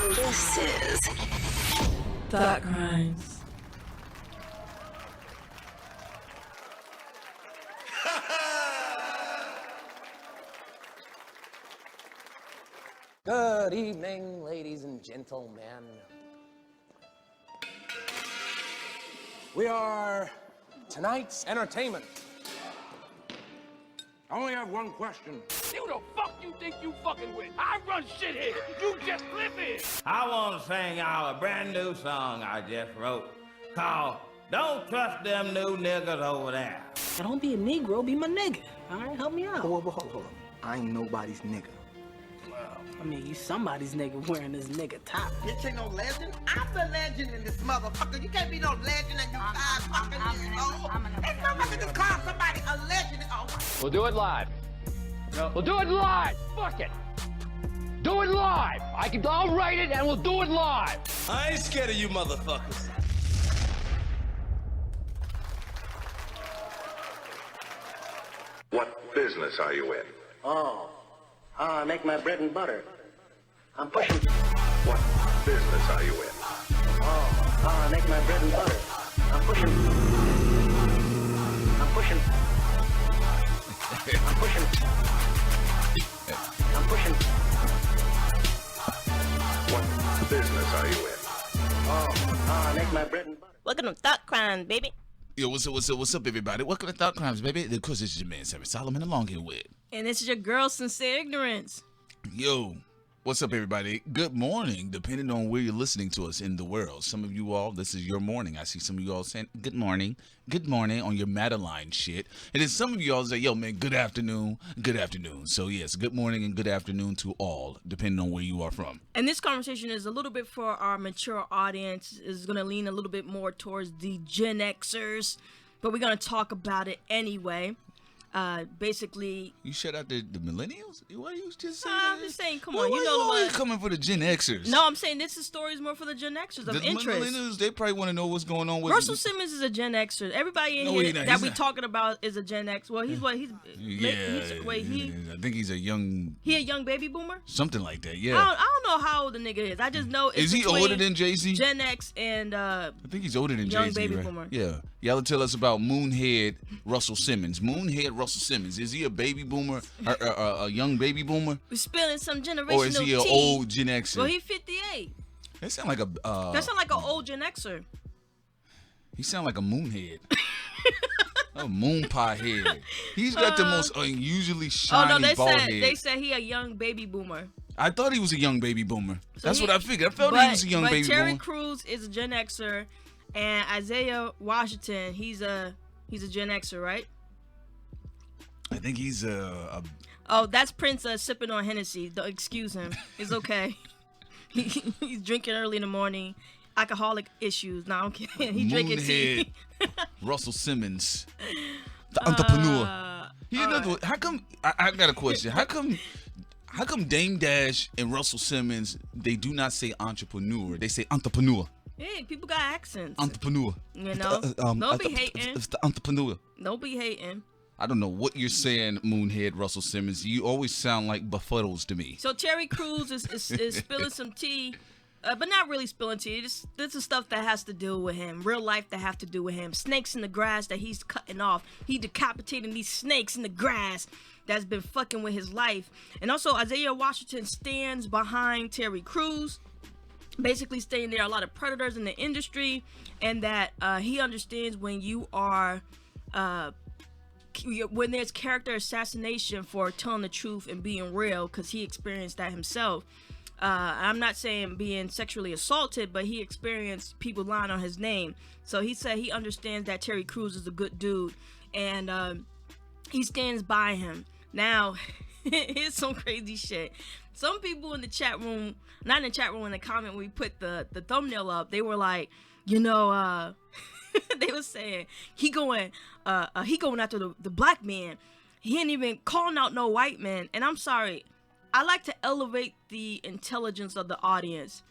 And this is Thought Crimes. Good evening, ladies and gentlemen. We are tonight's entertainment. I only have one question. Who the fuck you think you fucking with? I run shit here. You just live here. I want to sing y'all a brand new song I just wrote called Don't Trust Them New Niggas Over There. Now don't be a Negro, be my nigga. All right, help me out. Hold on. I ain't nobody's nigga. I mean, you somebody's nigga wearing this nigga top. Bitch ain't no legend. I'm the legend in this motherfucker. You can't be no legend and you 5 fucking years old. Ain't nobody can call somebody a legend. Oh. We'll do it live. No. We'll do it live. Fuck it. Do it live. I'll write it and we'll do it live. I ain't scared of you motherfuckers. What business are you in? I make my bread and butter. I'm pushing. What business are you in? I make my bread and butter. I'm pushing. I'm pushing. What business are you in? I make my bread and butter. Welcome to Thought Crimes, baby. Yo, what's up, everybody? Welcome to Thought Crimes, baby. Of course, this is your man, Sarah Solomon, along here with. And this is your girl, Sincere Ignorance. Yo, what's up, everybody? Good morning, depending on where you're listening to us in the world. Some of you all, this is your morning. I see some of you all saying good morning on your Madeline shit. And then some of you all say, yo, man, good afternoon. So, yes, good morning and good afternoon to all, depending on where you are from. And this conversation is a little bit for our mature audience. Is going to lean a little bit more towards the Gen Xers, but we're going to talk about it anyway. Basically, you shut out the millennials? Why you just saying I'm just saying, come on, you you know always what? coming for the Gen Xers. No, I'm saying this story is more for the Gen Xers of the interest. millennials, they probably want to know what's going on with Russell Simmons is a Gen Xer. Everybody in here that we talking about is a Gen X. Well, he's what he's. I think he's a young. He a young baby boomer. Something like that. Yeah. I don't know how old the nigga is. I just know. Is he older than Jay-Z? Gen X and I think he's older than young Jay-Z, baby right? boomer. Yeah. Y'all tell us about Moonhead Russell Simmons. Moonhead Russell Simmons. Is he a baby boomer or a young baby boomer? We're spilling some generational tea. Or is he an old Gen Xer? Well, he's 58. That sound like a. That sound like an old Gen Xer. He sound like a moonhead. A moon pie head. He's got the most unusually shiny bald head. They said he a young baby boomer. I thought he was a young baby boomer. So That's what I figured. I felt he was a young baby Terry boomer. Crews is a Gen Xer, and Isaiah Washington, he's a Gen Xer, right? I think he's Oh, that's Prince sipping on Hennessy. Don't excuse him. It's okay. He's drinking early in the morning. Alcoholic issues. No, I'm kidding. He's drinking tea. Russell Simmons, the entrepreneur. How come? I got a question. How come Dame Dash and Russell Simmons, they do not say entrepreneur? They say entrepreneur. Hey, people got accents. Entrepreneur. You know? Don't be hating. It's the entrepreneur. Don't be hating. I don't know what you're saying, Moonhead Russell Simmons. You always sound like befuddles to me. So Terry Crews is spilling some tea, but not really spilling tea. This is stuff that has to do with him. Real life that have to do with him. Snakes in the grass that he's cutting off. He decapitating these snakes in the grass that's been fucking with his life. And also Isaiah Washington stands behind Terry Crews, basically saying there are a lot of predators in the industry, and that he understands when you are when there's character assassination for telling the truth and being real, because he experienced that himself. I'm not saying being sexually assaulted, but he experienced people lying on his name. So he said he understands that Terry Crews is a good dude, and he stands by him. Now, here's some crazy shit. Some people in the chat room, not in the chat room, in the comment when we put the thumbnail up, they were like, they were saying he going after the black man. He ain't even calling out no white man. And I'm sorry, I like to elevate the intelligence of the audience.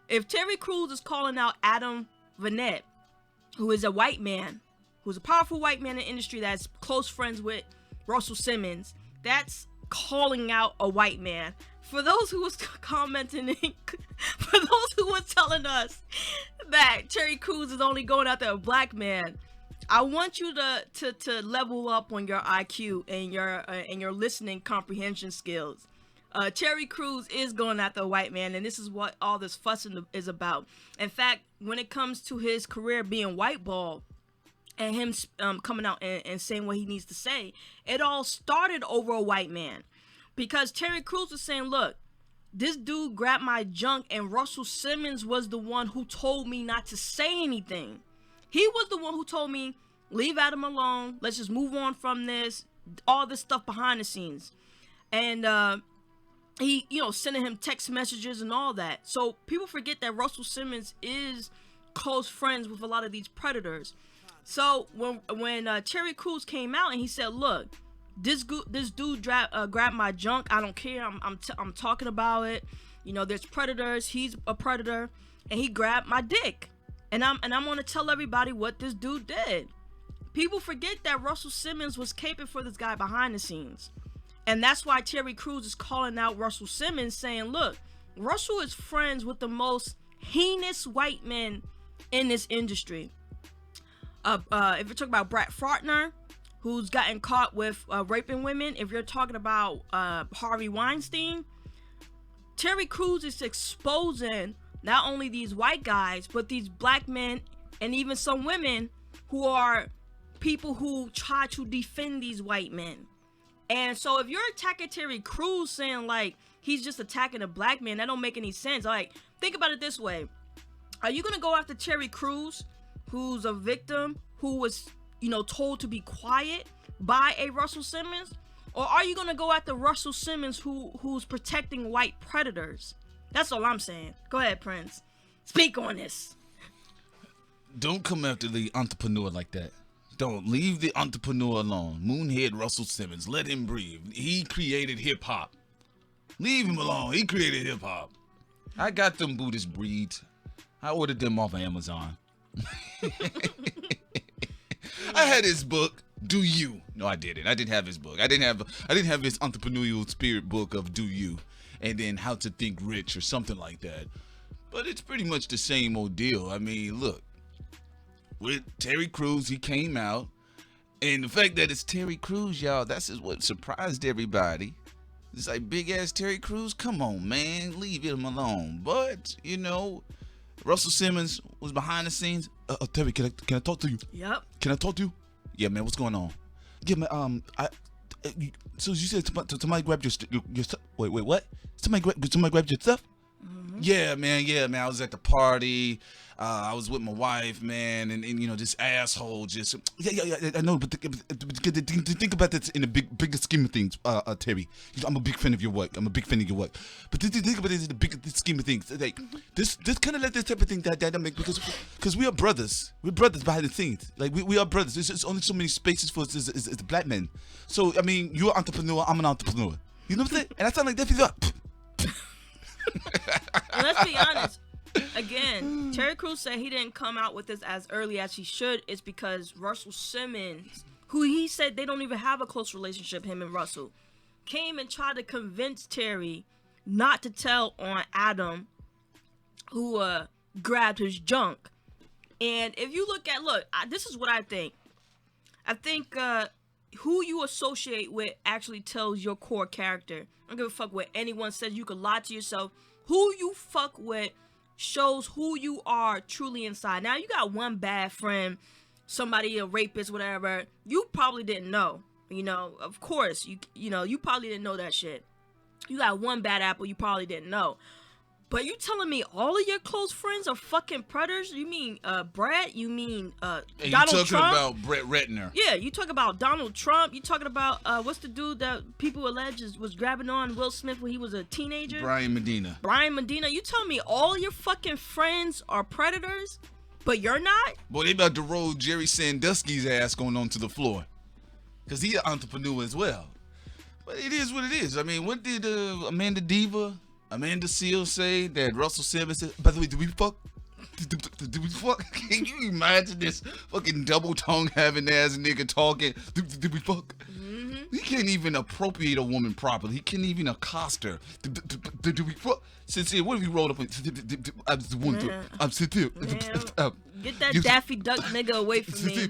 If Terry Crews is calling out Adam Vanette, who is a white man, who's a powerful white man in the industry that's close friends with Russell Simmons, that's calling out a white man. For those who was commenting, for those who were telling us that Terry Crews is only going after a black man, I want you to level up on your IQ and your listening comprehension skills. Terry Crews is going after a white man, and this is what all this fussing is about. In fact, when it comes to his career being whiteballed and him coming out and saying what he needs to say, it all started over a white man. Because Terry Crews was saying, look, this dude grabbed my junk, and Russell Simmons was the one who told me not to say anything. He was the one who told me, leave Adam alone, let's just move on from this, all this stuff behind the scenes. And he, sending him text messages and all that. So people forget that Russell Simmons is close friends with a lot of these predators. So when Terry Crews came out and he said, look, this dude grabbed my junk, I don't care, I'm talking about it, there's predators, he's a predator, and he grabbed my dick, and I'm going to tell everybody what this dude did. People forget that Russell Simmons was caping for this guy behind the scenes. And that's why Terry Crews is calling out Russell Simmons, saying, look, Russell is friends with the most heinous white men in this industry. If you're talking about Brett Faulkner, who's gotten caught with raping women, if you're talking about Harvey Weinstein, Terry Crews is exposing not only these white guys, but these black men and even some women who are people who try to defend these white men. And so if you're attacking Terry Crews saying like he's just attacking a black man, that don't make any sense. Like, think about it this way. Are you going to go after Terry Crews, who's a victim, who was, told to be quiet by a Russell Simmons? Or are you going to go after Russell Simmons who's protecting white predators? That's all I'm saying. Go ahead, Prince. Speak on this. Don't come after the entrepreneur like that. Don't. Leave the entrepreneur alone. Moonhead Russell Simmons. Let him breathe. He created hip-hop. Leave him alone. He created hip-hop. I got them Buddhist breeds. I ordered them off of Amazon. I had his book, Do You. No, I didn't. I didn't have his book. I didn't have his entrepreneurial spirit book of Do You, and then How to Think Rich or something like that. But it's pretty much the same old deal. I mean, look, with Terry Crews, he came out, and the fact that it's Terry Crews, y'all, that's just what surprised everybody. It's like, big ass Terry Crews, come on, man, leave him alone. But Russell Simmons was behind the scenes. Terry, can I talk to you? Yep. Can I talk to you? Yeah, man. What's going on? Yeah, man. So you said somebody grabbed your stuff. Wait, what? Somebody grabbed your stuff? Mm-hmm. Yeah, man. I was at the party. I was with my wife, man, and this asshole just yeah. I know, but think about this in the bigger scheme of things, Terry. I'm a big fan of your work. But think about this in the bigger scheme of things. Like this kind of like this type of thing that make because we are brothers. We're brothers behind the scenes. Like we are brothers. There's only so many spaces for us as the black men. So I mean, you're an entrepreneur. I'm an entrepreneur. You know what I'm saying? And I sound like that. And let's be honest. Again, Terry Crews said he didn't come out with this as early as he should. It's because Russell Simmons, who he said they don't even have a close relationship, him and Russell, came and tried to convince Terry not to tell on Adam, who grabbed his junk. And if you look, this is what I think. I think who you associate with actually tells your core character. I don't give a fuck what anyone says. You can lie to yourself. Who you fuck with shows who you are truly inside. Now, you got one bad friend, somebody a rapist, whatever. You probably didn't know. Of course, you probably didn't know that shit. You got one bad apple you probably didn't know. But you telling me all of your close friends are fucking predators? You mean Brett? You mean Donald Trump? You talking about Brett Ratner? Yeah, you talking about Donald Trump. You talking about what's the dude that people allege was grabbing on Will Smith when he was a teenager? Brian Medina. You telling me all your fucking friends are predators, but you're not? Boy, they about to roll Jerry Sandusky's ass going onto the floor, cause he's an entrepreneur as well. But it is what it is. I mean, what did Amanda Seales say that Russell Simmons said? By the way, did we fuck? Did we fuck? Can you imagine this fucking double tongue having ass nigga talking? Did we fuck? Mm-hmm. He can't even appropriate a woman properly. He can't even accost her. Sincere, what if he rolled up and I'm sincere. Get that Daffy Duck nigga away from me.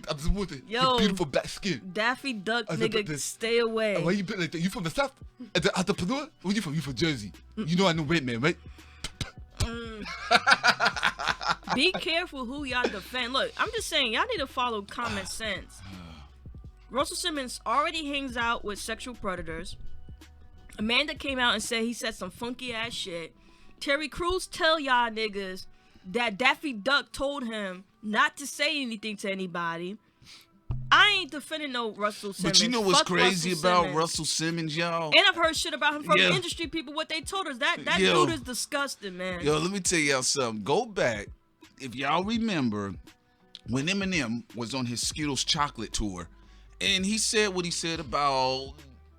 Yo, beautiful black skin. Daffy Duck nigga, stay away. Why you been like that? You from the South? The entrepreneur? Where you from? You from Jersey. You know I know Red Man, right? Be careful who y'all defend. Look, I'm just saying, y'all need to follow common sense. Russell Simmons already hangs out with sexual predators. Amanda came out and said he said some funky ass shit. Terry Crews tell y'all niggas that Daffy Duck told him not to say anything to anybody. I ain't defending no Russell Simmons. But you know what's Fuck crazy Russell about Simmons. Russell Simmons, y'all? And I've heard shit about him from industry people, what they told us. That dude is disgusting, man. Yo, let me tell y'all something. Go back, if y'all remember, when Eminem was on his Skittles chocolate tour, and he said what he said about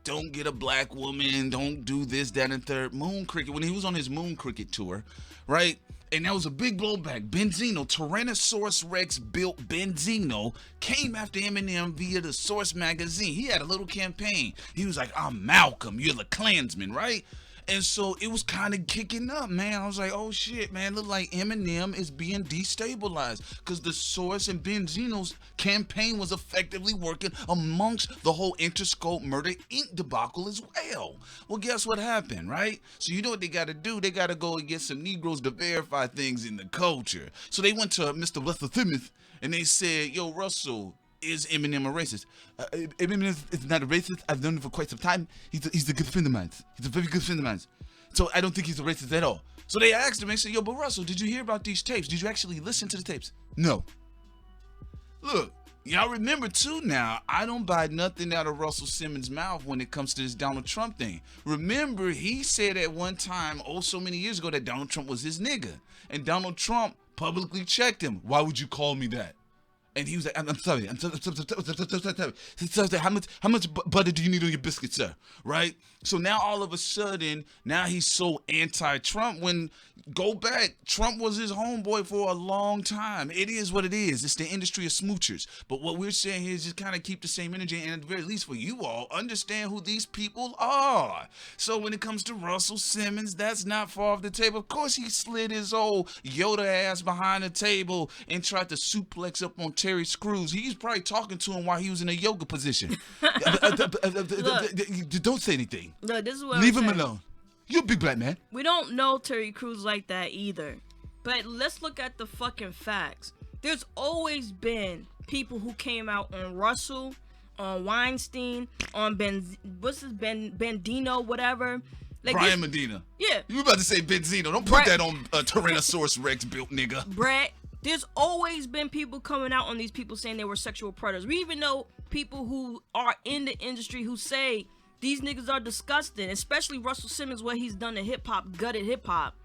don't get a black woman, don't do this, that, and third. Moon Cricket, when he was on his Moon Cricket tour, right? And that was a big blowback. Benzino, Tyrannosaurus Rex built Benzino, came after Eminem via the Source magazine. He had a little campaign. He was like, I'm Malcolm, you're the Klansman, right? And so it was kind of kicking up, man. I was like, oh shit, man, look like Eminem is being destabilized because the Source and Benzino's campaign was effectively working amongst the whole Interscope Murder Inc. debacle as well. Well, guess what happened, right? So you know what they got to do? They got to go and get some Negroes to verify things in the culture. So they went to Mr. Russell Simmons and they said, yo, Russell, is Eminem a racist? Eminem is not a racist. I've known him for quite some time. He's a good friend of mine. He's a very good friend of mine. So I don't think he's a racist at all. So they asked him and said, yo, but Russell, did you hear about these tapes? Did you actually listen to the tapes? No. Look, y'all remember too now, I don't buy nothing out of Russell Simmons' mouth when it comes to this Donald Trump thing. Remember, he said at one time, so many years ago, that Donald Trump was his nigga. And Donald Trump publicly checked him. Why would you call me that? And he was like, I'm sorry. How much butter do you need on your biscuits, sir? Right? So now all of a sudden, now he's so anti-Trump. When, go back, Trump was his homeboy for a long time. It is what it is. It's the industry of smoochers. But what we're saying here is just kind of keep the same energy, and at the very least for you all, understand who these people are. So when it comes to Russell Simmons, that's not far off the table. Of course, he slid his old Yoda ass behind the table and tried to suplex up on Terry Crews. He's probably talking to him while he was in a yoga position. Don't say anything. Look, this is what Leave I'm him saying. alone. You're a big black man. We don't know Terry Crews like that either. But let's look at the fucking facts. There's always been people who came out on Russell, on Weinstein, on Bendino, whatever. Like Brian Medina. Yeah. You about to say Benzino. Don't put that on Tyrannosaurus Rex built nigga. Brett. There's always been people coming out on these people saying they were sexual predators. We even know people who are in the industry who say these niggas are disgusting, especially Russell Simmons, what he's done to hip-hop, gutted hip-hop.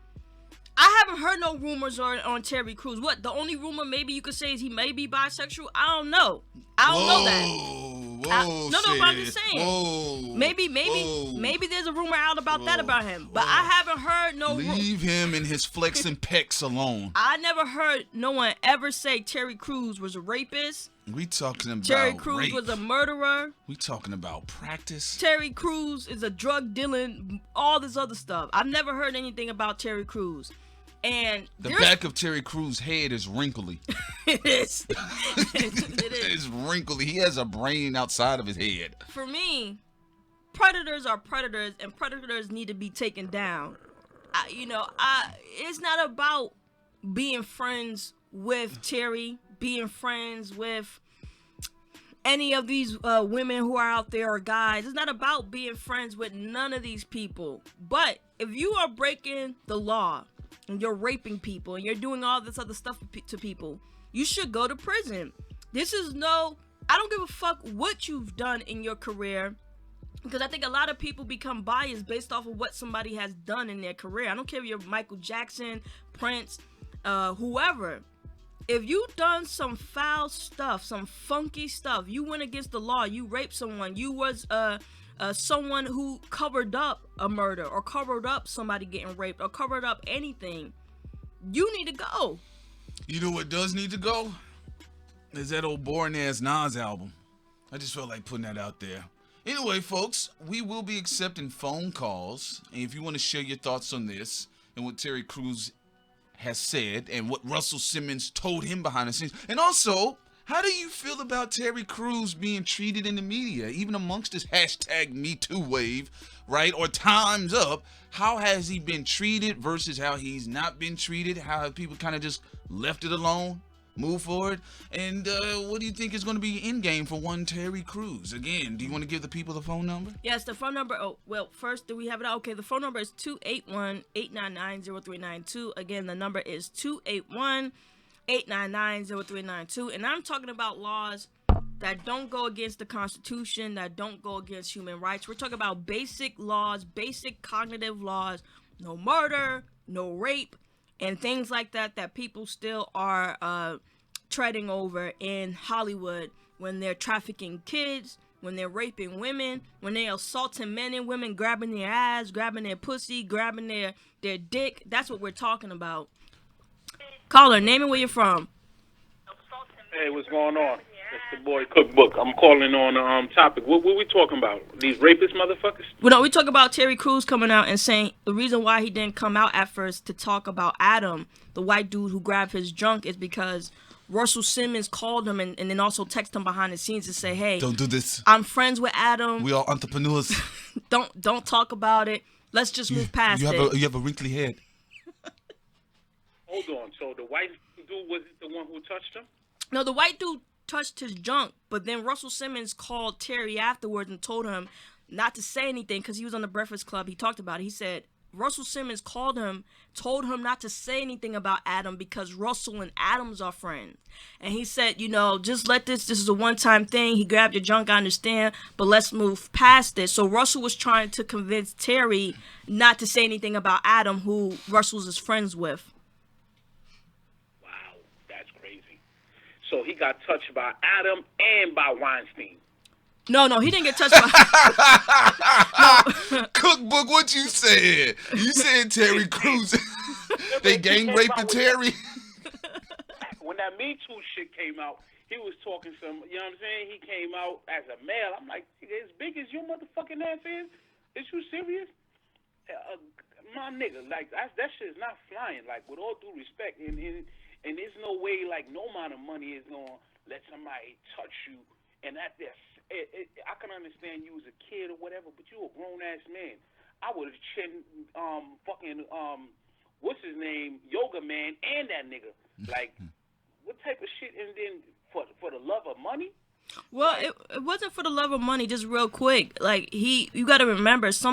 I haven't heard no rumors on Terry Crews. What, the only rumor maybe you could say is he may be bisexual? I don't know. I don't know that. Whoa, no, but I'm just saying. Whoa, maybe there's a rumor out about that about him. But I haven't heard no. Leave him and his flexing pecs alone. I never heard no one ever say Terry Crews was a rapist. We talking about Terry Crews rape. was a murderer. We talking about practice. Terry Crews is a drug dealing, all this other stuff. I've never heard anything about Terry Crews. And the back of Terry Crews' head is wrinkly. It is. It is wrinkly. He has a brain outside of his head. For me, predators are predators, and predators need to be taken down. It's not about being friends with Terry, being friends with any of these women who are out there or guys. It's not about being friends with none of these people. But if you are breaking the law, and you're raping people, and you're doing all this other stuff to people, you should go to prison. I don't give a fuck what you've done in your career, because I think a lot of people become biased based off of what somebody has done in their career. I don't care if you're Michael Jackson, Prince, whoever. If you've done some foul stuff, some funky stuff, you went against the law, you raped someone, you was someone who covered up a murder or covered up somebody getting raped or covered up anything, you need to go. You know what does need to go? Is that old boring ass Nas album. I just felt like putting that out there. Anyway, folks, we will be accepting phone calls. And if you want to share your thoughts on this and what Terry Crews has said and what Russell Simmons told him behind the scenes. And also, how do you feel about Terry Crews being treated in the media, even amongst this hashtag #MeToo wave, right? Or Time's Up? How has he been treated versus how he's not been treated? How have people kind of just left it alone? Move forward. And what do you think is going to be in game for one Terry Crews? Again, do you want to give the people the phone number? Yes, the phone number. Oh, well, first, do we have it out? Okay, the phone number is 281-899-0392. Again, the number is 281-899-0392. And I'm talking about laws that don't go against the Constitution, that don't go against human rights. We're talking about basic laws, basic cognitive laws. No murder, no rape, and things like that people still are treading over in Hollywood when they're trafficking kids, when they're raping women, when they're assaulting men and women, grabbing their ass, grabbing their pussy, grabbing their dick. That's what we're talking about. Caller, name and where you're from. Hey, what's going on? It's the boy Cookbook. I'm calling on the topic. What we talking about? These rapist motherfuckers? Well, no, we talk about Terry Crews coming out and saying the reason why he didn't come out at first to talk about Adam, the white dude who grabbed his junk, is because Russell Simmons called him and then also texted him behind the scenes to say, hey, don't do this. I'm friends with Adam. We are entrepreneurs. Don't talk about it. Let's just move past it. You have a wrinkly head. Hold on. So the white dude wasn't the one who touched him? No, the white dude touched his junk, but then Russell Simmons called Terry afterwards and told him not to say anything because he was on the Breakfast Club. He talked about it. He said Russell Simmons called him, told him not to say anything about Adam because Russell and Adams are friends. And he said, just let this is a one-time thing. He grabbed your junk, I understand, but let's move past this. So Russell was trying to convince Terry not to say anything about Adam, who Russell's is friends with. So he got touched by Adam and by Weinstein. No, he didn't get touched by... No. Cookbook, what you said? You said Terry Crews. They gang raping Terry. When that Me Too shit came out, he was talking some, you know what I'm saying? He came out as a male. I'm like, as big as your motherfucking ass is you serious? My nigga, like, that shit is not flying. Like, with all due respect, and there's no way, like, no amount of money is going to let somebody touch you. And I can understand you as a kid or whatever, but you a grown-ass man. I would have chinned what's his name, Yoga Man, and that nigga. Like, what type of shit? And then for the love of money? Well, it wasn't for the love of money, just real quick. Like, you got to remember, it's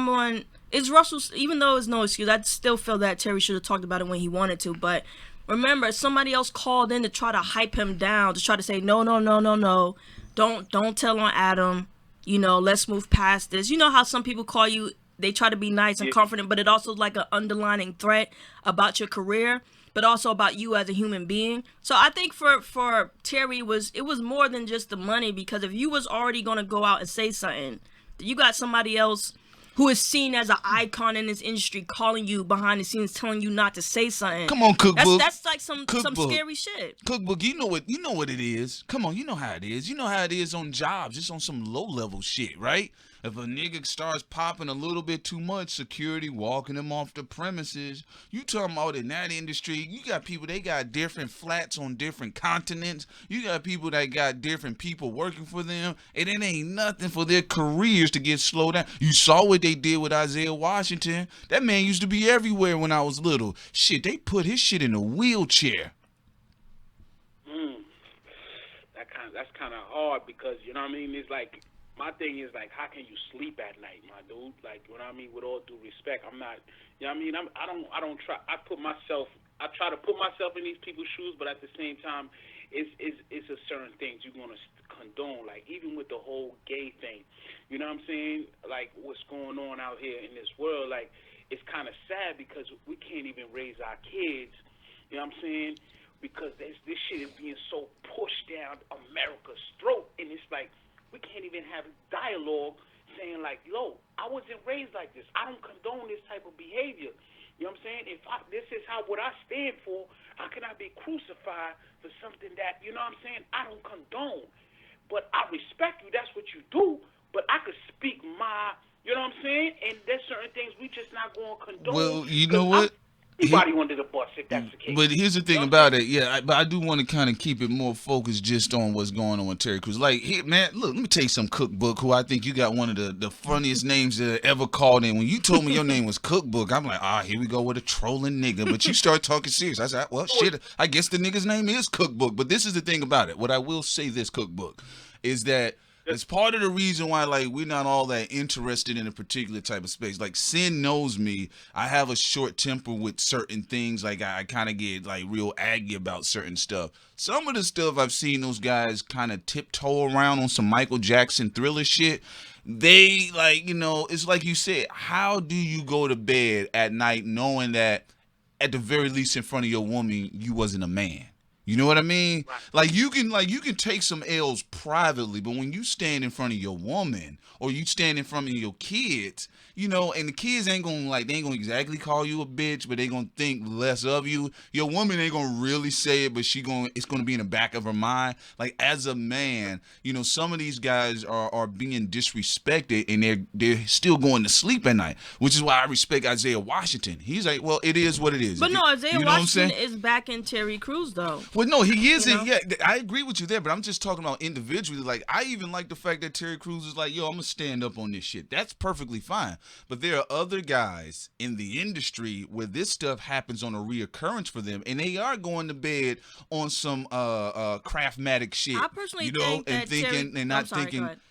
Russell, even though it's no excuse, I still feel that Terry should have talked about it when he wanted to, but remember, somebody else called in to try to hype him down, to try to say, no. Don't tell on Adam. Let's move past this. You know how some people call you, they try to be nice and confident, but it also is like an underlining threat about your career, but also about you as a human being. So I think for Terry, it was more than just the money, because if you was already going to go out and say something, you got somebody else who is seen as an icon in this industry calling you behind the scenes, telling you not to say something. Come on, Cookbook. That's like some scary shit. Cookbook, you know what it is. Come on, you know how it is. You know how it is on jobs, just on some low level shit, right? If a nigga starts popping a little bit too much, security walking him off the premises. You talking about in that industry, you got people, they got different flats on different continents. You got people that got different people working for them, and it ain't nothing for their careers to get slowed down. You saw what they did with Isaiah Washington. That man used to be everywhere when I was little. Shit, they put his shit in a wheelchair. That's kind of hard, because, you know what I mean, it's like, my thing is, like, how can you sleep at night, my dude? Like, you know what I mean? With all due respect, I'm not, you know what I mean? I don't try. I try to put myself in these people's shoes, but at the same time, it's a certain things you're gonna condone. Like, even with the whole gay thing, you know what I'm saying? Like, what's going on out here in this world? Like, it's kind of sad because we can't even raise our kids. You know what I'm saying? Because this shit is being so pushed down America's throat, and it's like, we can't even have dialogue saying, like, yo, I wasn't raised like this. I don't condone this type of behavior. You know what I'm saying? If this is what I stand for, how can I be crucified for something that, you know what I'm saying, I don't condone? But I respect you. That's what you do. but I could speak my, you know what I'm saying? And there's certain things we just not going to condone. Well, you know what? Anybody under the bus, if that's the case. But here's the thing about it, but I do want to kind of keep it more focused just on what's going on with Terry Crews. Like, hey, man, look, let me tell you some Cookbook, who I think you got one of the funniest names that I ever called in. When you told me your name was Cookbook, I'm like, here we go with a trolling nigga. But you start talking serious. I said, well, shit, I guess the nigga's name is Cookbook. But this is the thing about it. What I will say this, Cookbook, is that it's part of the reason why, like, we're not all that interested in a particular type of space. Like, Sin knows me. I have a short temper with certain things. Like, I kind of get, like, real aggy about certain stuff. Some of the stuff I've seen those guys kind of tiptoe around on some Michael Jackson Thriller shit. They, like, you know, it's like you said, how do you go to bed at night knowing that, at the very least in front of your woman, you wasn't a man? You know what I mean? Like you can take some L's privately, but when you stand in front of your woman or you stand in front of your kids, you know, and the kids ain't gonna exactly call you a bitch, but they gonna think less of you. Your woman ain't gonna really say it, but it's gonna be in the back of her mind. Like, as a man, you know, some of these guys are being disrespected and they're still going to sleep at night, which is why I respect Isaiah Washington. He's like, well, it is what it is. But no, Isaiah Washington is back in Terry Crews though. Well, no, he isn't. You know? Yeah, I agree with you there, but I'm just talking about individually. Like, I even like the fact that Terry Crews is like, yo, I'm gonna stand up on this shit. That's perfectly fine. But there are other guys in the industry where this stuff happens on a reoccurrence for them, and they are going to bed on some craftmatic shit. I personally think that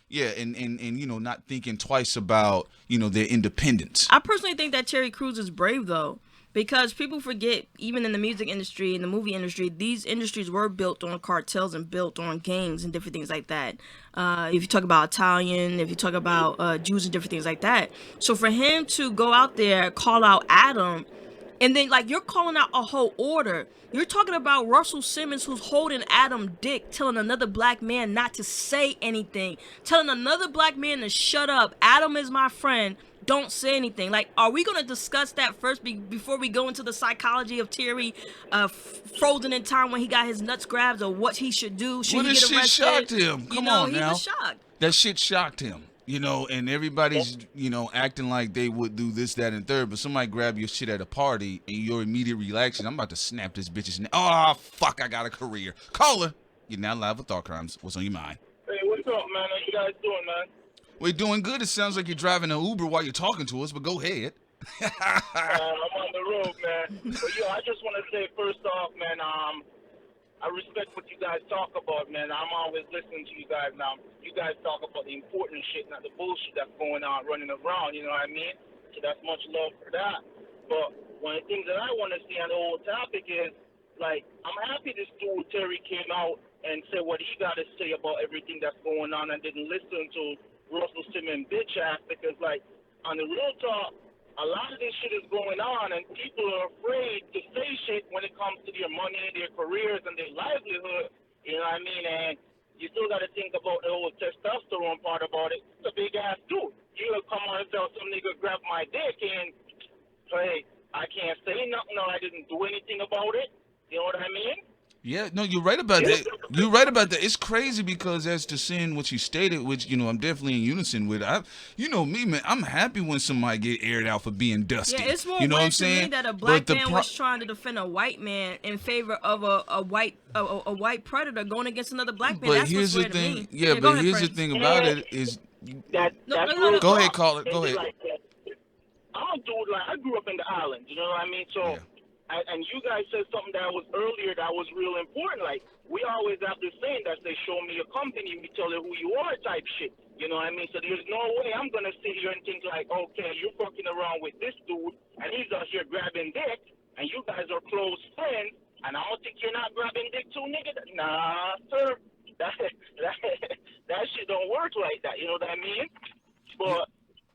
you know, not thinking twice about, you know, their independence. I personally think that Terry Crews is brave though. Because people forget, even in the music industry, in the movie industry, these industries were built on cartels and built on gangs and different things like that. If you talk about Italian, if you talk about Jews and different things like that. So for him to go out there, call out Adam, and then, like, you're calling out a whole order. You're talking about Russell Simmons, who's holding Adam dick, telling another black man not to say anything, telling another black man to shut up. Adam is my friend. Don't say anything. Like, are we going to discuss that first before we go into the psychology of Terry frozen in time when he got his nuts grabbed, or what he should do? Should he get arrested? Shit shocked him. Come on now. He was shocked. That shit shocked him. You know, and everybody's, you know, acting like they would do this, that, and third, but somebody grab your shit at a party and your immediate reaction, I'm about to snap this bitch's neck. Oh, fuck, I got a career. Caller, you're now live with Thought Crimes. What's on your mind? Hey, what's up, man? How you guys doing, man? We're doing good. It sounds like you're driving an Uber while you're talking to us, but go ahead. I'm on the road, man. But, I just want to say, first off, man, I respect what you guys talk about, man. I'm always listening to you guys now. You guys talk about the important shit, not the bullshit that's going on, running around, you know what I mean? So that's much love for that. But one of the things that I want to see on the whole topic is, like, I'm happy this dude, Terry, came out and said what he got to say about everything that's going on and didn't listen to Russell Simmons bitch ass, because, like, on the real talk, a lot of this shit is going on, and people are afraid to say shit when it comes to their money, their careers, and their livelihood. You know what I mean? And you still got to think about the whole testosterone part about it. It's a big ass dude. You'll come on and tell some nigga grab my dick, and hey, I can't say nothing, or I didn't do anything about it. You know what I mean? Yeah, no, you're right about that. You're right about that. It's crazy because as to seeing what you stated, which, you know, I'm definitely in unison with. You know me, man. I'm happy when somebody get aired out for being dusty. Yeah, it's more you know weird what I'm saying? to me that a black man was trying to defend a white man in favor of a white predator going against another black man. But that's here's what's the weird thing. To me. Yeah, but here's the thing about it is. No. Go ahead, call it. Go ahead. I'm a dude, like, I grew up in the islands, you know what I mean? So. Yeah. And you guys said something that was earlier that was real important. Like, we always have this saying that they show me a company, we tell you who you are type shit. You know what I mean? So there's no way I'm going to sit here and think like, okay, you're fucking around with this dude, and he's out here grabbing dick, and you guys are close friends, and I don't think you're not grabbing dick too, nigga. Nah, sir. That shit don't work like that. You know what I mean? But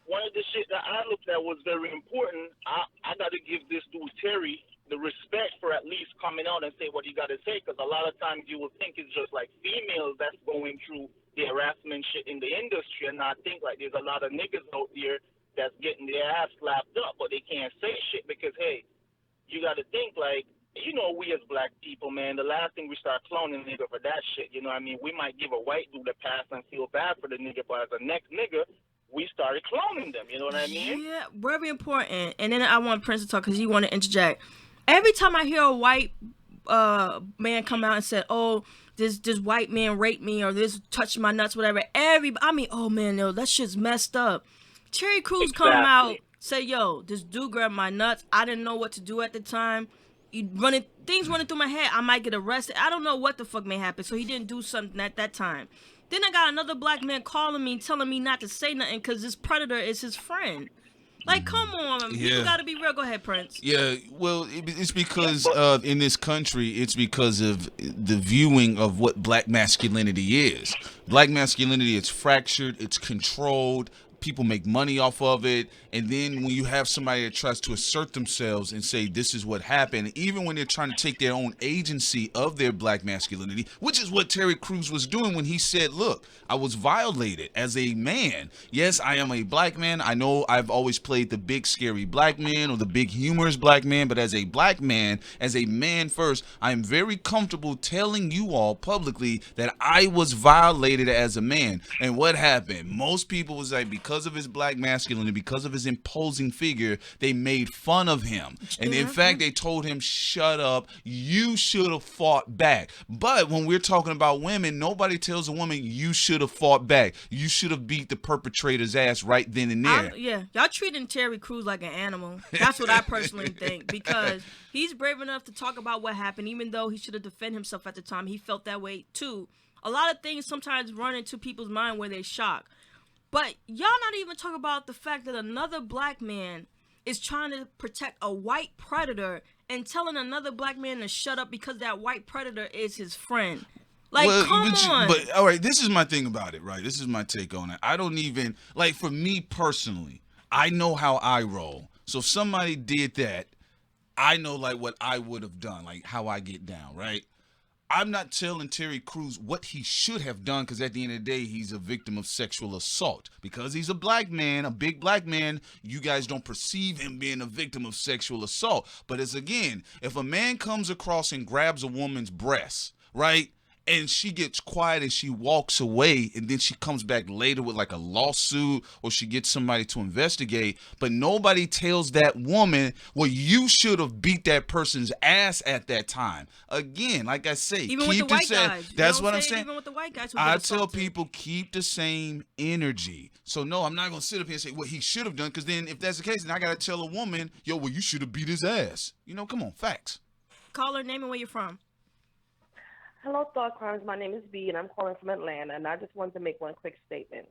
one of the shit that I looked at was very important. I got to give this dude, Terry, the respect for at least coming out and say what you got to say, because a lot of times you will think it's just like females that's going through the harassment shit in the industry, and not think like there's a lot of niggas out there that's getting their ass slapped up, but they can't say shit because, hey, you got to think like, you you know, we as black people, man, the last thing we start cloning nigga for that shit, you know what I mean? We might give a white dude a pass and feel bad for the nigga, but as a next nigga, we started cloning them, you know what I mean? Yeah, very important. And then I want Prince to talk because he want to interject. Every time I hear a white man come out and say, "Oh, this white man raped me," or "this touched my nuts," whatever. Oh man, no, that shit's messed up. Terry Crews come out, say, "Yo, this dude grabbed my nuts. I didn't know what to do at the time. Things running through my head. I might get arrested. I don't know what the fuck may happen." So he didn't do something at that time. Then I got another black man calling me, telling me not to say nothing because this predator is his friend. Like, come on, people gotta be real. Go ahead, Prince. Yeah, well, it's because in this country, it's because of the viewing of what black masculinity is. Black masculinity is fractured, it's controlled. People make money off of it, and then when you have somebody that tries to assert themselves and say this is what happened, even when they're trying to take their own agency of their black masculinity, which is what Terry Crews was doing when he said, look, I was violated as a man. Yes, I am a black man. I know I've always played the big scary black man or the big humorous black man, but as a black man, as a man first, I am very comfortable telling you all publicly that I was violated as a man. And what happened? Most people was like, because of his black masculinity, because of his imposing figure, they made fun of him. And in fact, they told him, shut up, you should have fought back. But when we're talking about women, nobody tells a woman, you should have fought back. You should have beat the perpetrator's ass right then and there. Y'all treating Terry Crews like an animal. That's what I personally think, because he's brave enough to talk about what happened, even though he should have defended himself at the time. He felt that way too. A lot of things sometimes run into people's mind where they shock. But y'all not even talk about the fact that another black man is trying to protect a white predator and telling another black man to shut up because that white predator is his friend. Like, well, come on. But, all right, this is my thing about it, right? This is my take on it. I don't even, like, for me personally, I know how I roll. So if somebody did that, I know, like, what I would have done, like, how I get down, right? I'm not telling Terry Crews what he should have done, because at the end of the day, he's a victim of sexual assault. Because he's a black man, a big black man, you guys don't perceive him being a victim of sexual assault. But as again, if a man comes across and grabs a woman's breast, right, and she gets quiet and she walks away, and then she comes back later with like a lawsuit, or she gets somebody to investigate, but nobody tells that woman, well, you should have beat that person's ass at that time. Again, like I say, even keep the white guys. That's what I'm saying. Even with the white guys, I tell people, keep the same energy. So no, I'm not gonna sit up here and say what he should have done, because then if that's the case, then I gotta tell a woman, yo, well, you should have beat his ass. You know, come on, facts. Caller, name and where you're from. Hello, Thought Crimes. My name is B, and I'm calling from Atlanta, and I just wanted to make one quick statement.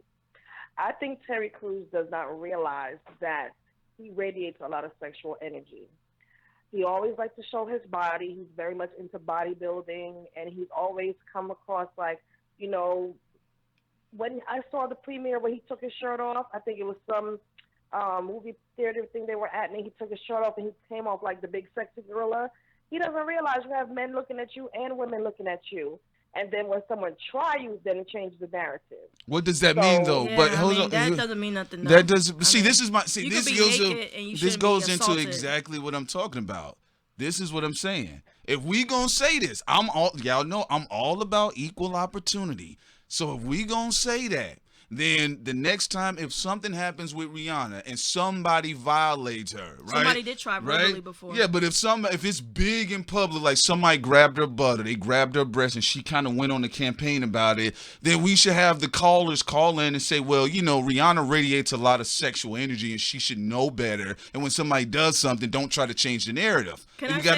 I think Terry Crews does not realize that he radiates a lot of sexual energy. He always likes to show his body. He's very much into bodybuilding, and he's always come across like, you know, when I saw the premiere where he took his shirt off, I think it was some movie theater thing they were at, and he took his shirt off, and he came off like the big sexy gorilla. He doesn't realize you have men looking at you and women looking at you. And then when someone tries you, then it changes the narrative. What does that mean, though? Yeah, but hold on, that doesn't mean nothing. That doesn't. See, this is my. See, this goes into exactly what I'm talking about. This is what I'm saying. If we gonna say this, y'all know I'm all about equal opportunity. So if we gonna say that, then the next time if something happens with Rihanna and somebody violates her, right? Somebody did try verbally before. Yeah, but if it's big in public, like somebody grabbed her butt or they grabbed her breast and she kind of went on the campaign about it, then we should have the callers call in and say, well, you know, Rihanna radiates a lot of sexual energy and she should know better. And when somebody does something, don't try to change the narrative. We have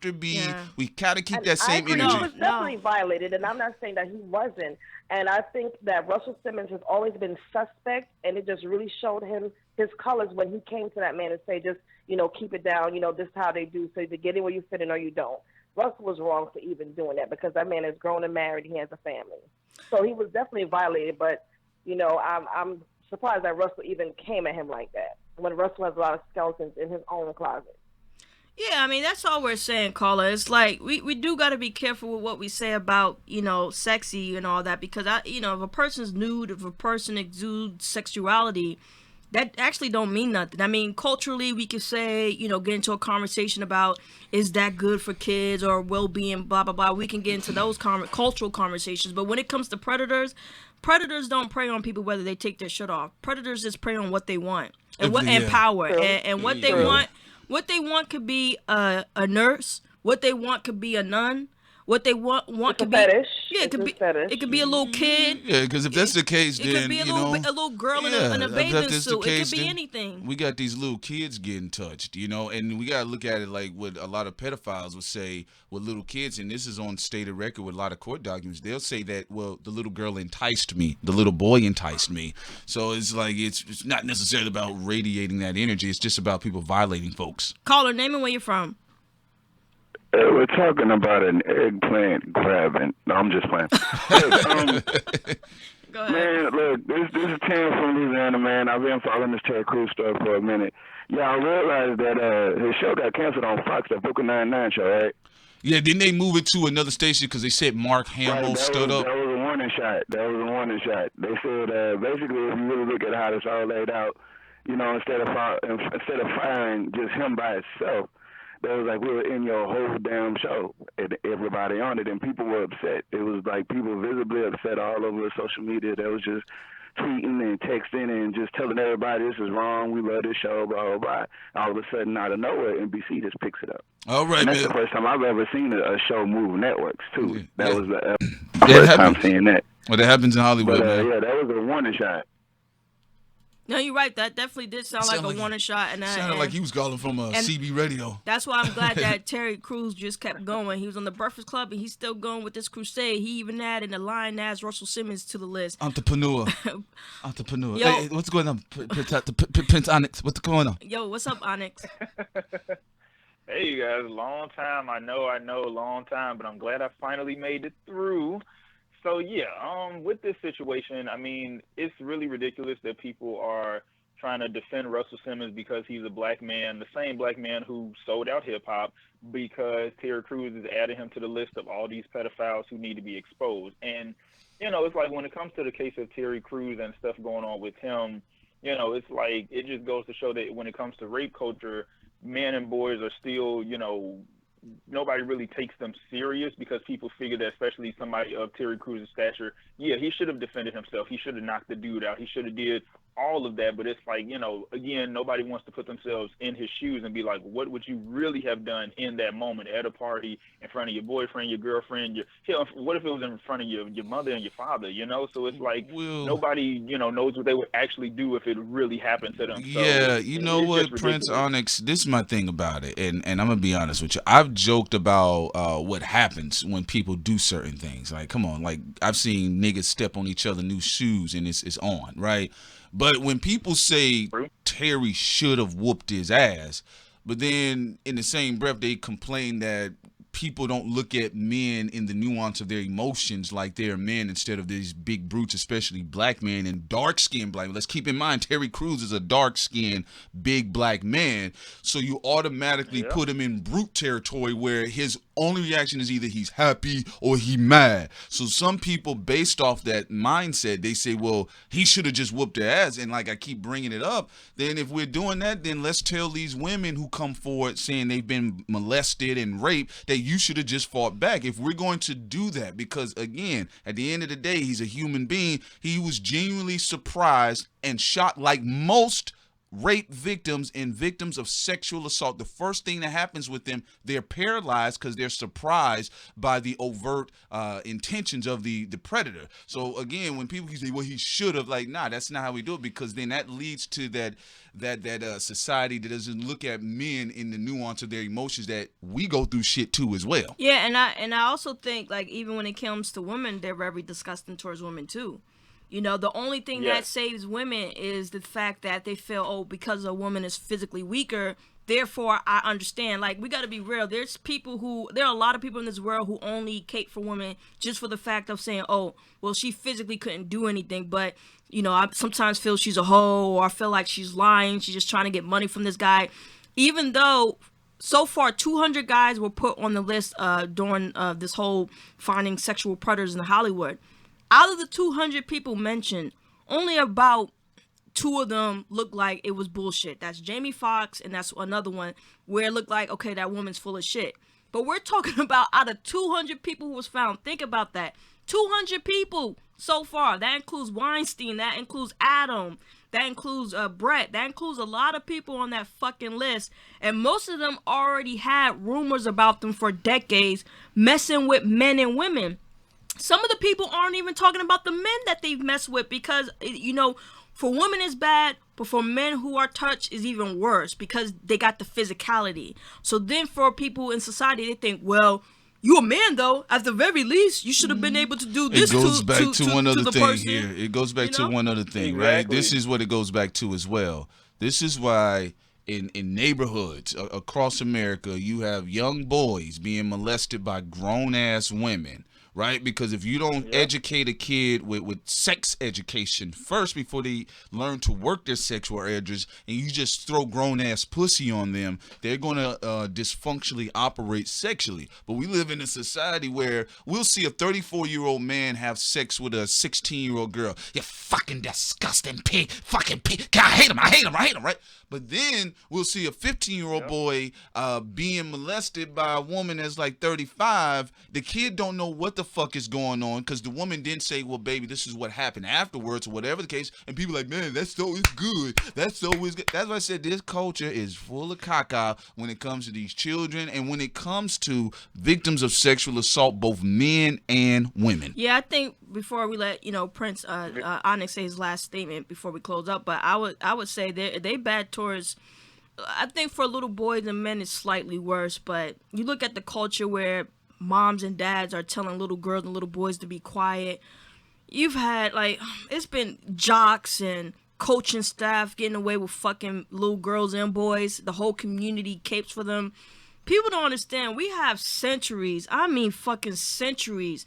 to be, we gotta keep that same energy. He was definitely violated, and I'm not saying that he wasn't. And I think that Russell Simmons has always been suspect, and it just really showed him his colors when he came to that man and say, just, you know, keep it down, you know, this is how they do, so either get in where you fit in or you don't. Russell was wrong for even doing that, because that man is grown and married, he has a family. So he was definitely violated, but, you know, I'm surprised that Russell even came at him like that, when Russell has a lot of skeletons in his own closet. Yeah, I mean, that's all we're saying, caller. It's like we do got to be careful with what we say about, you know, sexy and all that, because, if a person's nude, if a person exudes sexuality, that actually don't mean nothing. I mean, culturally, we could say, get into a conversation about is that good for kids or well-being, blah, blah, blah. We can get into those cultural conversations. But when it comes to predators don't prey on people whether they take their shirt off. Predators just prey on what they want and power. And what they want. What they want could be a nurse. What they want could be a nun. What they want could be fetish. It could be a little kid. Yeah, because if that's the case, it then could be a little girl in a bathing suit. It could be anything. We got these little kids getting touched, and we gotta look at it like what a lot of pedophiles would say with little kids, and this is on stated record with a lot of court documents. They'll say that, well, the little girl enticed me, the little boy enticed me. So it's like it's not necessarily about radiating that energy. It's just about people violating folks. Caller, name and where you're from. We're talking about an eggplant grabbing. No, I'm just playing. Go ahead. Man, look, this is Tim from Louisiana, man. I've been following this Terry Crews story for a minute. Y'all realize that his show got canceled on Fox, that Brooklyn Nine-Nine show, right? Yeah, didn't they move it to another station because they said Mark Hamill stood up? That was a warning shot. They said, basically, if you really look at how this all laid out, instead of firing just him by itself, they was like, we were in your whole damn show, and everybody on it, and people were upset. It was like people visibly upset all over social media. They was just tweeting and texting and just telling everybody this is wrong. We love this show, blah, blah, blah. All of a sudden, out of nowhere, NBC just picks it up. All right, and that's man. the first time I've ever seen a show move networks, too. That was the that first time seeing that. Well, that happens in Hollywood, man. Yeah, that was a warning shot. No, you're right. That definitely did sound like a warning shot. Sounded like he was calling from CB radio. That's why I'm glad that Terry Crews just kept going. He was on the Breakfast Club, and he's still going with this crusade. He even added a line as Russell Simmons to the list. Entrepreneur. Yo, hey, what's going on? Prince Onyx, what's going on? Yo, what's up, Onyx? Hey, you guys. Long time. I know, long time, but I'm glad I finally made it through. So, yeah, with this situation, I mean, it's really ridiculous that people are trying to defend Russell Simmons because he's a black man, the same black man who sold out hip-hop, because Terry Crews is adding him to the list of all these pedophiles who need to be exposed. And, it's like when it comes to the case of Terry Crews and stuff going on with him, it's like it just goes to show that when it comes to rape culture, men and boys are still, nobody really takes them serious because people figure that, especially somebody of Terry Crews' stature, he should have defended himself. He should have knocked the dude out. He should have did all of that. But it's like, again, nobody wants to put themselves in his shoes and be like, what would you really have done in that moment at a party in front of your boyfriend, your girlfriend? What if it was in front of your mother and your father, So it's like nobody, knows what they would actually do if it really happened to them. Yeah, what, Prince Onyx, this is my thing about it. And I'm going to be honest with you. I've joked about what happens when people do certain things. Like, come on, like I've seen niggas step on each other new shoes and it's on, right? But when people say Terry should have whooped his ass, but then in the same breath they complain that people don't look at men in the nuance of their emotions like they're men instead of these big brutes, especially black men and dark-skinned black men. Let's keep in mind Terry Crews is a dark-skinned, big black man, so you automatically put him in brute territory where his only reaction is either he's happy or he mad. So some people, based off that mindset, they say, well, he should have just whooped their ass. And like I keep bringing it up, then if we're doing that, then let's tell these women who come forward saying they've been molested and raped that you should have just fought back. If we're going to do that, because again, at the end of the day, he's a human being. He was genuinely surprised and shocked like most rape victims and victims of sexual assault. The first thing that happens with them, they're paralyzed because they're surprised by the overt intentions of the predator. So again, when people say, well, he should have, like, nah, that's not how we do it, because then that leads to that society that doesn't look at men in the nuance of their emotions, that we go through shit too as well. Yeah, and I also think, like, even when it comes to women, they're very disgusting towards women too. The only thing that saves women is the fact that they feel, oh, because a woman is physically weaker, therefore I understand. Like, we got to be real. There are a lot of people in this world who only cape for women just for the fact of saying, oh, well, she physically couldn't do anything, but, I sometimes feel she's a hoe, or I feel like she's lying. She's just trying to get money from this guy. Even though so far 200 guys were put on the list during this whole finding sexual predators in Hollywood. Out of the 200 people mentioned, only about two of them looked like it was bullshit. That's Jamie Foxx, and that's another one where it looked like, okay, that woman's full of shit. But we're talking about out of 200 people who was found. Think about that. 200 people so far. That includes Weinstein. That includes Adam. That includes Brett. That includes a lot of people on that fucking list. And most of them already had rumors about them for decades, messing with men and women. Some of the people aren't even talking about the men that they've messed with because, you know, for women it's bad, but for men who are touched is even worse because they got the physicality. So then for people in society, they think, well, you a man though. At the very least, you should have been able to do this. It goes back to one other thing person. here. It goes back to one other thing, Exactly. right? This is what it goes back to as well. This is why in neighborhoods across America, you have young boys being molested by grown-ass women. Right? Because if you don't educate a kid with sex education first before they learn to work their sexual urges, and you just throw grown-ass pussy on them, they're going to dysfunctionally operate sexually. But we live in a society where we'll see a 34-year-old man have sex with a 16-year-old girl. You fucking disgusting pig. Fucking pig. God, I hate him, right? But then we'll see a 15-year-old boy being molested by a woman that's like 35. The kid don't know what the fuck is going on because the woman didn't say, well, baby, this is what happened afterwards or whatever the case. And people like, man, that's always good. That's always good. That's why I said this culture is full of caca when it comes to these children and when it comes to victims of sexual assault, both men and women. Yeah, I think before we let Prince Onyx say his last statement before we close up, but I would say they bad towards. I think for little boys and men it's slightly worse, but you look at the culture where moms and dads are telling little girls and little boys to be quiet. You've had it's been jocks and coaching staff getting away with fucking little girls and boys. The whole community capes for them. People don't understand. We have centuries. I mean, fucking centuries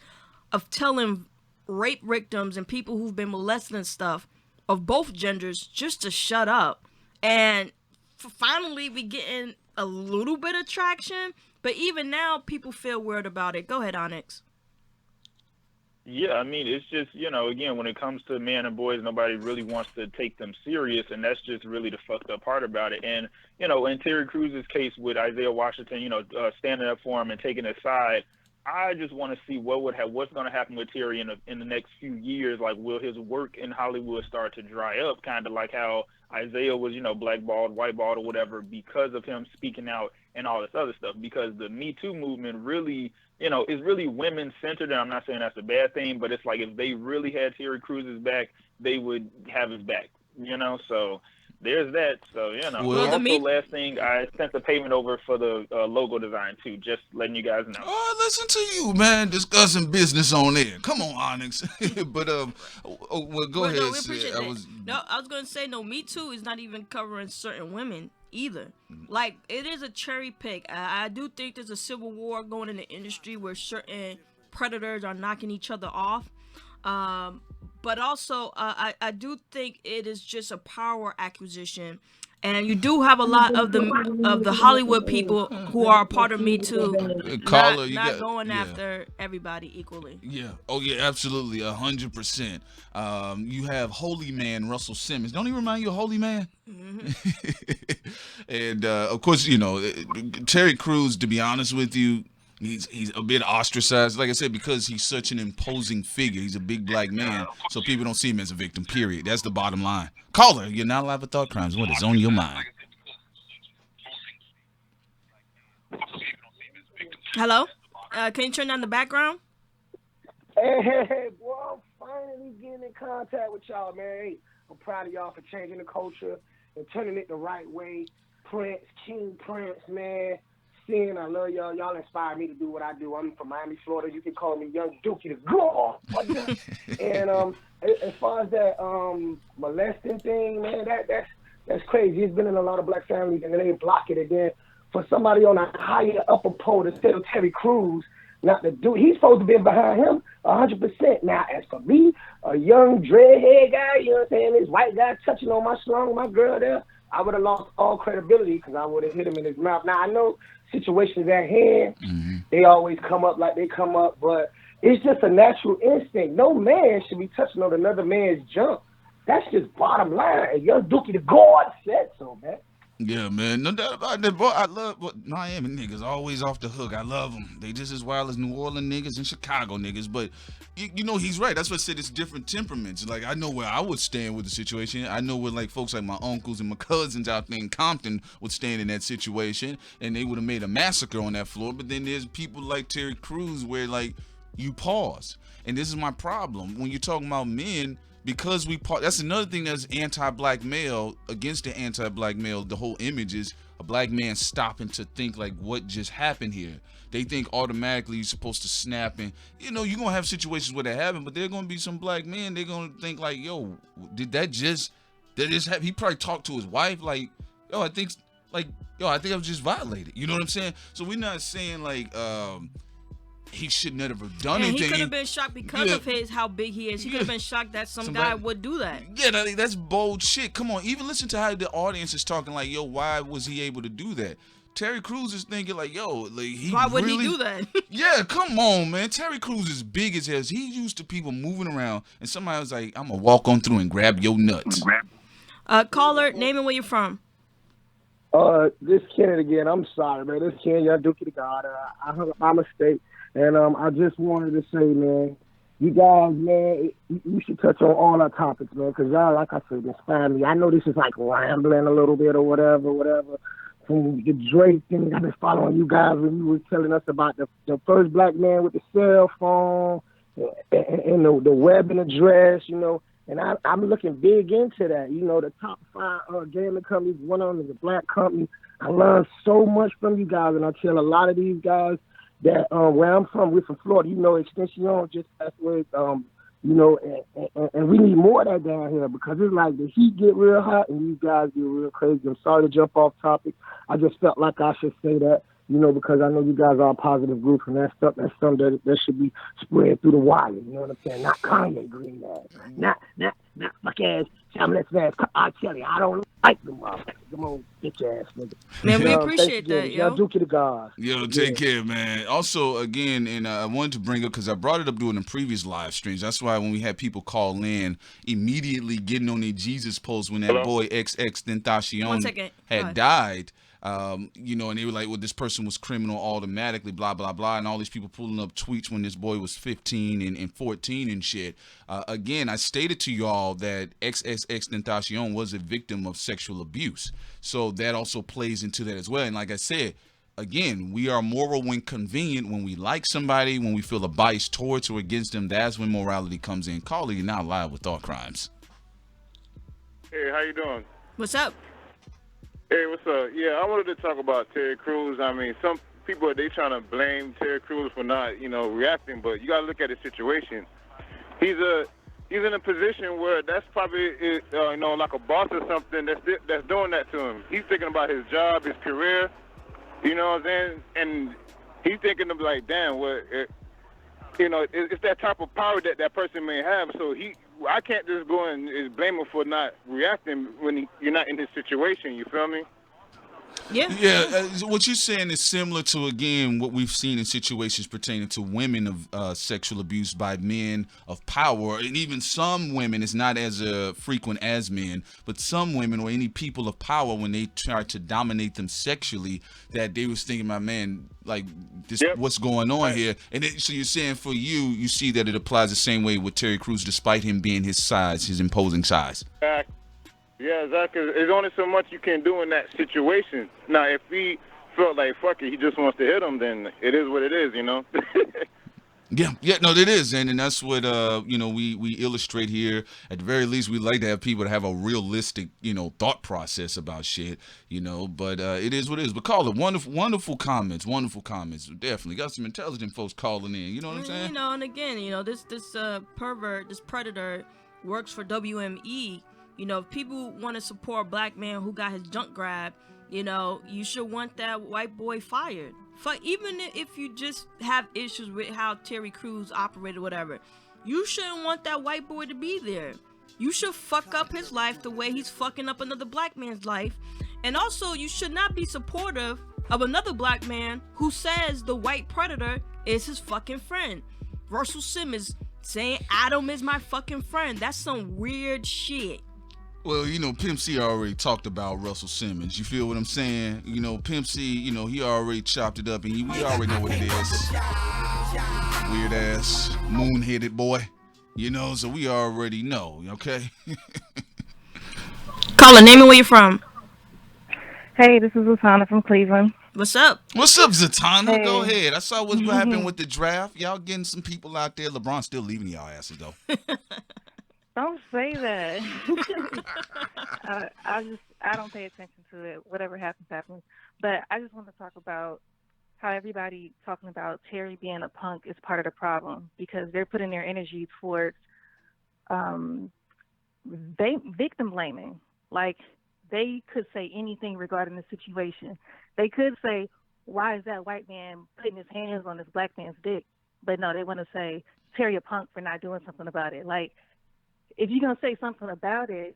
of telling rape victims and people who've been molested and stuff of both genders just to shut up. And finally we getting a little bit of traction, but even now people feel weird about it. Go ahead, Onyx. Yeah, I mean, it's just, again, when it comes to men and boys, nobody really wants to take them serious, and that's just really the fucked up part about it. And, in Terry Crews's case with Isaiah Washington, standing up for him and taking his side, I just want to see what's going to happen with Terry in the next few years. Like, will his work in Hollywood start to dry up, kind of like how Isaiah was, blackballed, whiteballed, or whatever, because of him speaking out and all this other stuff? Because the Me Too movement really, is really women-centered, and I'm not saying that's a bad thing, but it's like if they really had Terry Crews's back, they would have his back, So there's that. So, Well, also, last thing, I sent the payment over for the logo design, too, just letting you guys know. Oh, listen to you, man, discussing business on air. Come on, Onyx. But, well, go ahead. No, we appreciate that. I was going to say, Me Too is not even covering certain women either. Like, it is a cherry pick. I do think there's a civil war going in the industry where certain predators are knocking each other off. But also, I do think it is just a power acquisition, and you do have a lot of the Hollywood people who are a part of Me Too, not going after everybody equally. Yeah. Oh yeah, absolutely, 100%. You have Holy Man Russell Simmons. Don't he remind you of Holy Man? Mm-hmm. And of course, Terry Crews. To be honest with you, He's a bit ostracized, like I said, because he's such an imposing figure. He's a big black man, so people don't see him as a victim, period. That's the bottom line. Caller, you're not live with Thought Crimes. What is on your mind? Hello? Can you turn down the background? Hey, boy, I'm finally getting in contact with y'all, man. Hey, I'm proud of y'all for changing the culture and turning it the right way. Prince, King Prince, man. I love y'all. Y'all inspire me to do what I do. I'm from Miami, Florida. You can call me Young Dookie the Gore. And as far as that molesting thing, man, that's crazy. It's been in a lot of black families, and they block it. And then for somebody on a higher upper pole to tell Terry Crews not to do, he's supposed to be behind him 100%. Now, as for me, a young dreadhead guy, you know what I'm saying, this white guy touching on my schlong, my girl there, I would have lost all credibility because I would have hit him in his mouth. Now, I know situations at hand, they always come up like they come up, but it's just a natural instinct. No man should be touching on another man's junk. That's just bottom line. And your Dookie the God said so, man. Yeah, man, no doubt about that, boy. I love Miami niggas, always off the hook. I love them. They just as wild as New Orleans niggas and Chicago niggas. But you know, he's right. That's what I said. It's different temperaments. Like, I know where I would stand with the situation. I know where like folks like my uncles and my cousins out there in Compton would stand in that situation, and they would have made a massacre on that floor. But then there's people like Terry Crews where like you pause, and this is my problem when you're talking about men. Because that's another thing that's anti-black male, against the anti-black male. The whole image is a black man stopping to think like, what just happened here? They think automatically you're supposed to snap, and you know you're gonna have situations where that happen, but there are gonna be some black men. They're gonna think like, yo, did that just happen? He probably talked to his wife like, I think I was just violated. You know what I'm saying? So we're not saying like he should never have done anything. He could have been shocked because of how big he is. He could have been shocked that some guy would do that. Yeah, that's bold shit. Come on, even listen to how the audience is talking. Like, yo, why was he able to do that? Terry Crews is thinking like, yo, like why would he do that? Yeah, come on, man. Terry Crews is big as hell. He's used to people moving around, and somebody was like, I'm gonna walk on through and grab your nuts. Caller, name and where you're from. This Kennedy again. I'm sorry, man. This Ken, y'all Dookie the God. I hung up my mistake. And I just wanted to say, man, you guys, man, you should touch on all our topics, man, because y'all, like I said, inspire me. I know this is like rambling a little bit or whatever. From the Drake thing, I've been following you guys when you were telling us about the first black man with the cell phone and the web address, you know. And I'm looking big into that. You know, the top 5 gaming companies, one of them is a black company. I learned so much from you guys, and I tell a lot of these guys that where I'm from, we're from Florida, you know, Extension just that's where, you know, and we need more of that down here because it's like the heat get real hot and you guys get real crazy. I'm sorry to jump off topic. I just felt like I should say that, you know, because I know you guys are a positive group and that's something that should be spread through the wire. You know what I'm saying? Not Kanye green ass, not fuck ass, shameless ass. I tell you, I don't like them motherfuckers. Them old bitch ass niggas. Man, we appreciate that, yo. Y'all Dookie the God. Yo, take care, man. Also, again, and I wanted to bring up, because I brought it up during the previous live streams. That's why when we had people call in, immediately getting on their Jesus post when that boy XX Tentacion had died. You know, and they were like, well, this person was criminal automatically, blah, blah, blah. And all these people pulling up tweets when this boy was 15 and 14 and shit. Again, I stated to y'all that XXX Tentacion was a victim of sexual abuse. So that also plays into that as well. And like I said, again, we are moral when convenient. When we like somebody, when we feel a bias towards or against them, that's when morality comes in. Calling you now live with Thought Crimes. Hey, how you doing? What's up? Hey, what's up? Yeah, I wanted to talk about Terry Crews. I mean, some people, they trying to blame Terry Crews for not, you know, reacting, but you got to look at his situation. He's in a position where that's probably, you know, like a boss or something that's doing that to him. He's thinking about his job, his career, you know what I'm saying? And he's thinking of like, damn, well, you know, it's that type of power that person may have. So I can't just go and blame him for not reacting when you're not in his situation. You feel me? Yeah. What you're saying is similar to, again, what we've seen in situations pertaining to women of sexual abuse by men of power, and even some women. It's not as frequent as men, but some women or any people of power, when they try to dominate them sexually, that they was thinking, my man, like this, what's going on here? And so you're saying for you see that it applies the same way with Terry Crews, despite him being his size, his imposing size. Yeah, exactly. There's only so much you can do in that situation. Now, if he felt like, fuck it, he just wants to hit him, then it is what it is, you know? Yeah, no, it is, and that's what you know, we illustrate here. At the very least, we like to have people that have a realistic, you know, thought process about shit, you know. But it is what it is. But call it wonderful comments, definitely got some intelligent folks calling in. You know what I'm saying? You know, and again, you know, this pervert, this predator works for WME. You know, if people want to support a black man who got his junk grabbed, you know, you should want that white boy fired. Even if you just have issues with how Terry Crews operated, whatever, you shouldn't want that white boy to be there. You should fuck up his life the way he's fucking up another black man's life. And also, you should not be supportive of another black man who says the white predator is his fucking friend. Russell Simmons saying Adam is my fucking friend. That's some weird shit. Well, Pimp C already talked about Russell Simmons. You feel what I'm saying? Pimp C, he already chopped it up, and we already know what it is. Weird ass, moon-headed boy. So we already know, okay? Caller, name me where you're from. Hey, this is Latana from Cleveland. What's up? What's up, Zatanna? Hey. Go ahead. I saw what's happening with the draft. Y'all getting some people out there. LeBron's still leaving y'all asses, though. Don't say that. I don't pay attention to it. Whatever happens, happens. But I just want to talk about how everybody talking about Terry being a punk is part of the problem, because they're putting their energy towards victim blaming. Like, they could say anything regarding the situation. They could say, why is that white man putting his hands on this black man's dick? But no, they want to say Terry a punk for not doing something about it. Like, if you're going to say something about it,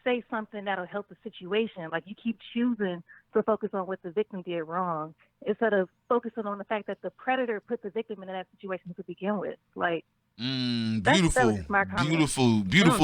say something that'll help the situation. Like, you keep choosing to focus on what the victim did wrong instead of focusing on the fact that the predator put the victim in that situation to begin with. Like, Beautiful,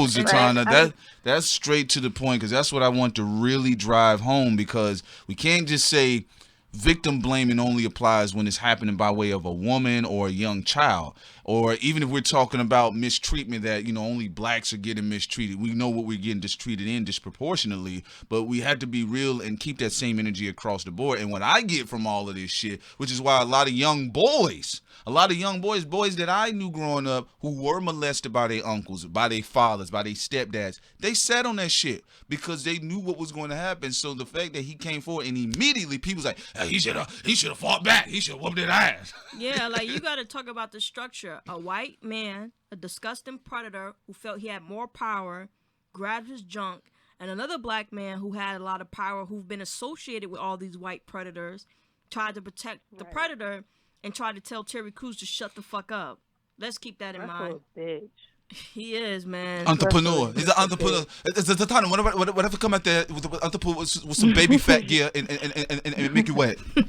Zatanna. That's straight to the point, because that's what I want to really drive home, because we can't just say victim blaming only applies when it's happening by way of a woman or a young child, or even if we're talking about mistreatment, that only blacks are getting mistreated. We know what we're getting mistreated in disproportionately, but we have to be real and keep that same energy across the board. And what I get from all of this shit, which is why a lot of young boys that I knew growing up who were molested by their uncles, by their fathers, by their stepdads, they sat on that shit because they knew what was going to happen. So the fact that he came forward and immediately people was like, hey, he should have fought back. He should have whooped his ass. Yeah, like, you got to talk about the structure. A white man, a disgusting predator who felt he had more power, grabbed his junk, and another black man who had a lot of power, who've been associated with all these white predators, tried to protect the predator and tried to tell Terry Crews to shut the fuck up. Let's keep that in mind. Bitch. He is, man. Entrepreneur. He's an entrepreneur. It's a ton. Whatever come out there with some baby fat gear and make you wet. His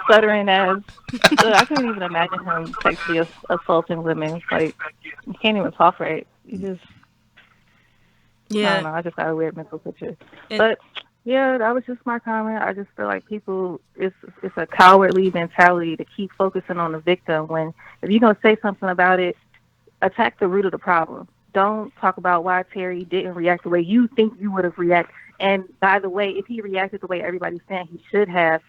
stuttering ass. I couldn't even imagine him sexually assaulting women. Like, you can't even talk right. You just, I don't know. I just got a weird mental picture. But yeah, that was just my comment. I just feel like people, it's a cowardly mentality to keep focusing on the victim, when if you're gonna say something about it, attack the root of the problem. Don't talk about why Terry didn't react the way you think you would have reacted. And by the way, if he reacted the way everybody's saying he should have,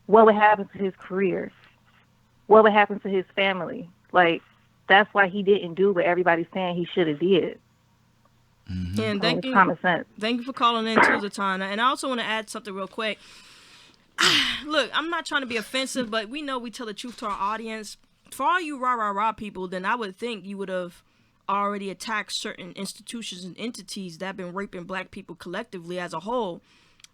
what would happen to his career? What would happen to his family? Like, that's why he didn't do what everybody's saying he should have did. Mm-hmm. And thank you for calling in too, Zatanna. And I also want to add something real quick. Look, I'm not trying to be offensive, but we know we tell the truth to our audience. For all you rah people, then I would think you would have already attacked certain institutions and entities that have been raping black people collectively as a whole.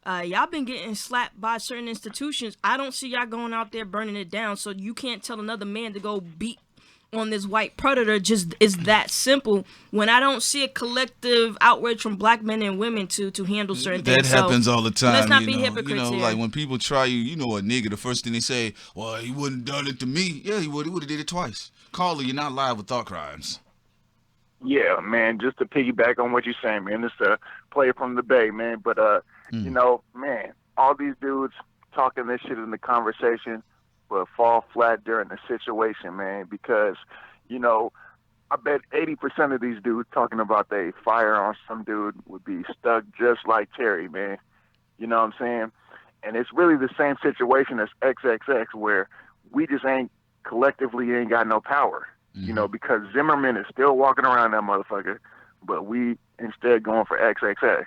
Y'all been getting slapped by certain institutions. I don't see y'all going out there burning it down, so you can't tell another man to go beat on this white predator. Just is that simple, when I don't see a collective outrage from black men and women to handle certain things. That happens all the time. Let's not be hypocrites here. Like when people try you, a nigga, the first thing they say, well, he wouldn't done it to me. Yeah, he would have did it twice. Caller, you're not live with Thought Crimes. Yeah, man, just to piggyback on what you're saying, man, this player from the Bay, man, but, man, all these dudes talking this shit in the conversation, but fall flat during the situation, man, because, I bet 80% of these dudes talking about they fire on some dude would be stuck just like Terry, man. You know what I'm saying? And it's really the same situation as XXX, where we just collectively ain't got no power, because Zimmerman is still walking around that motherfucker, but we instead going for XXX.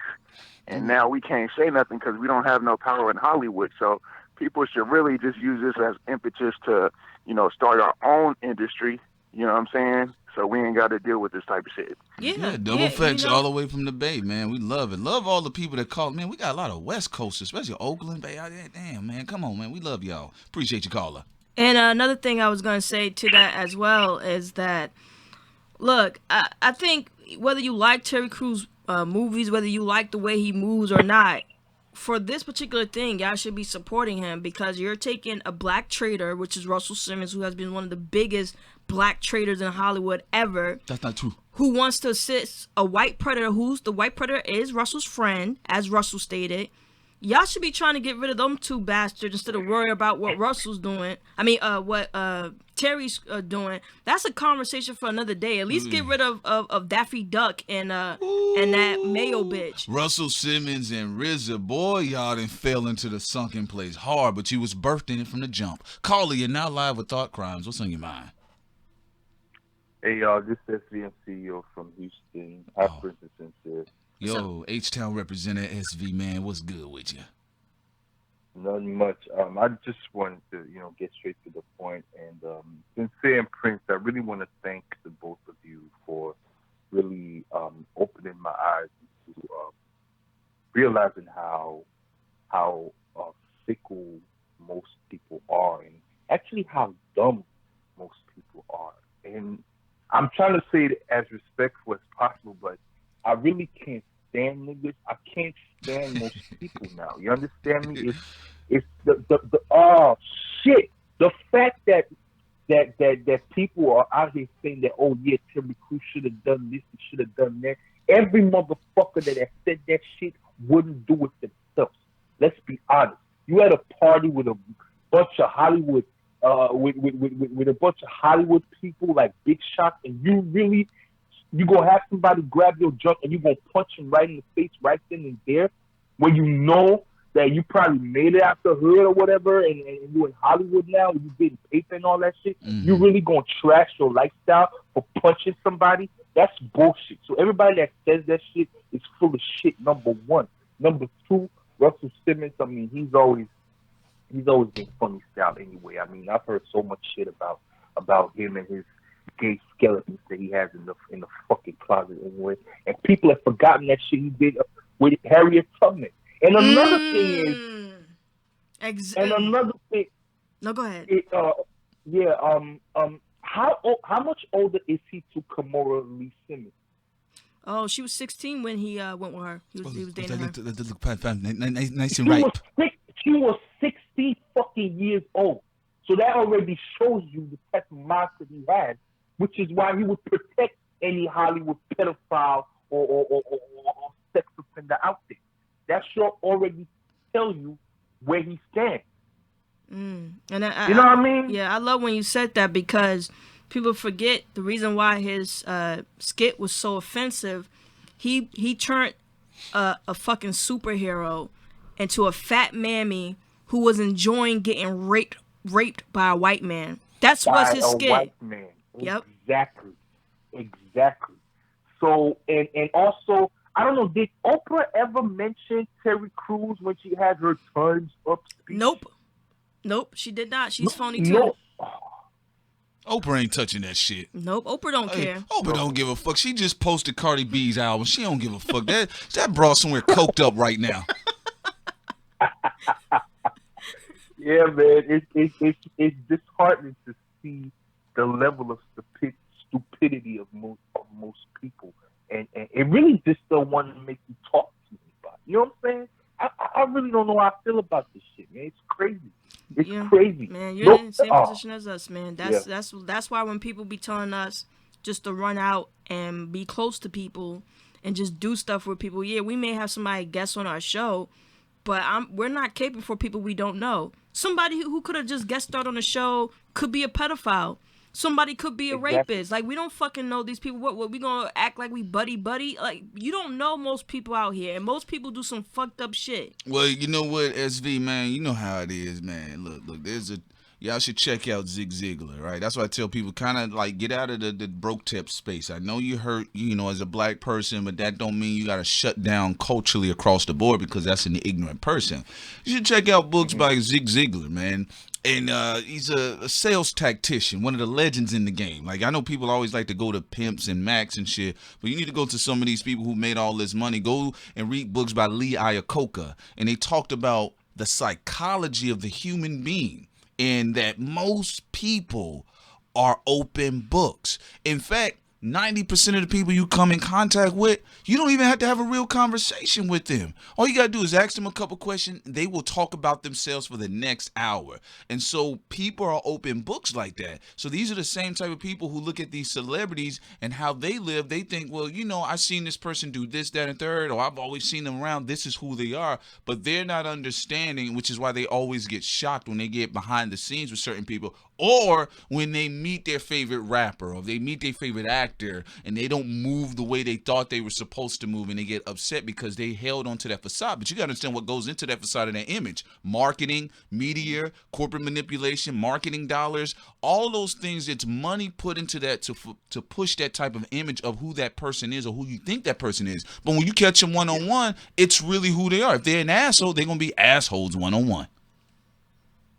And now we can't say nothing because we don't have no power in Hollywood. So people should really just use this as impetus to, start our own industry. You know what I'm saying? So we ain't got to deal with this type of shit. Yeah, double facts all the way from the Bay, man. We love it. Love all the people that call. Man, we got a lot of West Coast, especially Oakland, Bay. Damn, man. Come on, man. We love y'all. Appreciate you, caller. And another thing I was going to say to that as well is that, look, I think whether you like Terry Crews movies, whether you like the way he moves or not, for this particular thing, y'all should be supporting him because you're taking a black trader, which is Russell Simmons, who has been one of the biggest black traders in Hollywood ever. That's not true. Who wants to assist a white predator, who's the white predator is Russell's friend, as Russell stated. Y'all should be trying to get rid of them two bastards instead of worry about what Russell's doing. I mean, what Terry's doing. That's a conversation for another day. At least get rid of Daffy Duck and that Mayo bitch. Russell Simmons and RZA, boy, y'all done fell into the sunken place hard, but you was birthed in it from the jump. Carly, you're now live with Thought Crimes. What's on your mind? Hey, y'all, this is SVM CEO from Houston. After sincere. Yo, H-Town representative SV, man, what's good with you? Nothing much. I just wanted to, get straight to the point. And Sincere and Prince, I really want to thank the both of you for really opening my eyes to realizing how fickle most people are, and actually how dumb most people are. And I'm trying to say it as respectful as possible, but I really can't stand niggas. I can't stand most people now. You understand me? It's the oh shit. The fact that people are out here saying that, oh yeah, Terry Crews should have done this and should have done that. Every motherfucker that has said that shit wouldn't do it themselves. Let's be honest. You had a party with a bunch of Hollywood with a bunch of Hollywood people like Big Shot, and you gonna have somebody grab your junk and you gonna punch him right in the face right then and there, when you know that you probably made it out the hood or whatever, and you're in Hollywood now, and you getting paper and all that shit. You really gonna trash your lifestyle for punching somebody? That's bullshit. So everybody that says that shit is full of shit. Number one. Number two, Russell Simmons. I mean, he's always been funny style anyway. I mean, I've heard so much shit about him and his gay skeletons that he has in the fucking closet anyway. And people have forgotten that shit he did with Harriet Tubman. And another thing is, another thing. No, go ahead. How much older is he to Kimora Lee Simmons? Oh, she was 16 when he went with her. He was dating her. Nice and ripe. She was 60 fucking years old. So that already shows you the type of mindset he has, which is why he would protect any Hollywood pedophile or sex offender out there. That should already tell you where he stands. And you know what I mean? Yeah, I love when you said that, because people forget the reason why his skit was so offensive. He turned a fucking superhero into a fat mammy who was enjoying getting raped by a white man. That's what's his skit. White man. Yep. Exactly. So and also, I don't know, did Oprah ever mention Terry Crews when she had her Time's Up speech? Nope, she did not. She's phony too. No. Oprah ain't touching that shit. Nope, Oprah don't care. Oprah don't give a fuck. She just posted Cardi B's album. She don't give a fuck. That bra somewhere coked up right now. Yeah, man, it's disheartening to see the level of stupidity of most people, and it really just don't want to make you talk to anybody. You know what I'm saying? I really don't know how I feel about this shit, man. It's crazy. It's crazy. Man, you're in the same position as us, man. That's why when people be telling us just to run out and be close to people and just do stuff with people. Yeah, we may have somebody guest on our show, but we're not caping for people we don't know. Somebody who could have just guest starred on the show could be a pedophile. Somebody could be a rapist. Like, we don't fucking know these people. What we gonna act like we buddy? Like, you don't know most people out here, and most people do some fucked up shit. Well, you know what, SV, man, you know how it is, man. Look, y'all should check out Zig Ziglar, right? That's why I tell people, kind of like, get out of the broke tip space. I know you hurt, as a black person, but that don't mean you got to shut down culturally across the board, because that's an ignorant person. You should check out books by Zig Ziglar, man. And he's a sales tactician, one of the legends in the game. Like, I know people always like to go to pimps and Macs and shit, but you need to go to some of these people who made all this money. Go and read books by Lee Iacocca, and they talked about the psychology of the human being, and that most people are open books. In fact, 90% of the people you come in contact with, you don't even have to have a real conversation with them. All you got to do is ask them a couple questions. They will talk about themselves for the next hour. And so people are open books like that. So these are the same type of people who look at these celebrities and how they live. They think, well, you know, I've seen this person do this, that, and third, or I've always seen them around. This is who they are. But they're not understanding, which is why they always get shocked when they get behind the scenes with certain people, or when they meet their favorite rapper or they meet their favorite actor and they don't move the way they thought they were supposed to move, and they get upset because they held onto that facade. But you got to understand what goes into that facade and that image. Marketing, media, corporate manipulation, marketing dollars, all those things, it's money put into that to push that type of image of who that person is or who you think that person is. But when you catch them one-on-one, it's really who they are. If they're an asshole, they're going to be assholes one-on-one.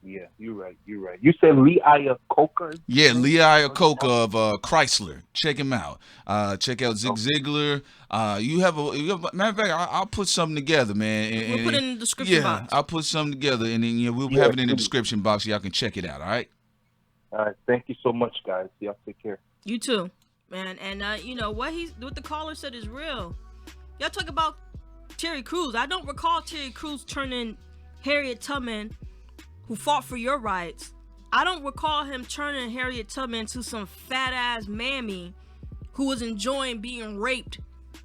Yeah, you're right. You said Lee Iacocca? Yeah, Lee Iacocca of Chrysler. Check him out. Check out Zig Ziglar. You have a matter of fact, I'll put something together, man. We'll put it in the description box. Yeah, I'll put something together, and then we'll have it in the description box so y'all can check it out. All right. All right. Thank you so much, guys. Y'all take care. You too, man. And you know what the caller said is real. Y'all talk about Terry Crews. I don't recall Terry Crews turning Harriet Tubman, who fought for your rights. I don't recall him turning Harriet Tubman into some fat ass mammy who was enjoying being raped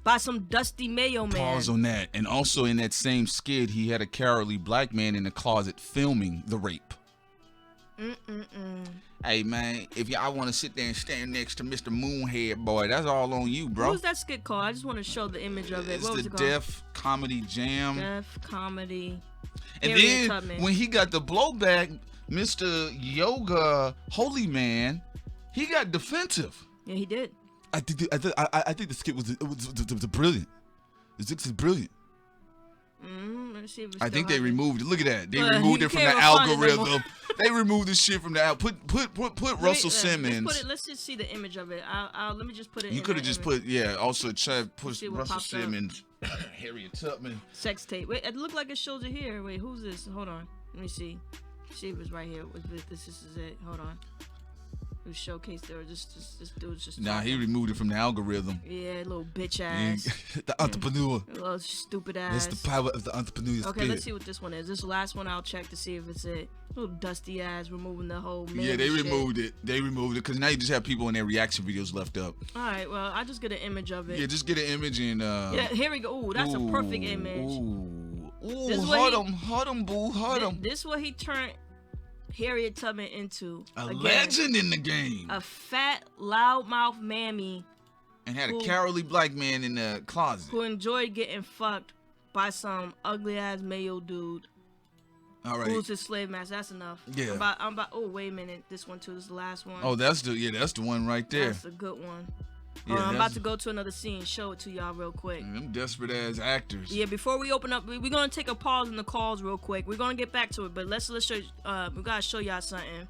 by some dusty mayo man. Pause on that. And also in that same skit, he had a cowardly black man in the closet filming the rape. Hey man, if y'all want to sit there and stand next to Mr. Moonhead boy, that's all on you, bro. What was that skit called? I just want to show the image of it. It's what was the it called? Def Comedy Jam. Def Comedy. And Harriet then Tubman. when he got the blowback, Mr. Yoga Holy Man, he got defensive. Yeah, he did. I think the skit was brilliant. The skit is brilliant. Let me see if I think they removed it. Look at that. They Well, removed you it from the can't find it no algorithm. more. They removed this shit from the put Russell Simmons. Let's just see the image of it. Let me just put it. You could have just put also try to put See what Russell pops up. Simmons, Harriet Tubman. Sex tape. Wait, it looked like it shows it here. Wait, who's this? Hold on. Let me see. See if it's right here. This is it. Hold on. It was showcased there. This dude's just. Nah, talking. he removed it from the algorithm. Yeah, little bitch ass. The entrepreneur. Little stupid ass. That's the power of the entrepreneur. Okay, let's see what this one is. This last one I'll check to see if it's it. Little dusty ass removing the whole. Yeah, they shit. removed it. They removed it because now you just have people in their reaction videos left up. All right, well, I just get an image of it. Yeah, just get an image and. Yeah, here we go. Ooh, that's a perfect image. Ooh, hurt him, boo, hurt him. This is what he turned Harriet Tubman into. A legend in the game. A fat, loudmouth mammy. And had a cowardly black man in the closet. Who enjoyed getting fucked by some ugly ass mayo dude. All right. Who's his slave master? That's enough. Yeah. I'm about. Oh, wait a minute. This one too. This is the last one. Oh, that's the one right there. That's a good one. Yeah, I'm about to go to another scene. Show it to y'all real quick. Them desperate ass actors. Yeah, before we open up, we're gonna take a pause in the calls real quick. We're gonna get back to it, but let's show. We gotta show y'all something.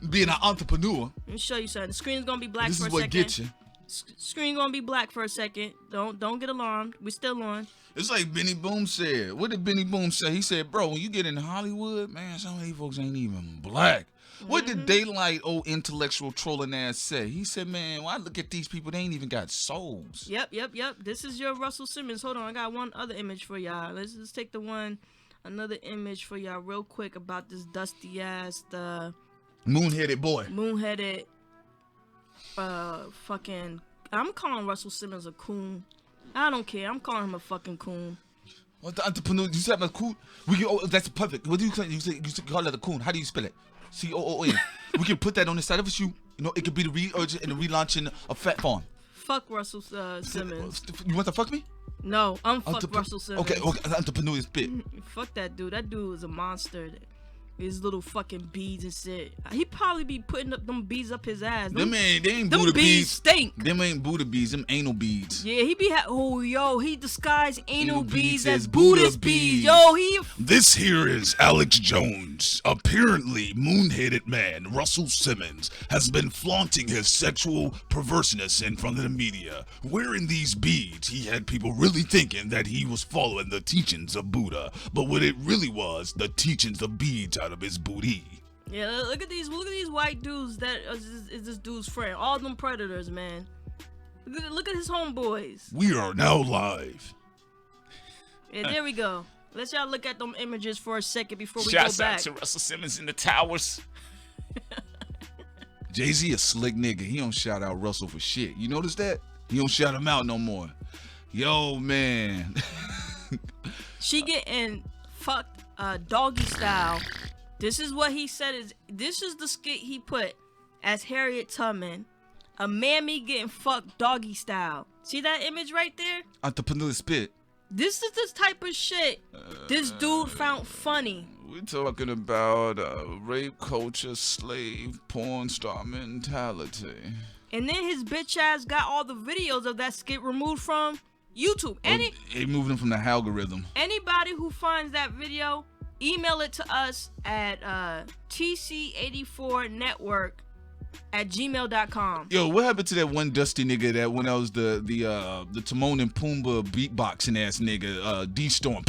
Being an entrepreneur. Let me show you something. The screen's gonna be black This for a is what second. gets you. Screen gonna be black for a second. Don't get alarmed. We're still on. It's like Benny Boom said. What did Benny Boom say? He said, bro, when you get in Hollywood, man, some of these folks ain't even black. What did Daylight, old intellectual trolling ass, say? He said, man, when I look at these people, they ain't even got souls. Yep. This is your Russell Simmons. Hold on, I got one other image for y'all. Let's take another image for y'all real quick about this dusty ass, the moon-headed boy. Moon-headed, fucking. I'm calling Russell Simmons a coon. I don't care. I'm calling him a fucking coon. What the entrepreneur? You said a coon? That's perfect. What do you say? You call it a coon. How do you spell it? COON. We can put that on the side of a shoe. You know, it could be the re-urgent and the relaunching of Fat Farm. Fuck Russell Simmons. You want to fuck me? No, I'm fuck Russell Simmons. Okay, entrepreneur is bit. Fuck that dude. That dude is a monster. His little fucking beads and shit. He probably be putting up them beads up his ass. They ain't them Buddha beads. Stink. Them ain't Buddha beads. Them anal beads. Yeah, he disguised anal beads as Buddha's beads. Yo, This here is Alex Jones. Apparently, moon-headed man Russell Simmons has been flaunting his sexual perverseness in front of the media. Wearing these beads, he had people really thinking that he was following the teachings of Buddha. But what it really was, the teachings of beads out of his booty. Yeah, look at these white dudes that is this dude's friend. All them predators, man. Look at his homeboys. We are now live. Yeah, there we go. Let's y'all look at them images for a second before we Shouts go back. out to Russell Simmons in the towers. Jay-Z a slick nigga. He don't shout out Russell for shit. You notice that? He don't shout him out no more. Yo, man. She getting fucked doggy style. This is what he said this is the skit he put as Harriet Tubman. A mammy getting fucked doggy style. See that image right there? Entrepreneur spit. This is the type of shit this dude found funny. We're talking about rape culture, slave, porn star mentality. And then his bitch ass got all the videos of that skit removed from YouTube. They moved him from the algorithm. Anybody who finds that video, email it to us at tc84network@gmail.com. Yo, what happened to that one dusty nigga that when I was the Timon and Pumbaa beatboxing ass nigga, D-Storm?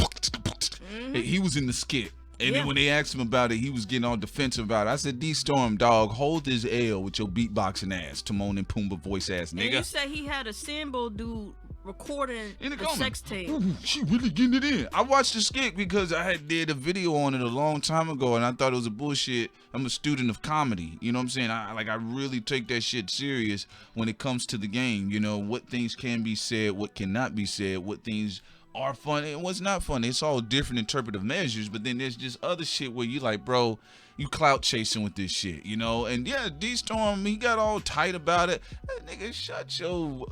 He was in the skit. And then when they asked him about it, he was getting all defensive about it. I said, D-Storm, dog, hold this L with your beatboxing ass, Timon and Pumbaa voice ass nigga. And you said he had a Sambo dude recording the sex tape. Ooh, she really getting it in. I watched the skit because I had did a video on it a long time ago, and I thought it was a bullshit. I'm a student of comedy. You know what I'm saying? I really take that shit serious when it comes to the game. You know, what things can be said, what cannot be said, what things are funny and what's not funny. It's all different interpretive measures, but then there's just other shit where you like, bro, you clout chasing with this shit, you know? And yeah, D-Storm, he got all tight about it. Hey, nigga, shut your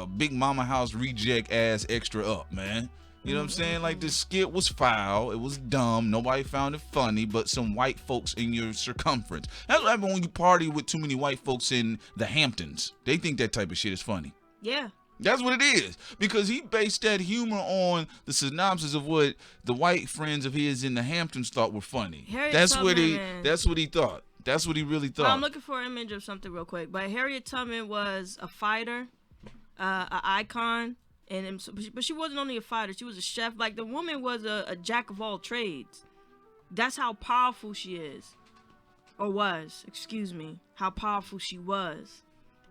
big mama house reject ass extra up, man. You know what I'm saying? Like, the skit was foul. It was dumb. Nobody found it funny, but some white folks in your circumference. That's what happens when you party with too many white folks in the Hamptons. They think that type of shit is funny. Yeah. That's what it is, because he based that humor on the synopsis of what the white friends of his in the Hamptons thought were funny. That's what he thought. That's what he really thought. Well, I'm looking for an image of something real quick. But Harriet Tubman was a fighter, an icon, but she wasn't only a fighter. She was a chef. Like, the woman was a jack of all trades. That's how powerful she is, or was. Excuse me, how powerful she was.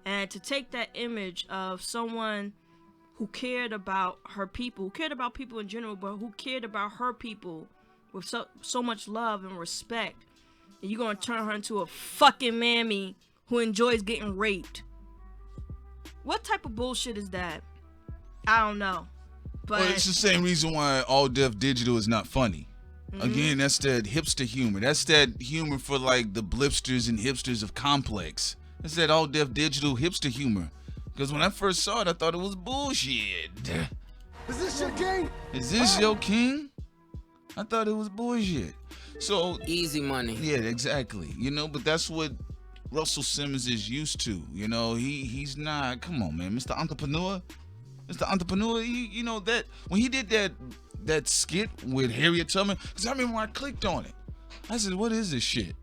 And to take that image of someone who cared about her people, who cared about people in general, but who cared about her people with so much love and respect, and you're going to turn her into a fucking mammy who enjoys getting raped. What type of bullshit is that? I don't know. But well, it's the same reason why All Deaf Digital is not funny. Again, that's that hipster humor. That's that humor for like the blipsters and hipsters of Complex. It's that All Deaf Digital hipster humor. Because when I first saw it, I thought it was bullshit. Is this your king? Is this your king? I thought it was bullshit. So easy money. Yeah, exactly. You know, but that's what Russell Simmons is used to. You know, he's not. Come on, man, Mr. Entrepreneur. Mr. Entrepreneur. You know that when he did that skit with Harriet Tubman, because I remember when I clicked on it, I said, "What is this shit?"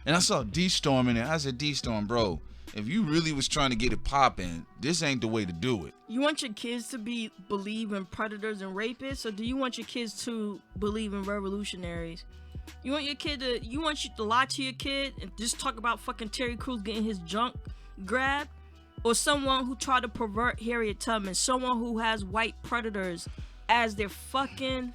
And I saw D-Storm in it. I said, D-Storm, bro, if you really was trying to get it popping, this ain't the way to do it. You want your kids to believe in predators and rapists, or do you want your kids to believe in revolutionaries? You want you to lie to your kid and just talk about fucking Terry Crews getting his junk grabbed? Or someone who tried to pervert Harriet Tubman, someone who has white predators as their fucking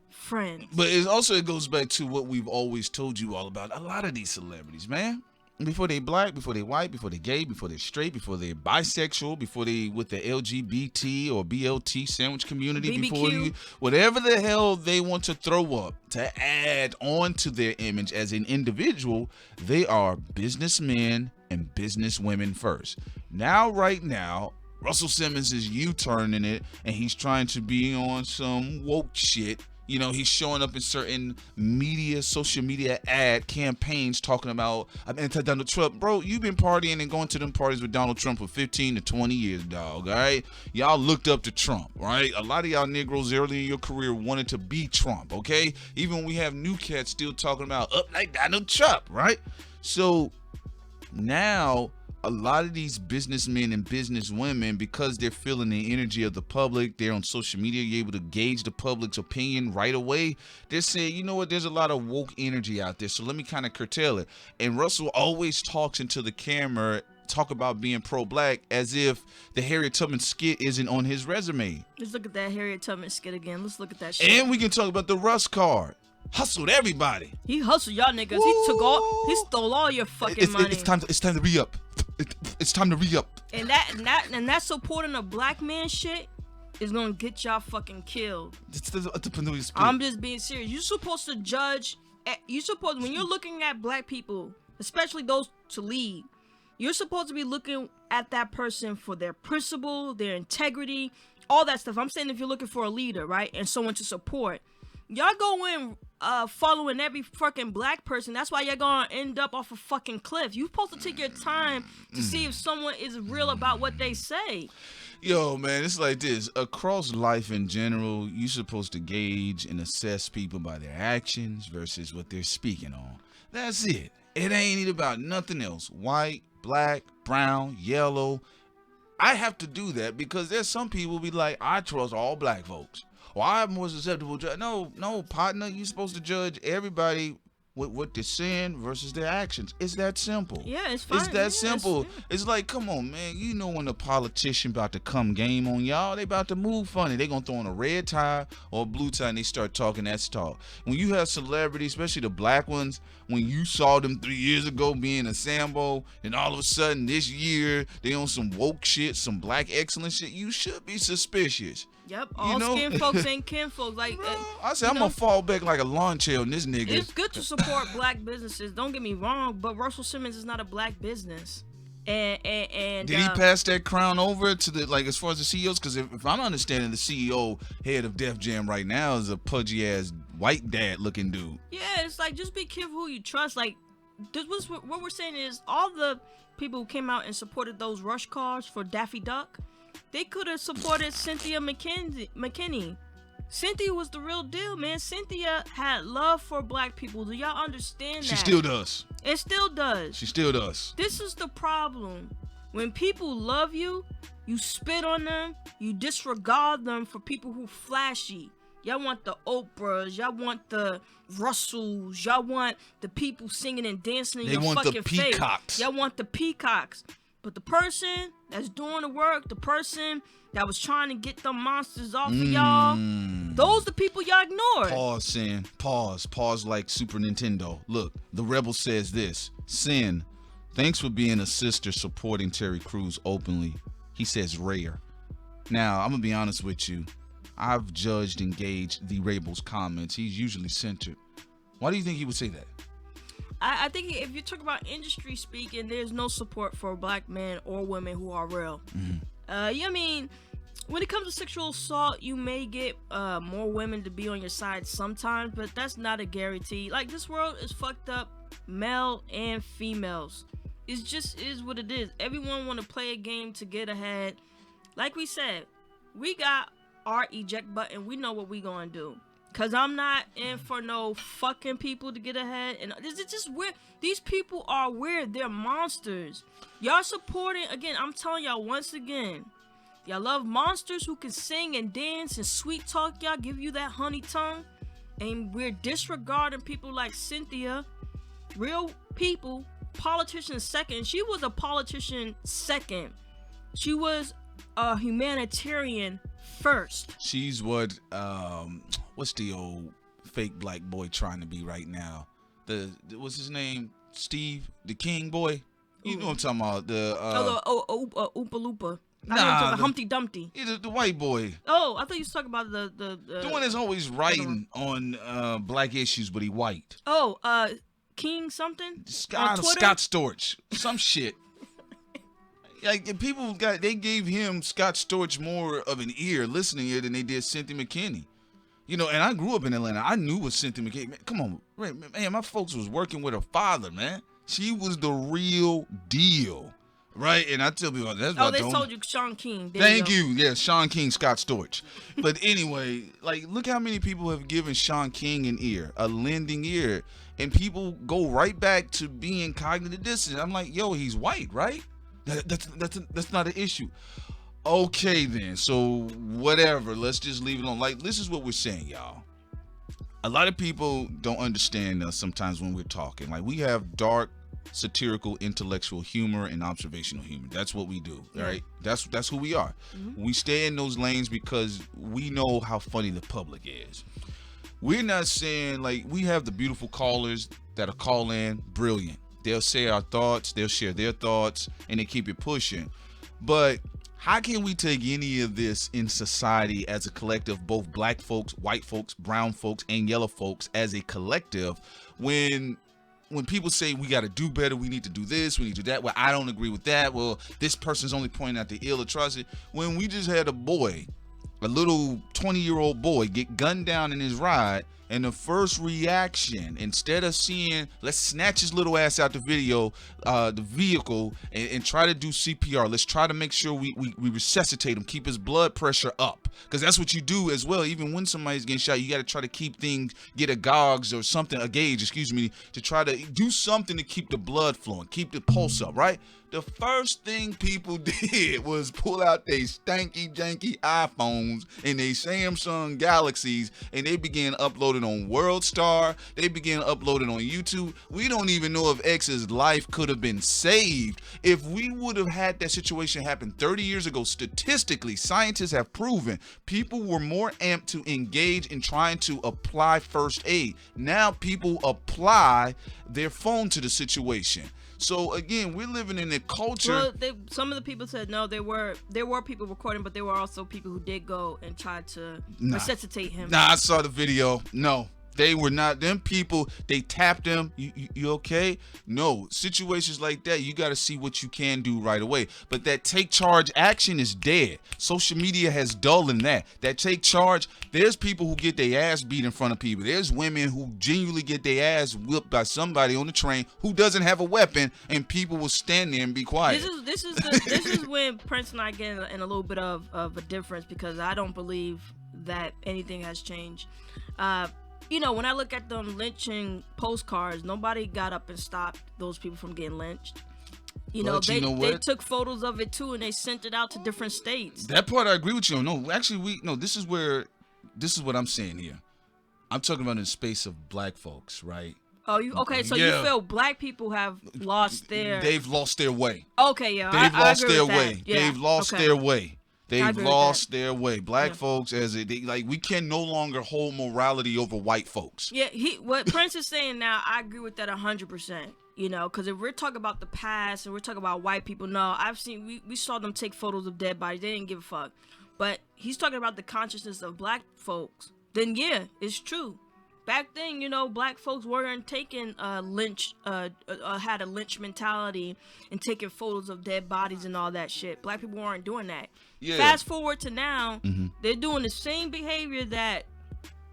friends. But it goes back to what we've always told you all about a lot of these celebrities, man. Before they black, before they white, before they gay, before they're straight, before they're bisexual, before they with the LGBT or BLT sandwich community, BBQ. Whatever the hell they want to throw up to add on to their image as an individual, they are businessmen and businesswomen first. Right now, Russell Simmons is U-turning it, and he's trying to be on some woke shit. You know, he's showing up in certain social media ad campaigns talking about, I'm anti-Donald Trump. Bro, you've been partying and going to them parties with Donald Trump for 15 to 20 years, dog, all right? Y'all looked up to Trump, right? A lot of y'all Negroes early in your career wanted to be Trump, okay? Even when we have new cats still talking about up like Donald Trump, right? So now a lot of these businessmen and businesswomen, because they're feeling the energy of the public, they're on social media, you're able to gauge the public's opinion right away. They're saying, you know what, there's a lot of woke energy out there, so let me kind of curtail it. And Russell always talks into the camera talk about being pro-black as if the Harriet Tubman skit isn't on his resume. Let's look at that Harriet Tubman skit again. Let's look at that shit. And we can talk about the Russ card. Hustled everybody. He hustled y'all niggas. He stole all your fucking money. It's time to re-up. It's time to re-up. And that supporting a black man shit is gonna get y'all fucking killed. I'm just being serious. You're supposed to judge. When you're looking at black people, especially those to lead, you're supposed to be looking at that person for their principle, their integrity, all that stuff. I'm saying if you're looking for a leader, right, and someone to support, y'all go in following every fucking black person. That's why you're gonna end up off a fucking cliff. You're supposed to take your time to see if someone is real about what they say. Yo, man, it's like this. Across life in general, you're supposed to gauge and assess people by their actions versus what they're speaking on. That's it. It ain't about nothing else. White, black, brown, yellow. I have to do that because there's some people be like, I trust all black folks. Or I'm more susceptible to. No, partner. You're supposed to judge everybody with what they're saying versus their actions. It's that simple. Yeah, it's fine. It's that simple. It's like, come on, man. You know when a politician about to come game on y'all, they about to move funny. They gonna throw on a red tie or a blue tie and they start talking that talk. When you have celebrities, especially the black ones, when you saw them 3 years ago being a Sambo, and all of a sudden this year they on some woke shit, some black excellence shit, you should be suspicious. Yep, all skin folks ain't kin folks. Like I said, I'm gonna fall back like a lawn chair on this nigga. It's good to support black businesses. Don't get me wrong, but Russell Simmons is not a black business. And did he pass that crown over to the as far as the CEOs? Because if I'm understanding, the CEO head of Def Jam right now is a pudgy ass white dad looking dude. Yeah, it's like just be careful who you trust. Like what we're saying is all the people who came out and supported those rush cars for Daffy Duck. They could have supported Cynthia McKinney. Cynthia was the real deal, man. Cynthia had love for black people. Do y'all understand that? She still does. It still does. She still does. This is the problem. When people love you, you spit on them, you disregard them for people who flashy. Y'all want the Oprahs, y'all want the Russells, y'all want the people singing and dancing in your fucking face. They want the peacocks. Y'all want the peacocks. But the person that's doing the work, the person that was trying to get them monsters off of y'all, those the people y'all ignore. Pause, Sin. Pause like Super Nintendo. Look, the Rebel says this. Sin, thanks for being a sister supporting Terry Crews openly. He says rare. Now, I'm going to be honest with you. I've judged and gauged the Rebel's comments. He's usually centered. Why do you think he would say that? I think if you talk about industry speaking, there's no support for black men or women who are real. I mean, when it comes to sexual assault, you may get more women to be on your side sometimes, but that's not a guarantee. Like, this world is fucked up, male and females. It just is what it is. Everyone want to play a game to get ahead. Like we said, we got our eject button. We know what we gonna do. Cause I'm not in for no fucking people to get ahead, and this is just weird. These people are weird. They're monsters. Y'all supporting again. I'm telling y'all once again. Y'all love monsters who can sing and dance and sweet talk. Y'all give you that honey tongue, and we're disregarding people like Cynthia. Real people, politicians second. She was a politician second. She was a humanitarian first. She's what's the old fake black boy trying to be right now? What's his name? Steve, the King boy. You know what I'm talking about? Oompa Loompa. Nah, Humpty Dumpty. The white boy. Oh, I thought you was talking about the one that's always writing on black issues, but he white. Oh, King something? Scott Storch, some shit. Like, people they gave him, Scott Storch, more of an listening ear than they did Cynthia McKinney. You know, and I grew up in Atlanta. I knew what Cynthia McKinney. Man, come on, man, my folks was working with her father, man. She was the real deal, right? And I tell people that's why. Oh, they told you Sean King. Thank you. Yeah, Sean King, Scott Storch. But anyway, like, look how many people have given Sean King an ear, a lending ear, and people go right back to being cognitive dissonant. I'm like, yo, he's white, right? That's not an issue. Okay, then. So whatever. Let's just leave it on. Like, this is what we're saying, y'all. A lot of people don't understand us sometimes when we're talking. Like, we have dark satirical, intellectual humor and observational humor. That's what we do, right? That's who we are. We stay in those lanes because we know how funny the public is. We're not saying, like, we have the beautiful callers that'll call in, brilliant. They'll say our thoughts, they'll share their thoughts, and they keep it pushing. But how can we take any of this in society as a collective, both black folks, white folks, brown folks, and yellow folks as a collective, when people say we got to do better, we need to do this, we need to do that, well, I don't agree with that, well, this person's only pointing out the ill atrocity, when we just had a little 20-year-old boy get gunned down in his ride, and the first reaction, instead of seeing, let's snatch his little ass out the vehicle, and try to do CPR. Let's try to make sure we resuscitate him, keep his blood pressure up. Because that's what you do as well. Even when somebody's getting shot, you got to try to keep things, get a gauge, to try to do something to keep the blood flowing, keep the pulse up, right? The first thing people did was pull out their stanky, janky iPhones and their Samsung Galaxies, and they began uploading on WorldStar. They began uploading on YouTube. We don't even know if X's life could have been saved. If we would have had that situation happen 30 years ago, statistically, scientists have proven people were more amped to engage in trying to apply first aid. Now people apply their phone to the situation. So again, we're living in a culture. Well, some of the people said no. There were people recording, but there were also people who did go and try to resuscitate him. I saw the video. No, they were not. Them people, they tapped him. You okay? No, situations like that, you got to see what you can do right away. But that take charge action is dead. Social media has dulled that. That take charge. There's people who get their ass beat in front of people. There's women who genuinely get their ass whipped by somebody on the train who doesn't have a weapon, and people will stand there and be quiet. This is when Prince and I get in a little bit of a difference, because I don't believe that anything has changed. You know, when I look at them lynching postcards, nobody got up and stopped those people from getting lynched. You know, they took photos of it too, and they sent it out to different states. That part I agree with you on. No, actually, this is what I'm saying here. I'm talking about in the space of black folks, right? Oh, okay? So you feel black people have lost their... They've lost their way. Okay, yeah. They've lost their way. Yeah, they've lost their way. They've lost their way. Black folks, we can no longer hold morality over white folks. Yeah, what Prince is saying now, I agree with that 100%. You know, because if we're talking about the past and we're talking about white people, no, we saw them take photos of dead bodies. They didn't give a fuck. But he's talking about the consciousness of black folks. Then yeah, it's true. Back then, you know, black folks weren't taking had a lynch mentality and taking photos of dead bodies and all that shit. Black people weren't doing that. Yeah. Fast forward to now, they're doing the same behavior that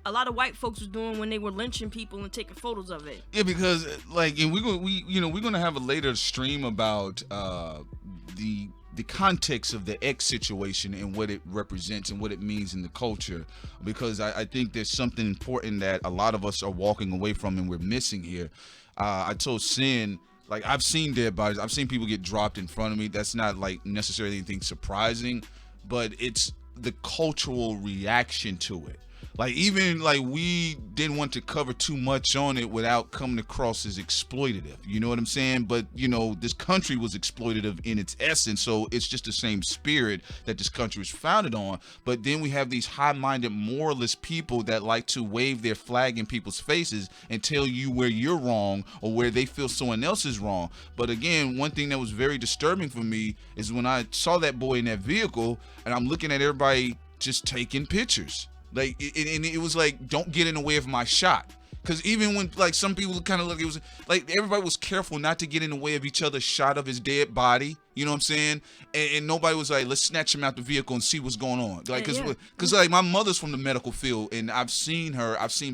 a lot of white folks was doing when they were lynching people and taking photos of it. Yeah, because and we're gonna have a later stream about the context of the X situation and what it represents and what it means in the culture, because I think there's something important that a lot of us are walking away from and we're missing here. I told Sin, like, I've seen dead bodies, I've seen people get dropped in front of me. That's not like necessarily anything surprising, but it's the cultural reaction to it. Like, even like we didn't want to cover too much on it without coming across as exploitative. You know what I'm saying? But, you know, this country was exploitative in its essence. So it's just the same spirit that this country was founded on. But then we have these high-minded moralist people that like to wave their flag in people's faces and tell you where you're wrong or where they feel someone else is wrong. But again, one thing that was very disturbing for me is when I saw that boy in that vehicle and I'm looking at everybody just taking pictures. Like, and it was like, don't get in the way of my shot. Because even when, like, some people kind of look, it was like everybody was careful not to get in the way of each other's shot of his dead body. You know what I'm saying? And nobody was like, let's snatch him out the vehicle and see what's going on. Like, because like, my mother's from the medical field, and I've seen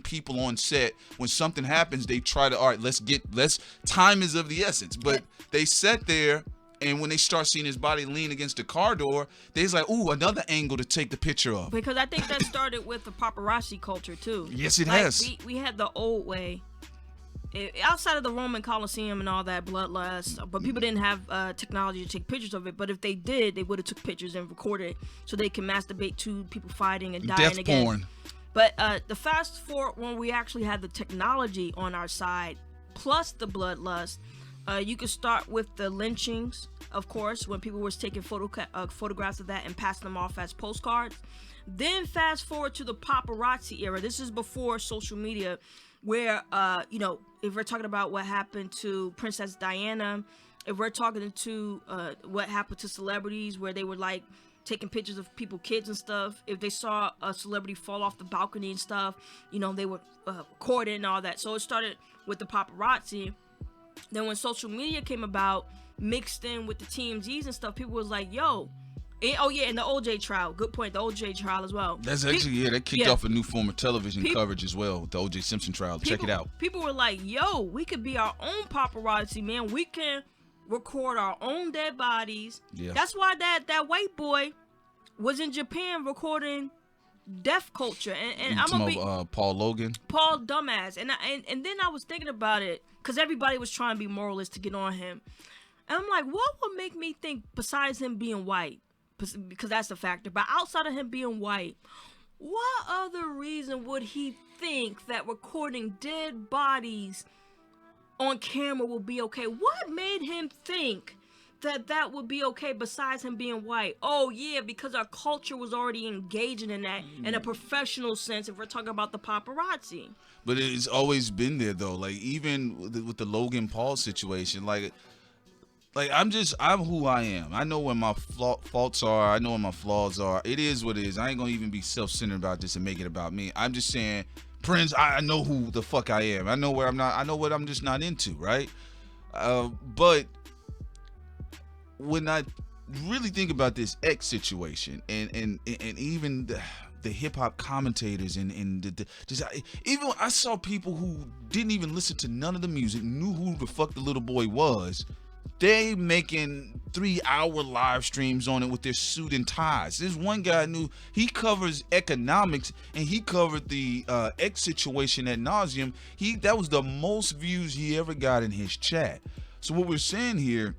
people on set, when something happens, they try to, all right, time is of the essence. But they sat there, and when they start seeing his body lean against the car door, they's like, ooh, another angle to take the picture of. Because I think that started with the paparazzi culture, too. Yes, it has. We had the old way. Outside of the Roman Colosseum and all that bloodlust, but people didn't have technology to take pictures of it. But if they did, they would have took pictures and recorded so they can masturbate to people fighting and dying Death again. Porn. But the fast forward when we actually had the technology on our side, plus the bloodlust, You could start with the lynchings, of course, when people were taking photographs of that and passing them off as postcards. Then fast forward to the paparazzi era. This is before social media, where, if we're talking about what happened to Princess Diana, if we're talking to what happened to celebrities, where they were like taking pictures of people, kids and stuff. If they saw a celebrity fall off the balcony and stuff, they would record it and all that. So it started with the paparazzi. Then when social media came about, mixed in with the TMZs and stuff, people was like, yo, and the OJ trial. Good point, the OJ trial as well. That's actually, that kicked off a new form of television coverage as well, with the OJ Simpson trial. Check it out. People were like, yo, we could be our own paparazzi, man. We can record our own dead bodies. Yeah. That's why that white boy was in Japan recording death culture. And I'm gonna be Paul Logan. Paul Dumbass. And then I was thinking about it, because everybody was trying to be moralist to get on him. And I'm like, what would make me think, besides him being white, because that's a factor, but outside of him being white, what other reason would he think that recording dead bodies on camera will be okay? What made him think that would be okay, besides him being white? Oh yeah, because our culture was already engaging in that in a professional sense, if we're talking about the paparazzi. But it's always been there though. Like even with the Logan Paul situation, like I'm who I am. I know where my faults are. I know where my flaws are. It is what it is. I ain't gonna even be self-centered about this and make it about me. I'm just saying, Prince, I know who the fuck I am. I know where I'm not. I know what I'm just not into, right? But when I really think about this X situation and even the hip hop commentators and even I saw people who didn't even listen to none of the music, knew who the fuck the little boy was. They making 3-hour live streams on it with their suit and ties. There's one guy he covers economics, and he covered the X situation ad nauseum. That was the most views he ever got in his chat. So what we're saying here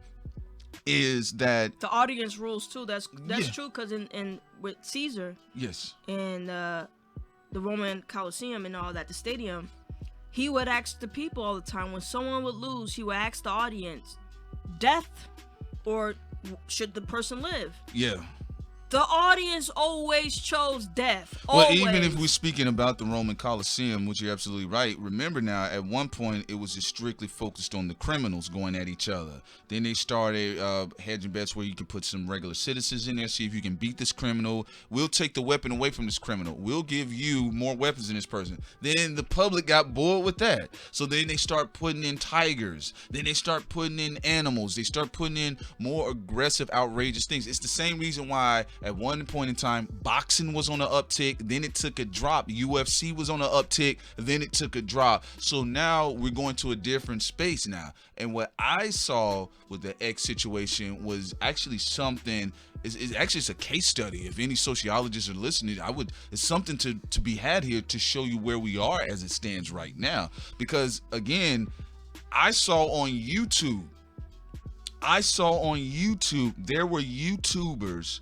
is that the audience rules too. That's true, because in with Caesar, yes, and the Roman Coliseum and all that, the stadium, he would ask the people all the time, when someone would lose, he would ask the audience, death or should the person live? Yeah. The audience always chose death. Well, always. Even if we're speaking about the Roman Coliseum, which you're absolutely right. Remember now, at one point, it was just strictly focused on the criminals going at each other. Then they started hedging bets where you can put some regular citizens in there, see if you can beat this criminal. We'll take the weapon away from this criminal. We'll give you more weapons than this person. Then the public got bored with that. So then they start putting in tigers. Then they start putting in animals. They start putting in more aggressive, outrageous things. It's the same reason why at one point in time, boxing was on an uptick, then it took a drop. UFC was on an uptick, then it took a drop. So now we're going to a different space now. And what I saw with the X situation was actually something, it's a case study. If any sociologists are listening, it's something to be had here to show you where we are as it stands right now. Because again, I saw on YouTube, there were YouTubers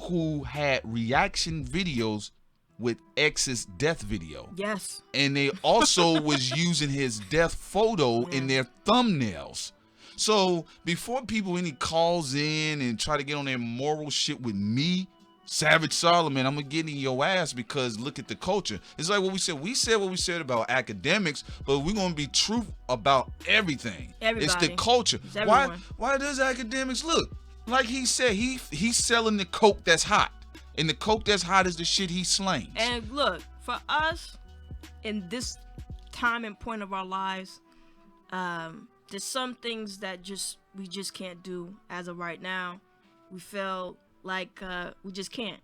who had reaction videos with X's death video. Yes. And they also was using his death photo in their thumbnails. So before people calls in and try to get on their moral shit with me, Savage Solomon, I'm gonna get in your ass because look at the culture. It's like what we said. We said what we said about academics, but we're gonna be true about everything. Everybody. It's the culture. Why does academics look? Like he said, he's selling the coke that's hot. And the coke that's hot is the shit he slangs. And look, for us, in this time and point of our lives, there's some things that we just can't do as of right now. We feel like we just can't.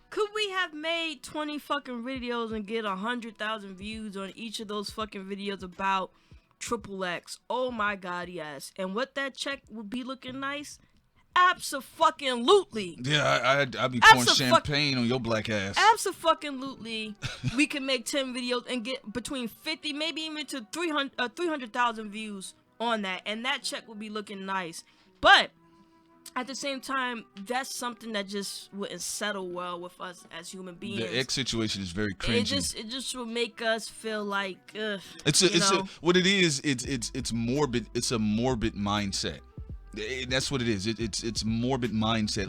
Could we have made 20 fucking videos and get 100,000 views on each of those fucking videos about XXX? Oh my God, yes. And what that check would be looking nice? Abso-fucking-lutely. Yeah, I'd be pouring champagne on your black ass. Abso-fucking-lutely. We can make 10 videos and get between 50, maybe even to 300,000 views on that, and that check will be looking nice. But at the same time, that's something that just wouldn't settle well with us as human beings. The X situation is very cringy. It just would make us feel like, what it is. It's morbid. It's a morbid mindset. That's what it is. It's morbid mindset.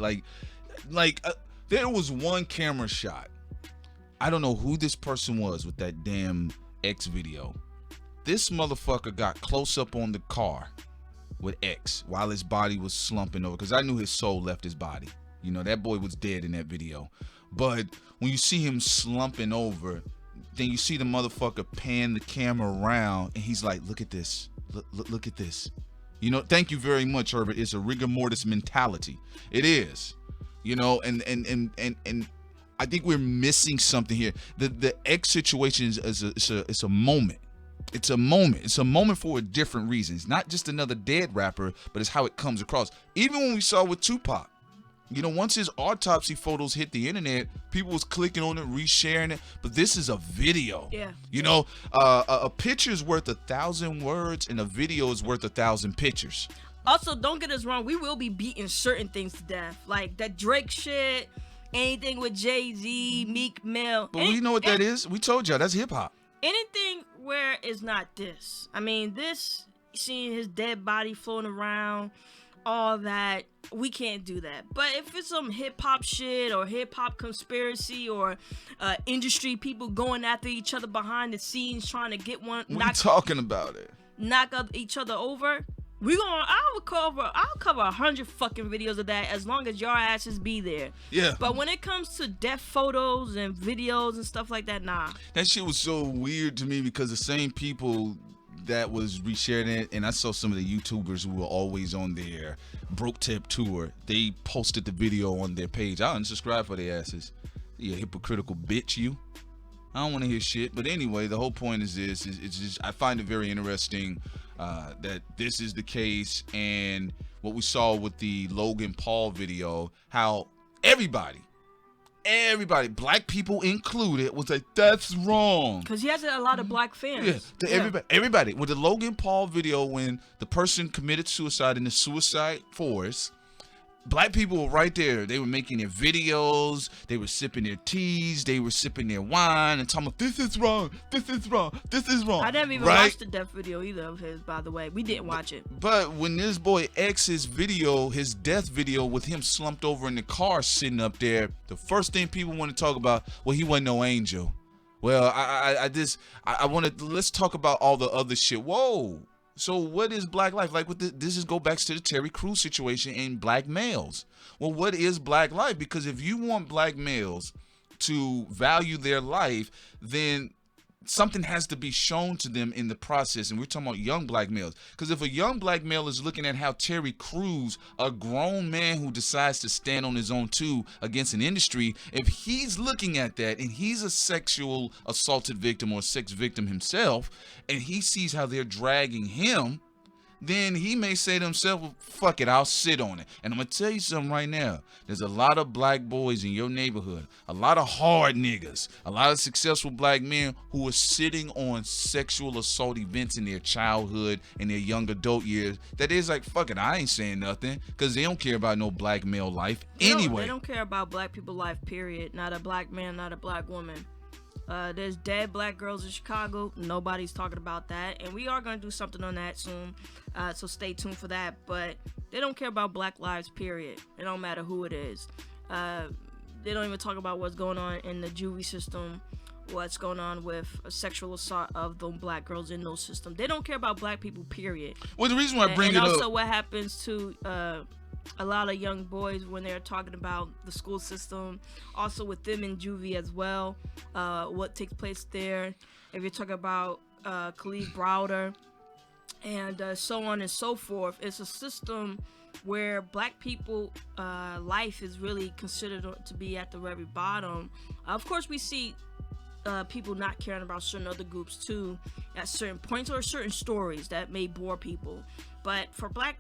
Like there was one camera shot. I don't know who this person was with that damn X video. This motherfucker got close up on the car with X while his body was slumping over, because I knew his soul left his body. You know, that boy was dead in that video. But when you see him slumping over, then you see the motherfucker pan the camera around and he's like, look at this. Look at this. You know, thank you very much, Herbert. It's a rigor mortis mentality. It is. You know, and I think we're missing something here. The X situation is a moment. It's a moment. It's a moment for a different reason. It's not just another dead rapper, but it's how it comes across. Even when we saw with Tupac, you know, once his autopsy photos hit the internet, people was clicking on it, resharing it. But this is a video. Yeah. You know, a picture is worth 1,000 words, and a video is worth 1,000 pictures. Also, don't get us wrong. We will be beating certain things to death, like that Drake shit, anything with Jay-Z, Meek Mill. But we know what that is. We told y'all that's hip hop. Anything where it's not this. I mean, this, seeing his dead body floating around, all that, we can't do that. But if it's some hip-hop shit or hip-hop conspiracy or industry people going after each other behind the scenes trying to get one, talking about it, knock each other over, I'll cover 100 fucking videos of that as long as your asses be there. Yeah. But when it comes to death photos and videos and stuff like that, nah. That shit was so weird to me because the same people that was resharing it, and I saw some of the YouTubers who were always on their Broke Tip tour, they posted the video on their page. I unsubscribe for their asses. You hypocritical bitch, you. I don't want to hear shit. But anyway, the whole point is this. It's just, I find it very interesting that this is the case, and what we saw with the Logan Paul video, how everybody, black people included, was like, that's wrong. Because he has a lot of black fans. Yeah, everybody. With the Logan Paul video, when the person committed suicide in the suicide forest, black people were right there. They were making their videos. They were sipping their teas. They were sipping their wine and talking about, this is wrong. This is wrong. This is wrong. I never even watched the death video either of his, by the way. We didn't watch it. But when this boy X's video, his death video with him slumped over in the car sitting up there, the first thing people want to talk about, well, he wasn't no angel. Well, let's talk about all the other shit. Whoa. So what is black life? Like go back to the Terry Crews situation in black males. Well, what is black life? Because if you want black males to value their life, then something has to be shown to them in the process. And we're talking about young black males. Because if a young black male is looking at how Terry Crews, a grown man who decides to stand on his own too against an industry, if he's looking at that and he's a sexual assaulted victim or sex victim himself, and he sees how they're dragging him, then he may say to himself, well, fuck it, I'll sit on it. And I'm going to tell you something right now. There's a lot of black boys in your neighborhood, a lot of hard niggas, a lot of successful black men who are sitting on sexual assault events in their childhood and their young adult years that is like, fuck it, I ain't saying nothing, because they don't care about no black male life anyway. They don't care about black people life, period. Not a black man, not a black woman. There's dead black girls in Chicago. Nobody's talking about that. And we are going to do something on that soon. So stay tuned for that. But they don't care about black lives, period. It don't matter who it is. They don't even talk about what's going on in the juvie system, what's going on with sexual assault of the black girls in those systems. They don't care about black people, period. Well, the reason why I bring it up... And also what happens to... a lot of young boys when they're talking about the school system, also with them in juvie as well, what takes place there. If you're talking about Khalid Browder and so on and so forth, it's a system where black people life is really considered to be at the very bottom. Of course, we see people not caring about certain other groups too at certain points, or certain stories that may bore people. but for black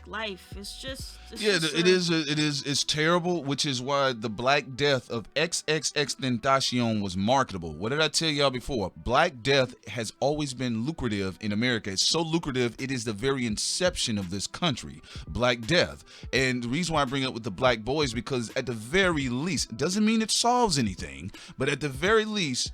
life, it's just it's terrible, which is why the Black Death of XXXTentacion was marketable. What did I tell y'all before? Black Death has always been lucrative in America. It's so lucrative, it is the very inception of this country, Black Death. And the reason why I bring it up with the black boys, because at the very least, it doesn't mean it solves anything, but at the very least,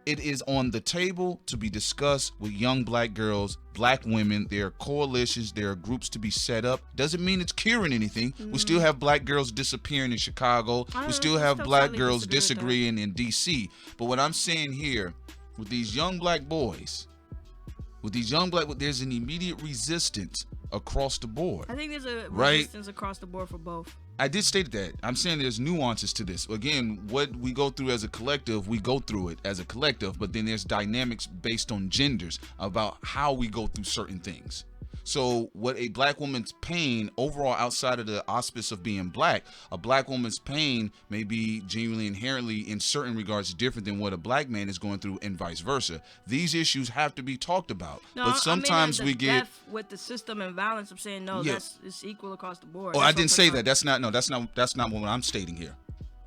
it is on the table to be discussed with young black girls, black women. There are coalitions, there are groups to be set up. Doesn't mean it's curing anything. We still have black girls disappearing in Chicago. We still have black girls disagreeing in DC. But what I'm saying here, with these young black boys, there's an immediate resistance across the board. I think there's a resistance across the board for both. I did state that. I'm saying there's nuances to this. Again, what we go through as a collective, we go through it as a collective, but then there's dynamics based on genders about how we go through certain things. So what a black woman's pain overall, outside of the auspice of being black, a black woman's pain may be genuinely inherently in certain regards different than what a black man is going through, and vice versa. These issues have to be talked about. No, but sometimes we get with the system and violence. I'm saying it's equal across the board. Oh, I didn't say that. That's not what I'm stating here.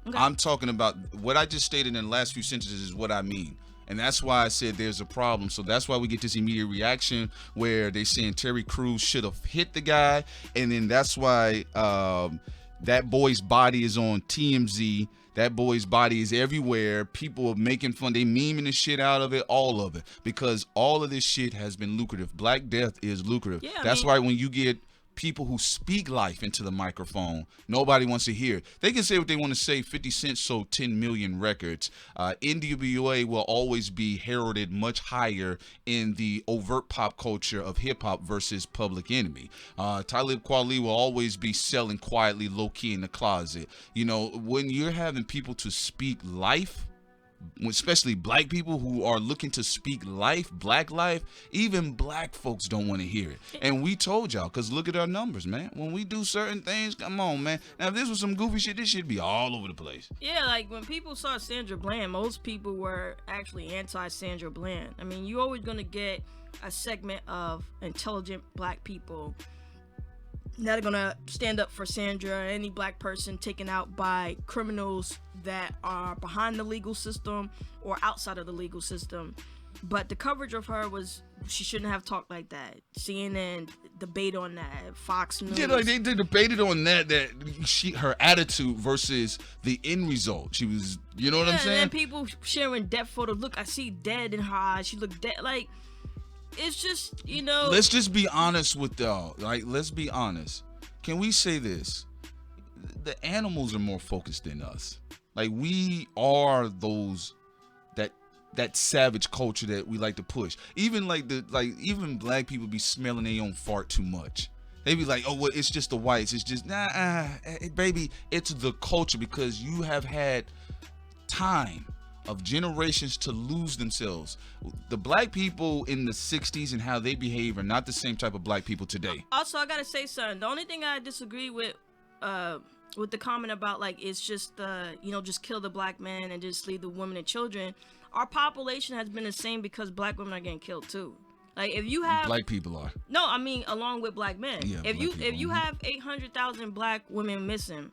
Okay. I'm talking about what I just stated in the last few sentences is what I mean. And that's why I said there's a problem. So that's why we get this immediate reaction where they saying Terry Crews should have hit the guy. And then that's why that boy's body is on TMZ. That boy's body is everywhere. People are making fun. They memeing the shit out of it, all of it. Because all of this shit has been lucrative. Black Death is lucrative. Yeah, that's why when you get people who speak life into the microphone, nobody wants to hear it. They can say what they want to say. 50 Cent sold 10 million records. NWA will always be heralded much higher in the overt pop culture of hip-hop versus Public Enemy. Talib Kweli will always be selling quietly, low-key in the closet. You know, when you're having people to speak life, especially black people who are looking to speak life, black life, even black folks don't want to hear it. And we told y'all, because look at our numbers, man. When we do certain things, come on, man. Now, if this was some goofy shit, this should be all over the place. Yeah, like when people saw Sandra Bland, most people were actually anti-Sandra Bland. I mean, you're always going to get a segment of intelligent black people that are going to stand up for Sandra, or any black person taken out by criminals that are behind the legal system or outside of the legal system. But the coverage of her was, she shouldn't have talked like that. CNN debate on that, Fox News. Yeah, like they debated on that her attitude versus the end result. She was, you know what I'm saying? And then people sharing death photos. Look, I see dead in her eyes. She looked dead. Like, it's just, you know. Let's just be honest with y'all. Like, let's be honest. Can we say this? The animals are more focused than us. Like, we are those that savage culture that we like to push. Even even black people be smelling their own fart too much. They be like, oh, well, it's just the whites. It's just baby, it's the culture, because you have had time of generations to lose themselves. The black people in the 60s and how they behave are not the same type of black people today. Also, I gotta say something. The only thing I disagree with the comment about, like, it's just just kill the black man and just leave the women and children. Our population has been the same because black women are getting killed too. Like, if you have black people are. No, I mean along with black men. Yeah, if you have 800,000 black women missing,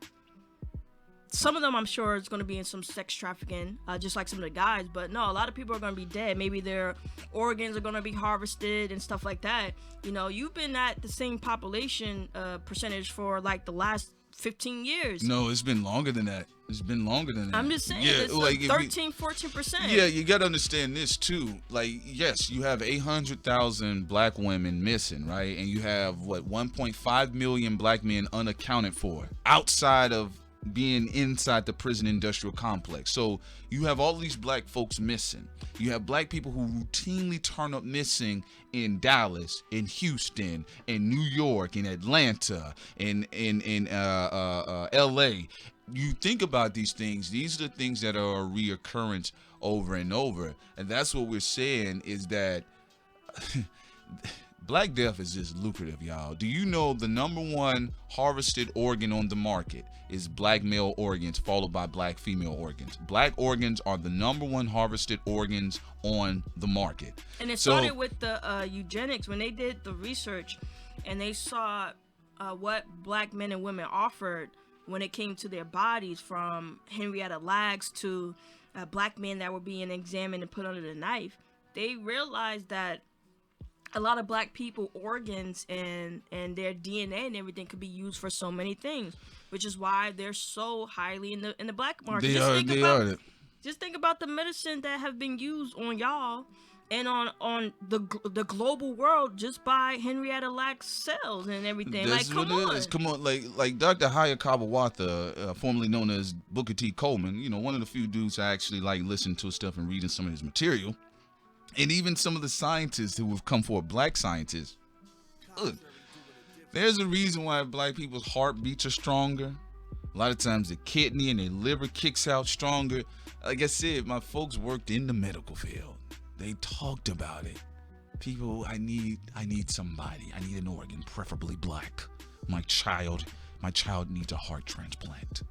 some of them I'm sure is going to be in some sex trafficking, just like some of the guys. But no, a lot of people are going to be dead. Maybe their organs are going to be harvested and stuff like that. You know, you've been at the same population percentage for like the last 15 years. No, it's been longer than that. It's been longer than that. I'm just saying, yeah, it's like 13-14%. Yeah, you got to understand this too. Like, yes, you have 800,000 black women missing, right? And you have, 1.5 million black men unaccounted for outside of being inside the prison industrial complex. So you have all these black folks missing. You have black people who routinely turn up missing in Dallas, in Houston, in New York, in Atlanta, in LA. You think about these things. These are the things that are a reoccurrence over and over. And that's what we're saying, is that Black Death is just lucrative, y'all. Do you know the number one harvested organ on the market is black male organs, followed by black female organs? Black organs are the number one harvested organs on the market. And it started with the eugenics. When they did the research, and they saw what black men and women offered when it came to their bodies, from Henrietta Lacks to black men that were being examined and put under the knife, they realized that a lot of black people organs and their DNA and everything could be used for so many things, which is why they're so highly in the black market. Just think about the medicine that have been used on y'all and on the global world just by Henrietta Lacks cells and everything. That's like, come what on. it is. Come on, like Dr. Haya Kabawatha, formerly known as Booker T. Coleman, you know, one of the few dudes I actually like listening to his stuff and reading some of his material. And even some of the scientists who have come forward, black scientists. Look, there's a reason why black people's heartbeats are stronger. A lot of times the kidney and their liver kicks out stronger. Like I said, my folks worked in the medical field. They talked about it. People, I need somebody. I need an organ, preferably black. My child needs a heart transplant.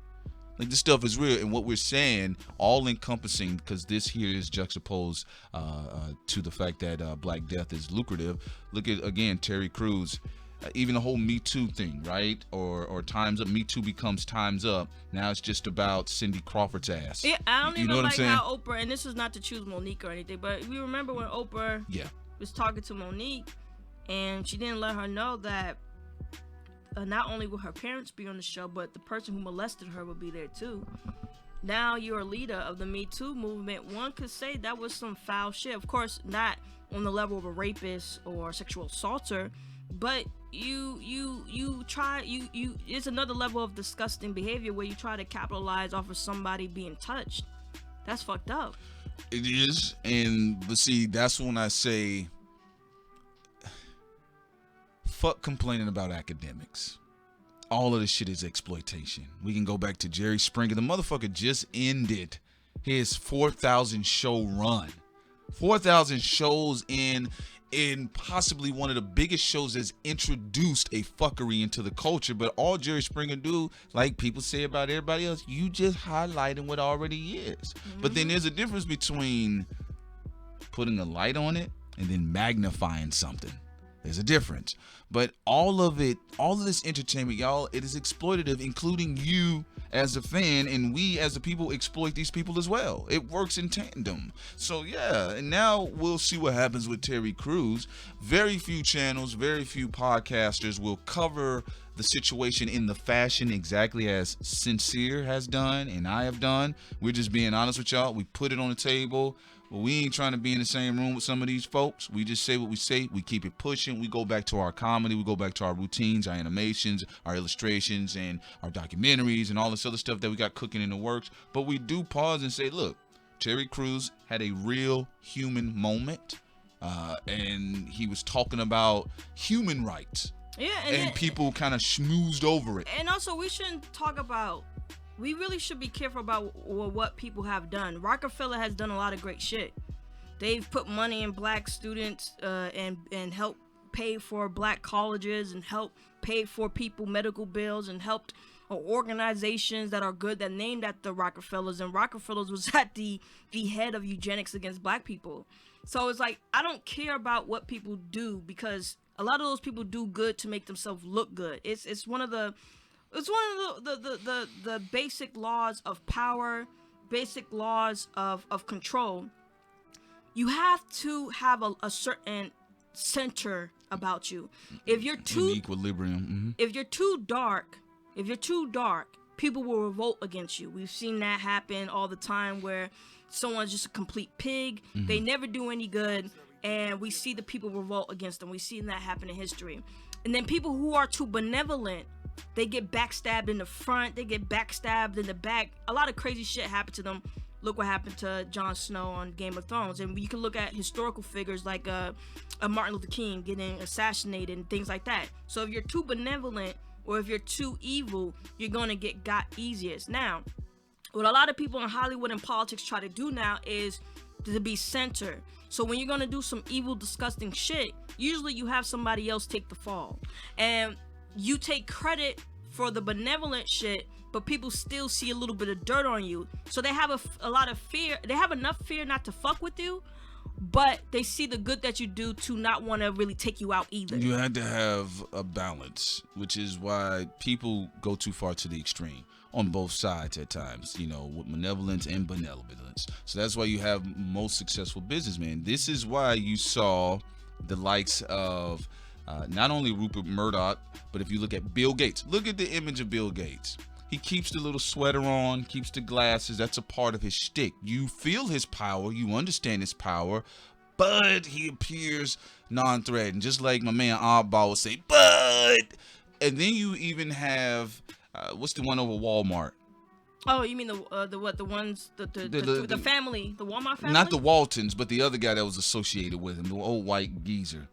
Like, this stuff is real, and what we're saying, all encompassing, because this here is juxtaposed to the fact that black death is lucrative. Look at, again, Terry Crews, even the whole Me Too thing, right? Or Time's Up. Me Too becomes Time's Up. Now it's just about Cindy Crawford's ass. Yeah, I don't even know like how Oprah, and this is not to choose Monique or anything, but we remember when Oprah was talking to Monique, and she didn't let her know that not only will her parents be on the show, but the person who molested her will be there too. Now you're a leader of the Me Too movement. One could say that was some foul shit. Of course, not on the level of a rapist or sexual assaulter, but it's another level of disgusting behavior where you try to capitalize off of somebody being touched. That's fucked up. It is, but see, that's when I say, fuck complaining about academics. All of this shit is exploitation. We can go back to Jerry Springer. The motherfucker just ended his 4,000 show run. 4,000 shows in possibly one of the biggest shows that's introduced a fuckery into the culture. But all Jerry Springer do, like people say about everybody else, you just highlighting what already is. Mm-hmm. But then there's a difference between putting a light on it and then magnifying something. There's a difference. But all of this entertainment, y'all, it is exploitative, including you as a fan, and we as the people exploit these people as well. It works in tandem. So yeah, and now we'll see what happens with Terry Crews. Very few channels, very few podcasters will cover the situation in the fashion exactly as Sincere has done and I have done. We're just being honest with y'all. We put it on the table. But we ain't trying to be in the same room with some of these folks. We just say what we say. We keep it pushing. We go back to our comedy. We go back to our routines, our animations, our illustrations, and our documentaries, and all this other stuff that we got cooking in the works. But we do pause and say, look, Terry Crews had a real human moment, and he was talking about human rights. Yeah, and people kind of schmoozed over it. And also, we really should be careful about what people have done. Rockefeller has done a lot of great shit. They've put money in black students and helped pay for black colleges and helped pay for people medical bills and helped organizations that are good that named at the Rockefellers. And Rockefellers was at the head of eugenics against black people. So it's like, I don't care about what people do, because a lot of those people do good to make themselves look good. It's one of the basic laws of power, basic laws of control. You have to have a certain center about you. If you're too in equilibrium, if you're too dark, people will revolt against you. We've seen that happen all the time, where someone's just a complete pig. Mm-hmm. They never do any good, and we see the people revolt against them. We've seen that happen in history. And then people who are too benevolent, they get backstabbed in the front, they get backstabbed in the back. A lot of crazy shit happened to them. Look what happened to Jon Snow on Game of Thrones. And you can look at historical figures like a Martin Luther King getting assassinated and things like that. So if you're too benevolent or if you're too evil, you're going to get got easiest. Now, what a lot of people in Hollywood and politics try to do now is to be centered. So when you're going to do some evil, disgusting shit, usually you have somebody else take the fall. And you take credit for the benevolent shit, but people still see a little bit of dirt on you. So they have a lot of fear. They have enough fear not to fuck with you, but they see the good that you do to not want to really take you out either. You had to have a balance, which is why people go too far to the extreme on both sides at times, you know, with malevolence and benevolence. So that's why you have most successful businessmen. This is why you saw the likes of not only Rupert Murdoch, but if you look at Bill Gates, look at the image of Bill Gates. He keeps the little sweater on, keeps the glasses. That's a part of his shtick. You feel his power. You understand his power, but he appears non-threatening, just like my man Oddball would say, but. And then you even have, what's the one over Walmart? Oh, you mean the ones, the family, the Walmart family? Not the Waltons, but the other guy that was associated with him, the old white geezer.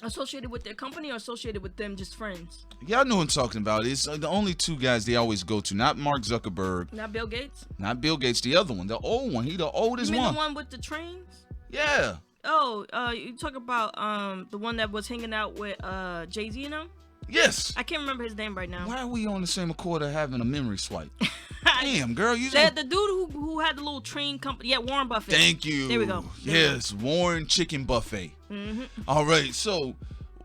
Associated with their company or associated with them just friends? Y'all know what I'm talking about. It's the only two guys they always go to. Not Mark Zuckerberg. Not Bill Gates? Not Bill Gates. The other one. The old one. He the oldest one. You mean the one with the trains? Yeah. Oh, you talk about the one that was hanging out with Jay-Z and them? Yes. I can't remember his name right now. Why are we on the same accord of having a memory swipe? Damn, girl. The dude who had the little train company. Yeah, Warren Buffett. Thank you. There we go. Yes, Warren Chicken Buffet. Mm-hmm. All right, so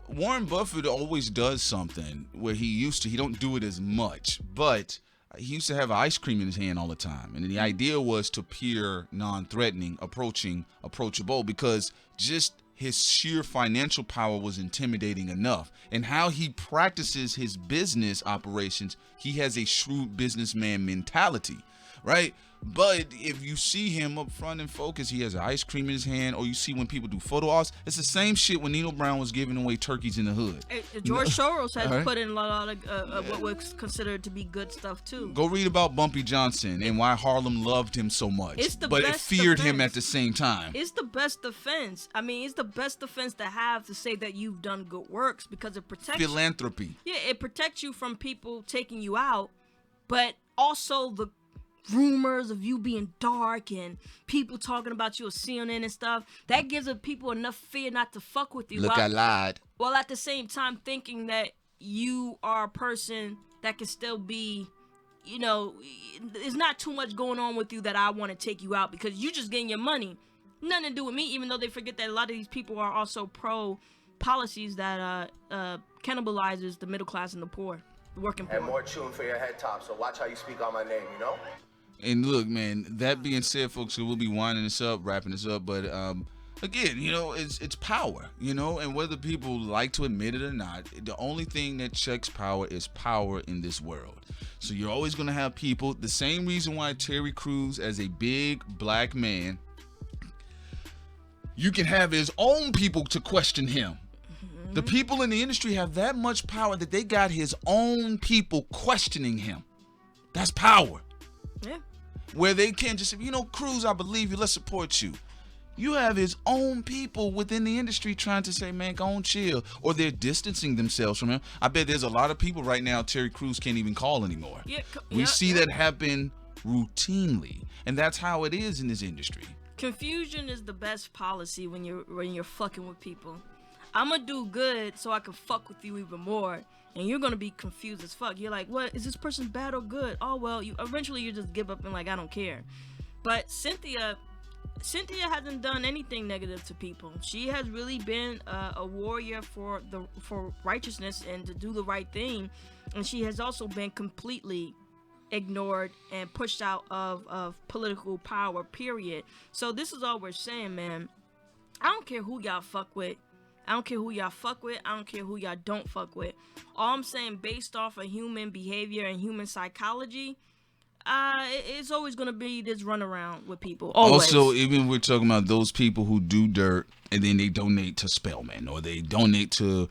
Warren Buffett always does something where he don't do it as much, but he used to have ice cream in his hand all the time. And the idea was to appear non-threatening, approachable, because just his sheer financial power was intimidating enough. And how he practices his business operations, he has a shrewd businessman mentality, right? But if you see him up front and focus, he has ice cream in his hand, or you see when people do photo ops, it's the same shit when Nino Brown was giving away turkeys in the hood. George Soros has put in a lot of what was considered to be good stuff too. Go read about Bumpy Johnson and why Harlem loved him so much, but it feared him at the same time. It's the best defense. I mean, it's the best defense to have to say that you've done good works, because it protects philanthropy. Yeah, it protects you from people taking you out, but also the rumors of you being dark and people talking about you on CNN and stuff, that gives people enough fear not to fuck with you. Look, I lied. While at the same time thinking that you are a person that can still be, you know, there's not too much going on with you that I want to take you out because you're just getting your money. Nothing to do with me, even though they forget that a lot of these people are also pro policies that cannibalizes the middle class and the poor, the working poor. And more chewing for your head top, so watch how you speak on my name, you know? And look, man, that being said, folks, we'll be winding this up, wrapping this up. But again, you know, it's power, you know, and whether people like to admit it or not, the only thing that checks power is power in this world. So you're always going to have people. The same reason why Terry Crews, as a big black man, you can have his own people to question him. Mm-hmm. The people in the industry have that much power that they got his own people questioning him. That's power. Yeah. Where they can't just say, you know, Cruz, I believe you, let's support you. You have his own people within the industry trying to say, man, go on, chill. Or they're distancing themselves from him. I bet there's a lot of people right now Terry Crews can't even call anymore. Yeah, we see that happen routinely. And that's how it is in this industry. Confusion is the best policy when you're fucking with people. I'm gonna do good so I can fuck with you even more. And you're gonna be confused as fuck. You're like, what, is this person bad or good? Oh well, eventually you just give up and like, I don't care. But Cynthia hasn't done anything negative to people. She has really been a warrior for righteousness and to do the right thing. And she has also been completely ignored and pushed out of political power, period. So this is all we're saying, man. I don't care who y'all fuck with. I don't care who y'all fuck with. I don't care who y'all don't fuck with. All I'm saying, based off of human behavior and human psychology, it's always going to be this runaround with people. Always. Also, even we're talking about those people who do dirt and then they donate to Spellman or they donate to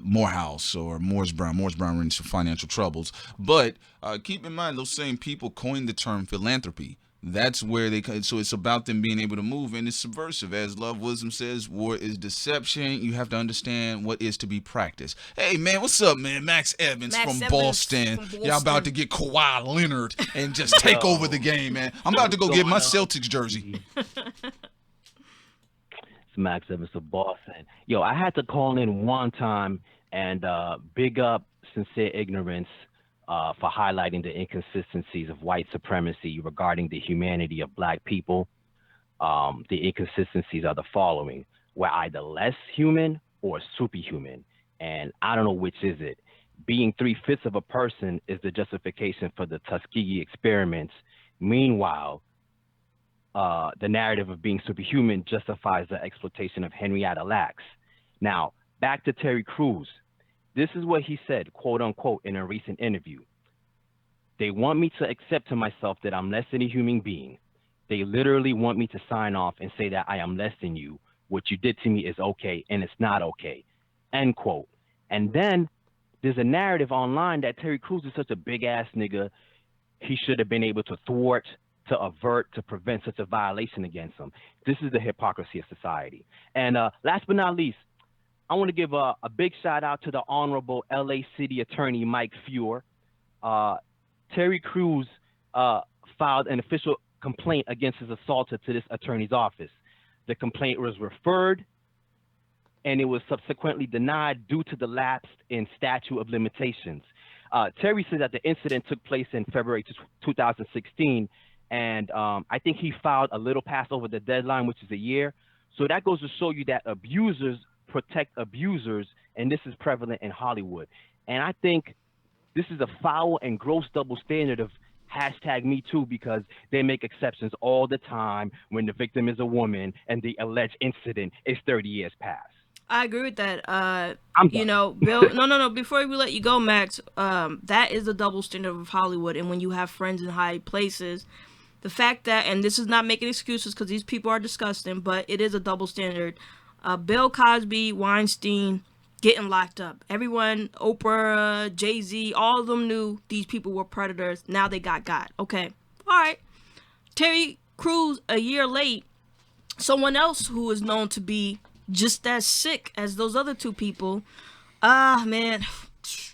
Morehouse or Morris Brown. Morris Brown ran into financial troubles. But keep in mind, those same people coined the term philanthropy. That's where so it's about them being able to move, and it's subversive. As Love Wisdom says, war is deception. You have to understand what is to be practiced. Hey, man, what's up, man? Max Evans from Boston. Y'all about to get Kawhi Leonard and just take over the game, man. I'm about to go get my Celtics jersey. It's Max Evans of Boston. Yo, I had to call in one time and big up Sincere Ignorance for highlighting the inconsistencies of white supremacy regarding the humanity of black people. the inconsistencies are the following: we're either less human or superhuman, and I don't know which is it. Being 3/5 of a person is the justification for the Tuskegee experiments. Meanwhile, the narrative of being superhuman justifies the exploitation of Henrietta Lacks. Now, back to Terry Crews. This is what he said, quote unquote, in a recent interview. They want me to accept to myself that I'm less than a human being. They literally want me to sign off and say that I am less than you. What you did to me is okay, and it's not okay, end quote. And then there's a narrative online that Terry Crews is such a big-ass nigga, he should have been able to thwart, to avert, to prevent such a violation against him. This is the hypocrisy of society. And last but not least, I want to give a big shout out to the Honorable LA City Attorney Mike Feuer. Terry Crews filed an official complaint against his assaulter to this attorney's office. The complaint was referred, and it was subsequently denied due to the lapse in statute of limitations. Terry said that the incident took place in February 2016, and I think he filed a little past over the deadline, which is a year. So that goes to show you that abusers protect abusers, and this is prevalent in Hollywood. And I think this is a foul and gross double standard of #MeToo, because they make exceptions all the time when the victim is a woman and the alleged incident is 30 years past. I agree with that. You know, Bill, no. Before we let you go, Max, that is the double standard of Hollywood. And when you have friends in high places, the fact that, and this is not making excuses because these people are disgusting, but it is a double standard. Bill Cosby, Weinstein, getting locked up. Everyone, Oprah, Jay-Z, all of them knew these people were predators. Now they got. Okay. All right. Terry Crews, a year late, someone else who is known to be just as sick as those other two people. Man,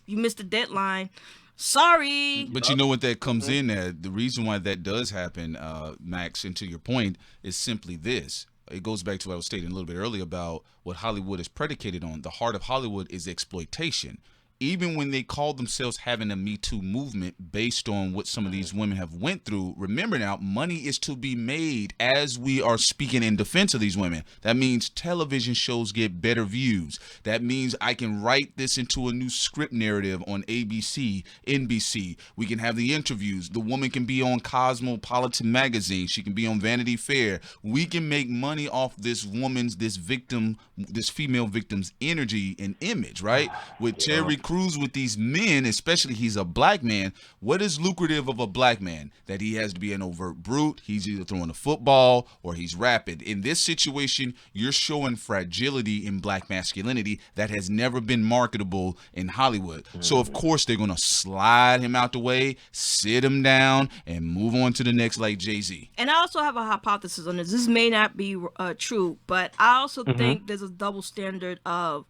you missed the deadline. Sorry. But you know what that comes in at? The reason why that does happen, Max, and to your point, is simply this. It goes back to what I was stating a little bit earlier about what Hollywood is predicated on. The heart of Hollywood is exploitation. Even when they call themselves having a Me Too movement based on what some of these women have went through, remember now, money is to be made as we are speaking in defense of these women. That means television shows get better views. That means I can write this into a new script narrative on ABC, NBC. We can have the interviews. The woman can be on Cosmopolitan magazine. She can be on Vanity Fair. We can make money off this woman's, this female victim's energy and image, right? With Terry Crews, with these men, especially he's a black man. What is lucrative of a black man? That he has to be an overt brute. He's either throwing a football or he's rapid. In this situation, you're showing fragility in black masculinity that has never been marketable in Hollywood. So of course they're gonna slide him out the way, sit him down, and move on to the next, like Jay-Z. And I also have a hypothesis on this. This may not be true, but I also think there's a double standard of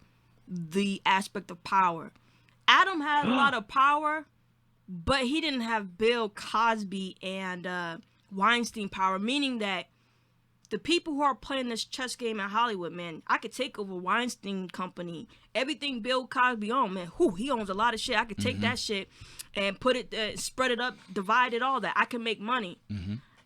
the aspect of power. Adam had a lot of power, but he didn't have Bill Cosby and Weinstein power, meaning that the people who are playing this chess game in Hollywood, man, I could take over Weinstein Company. Everything Bill Cosby owns, man, he owns a lot of shit. I could take that shit and put it, spread it up, divide it, all that. I can make money.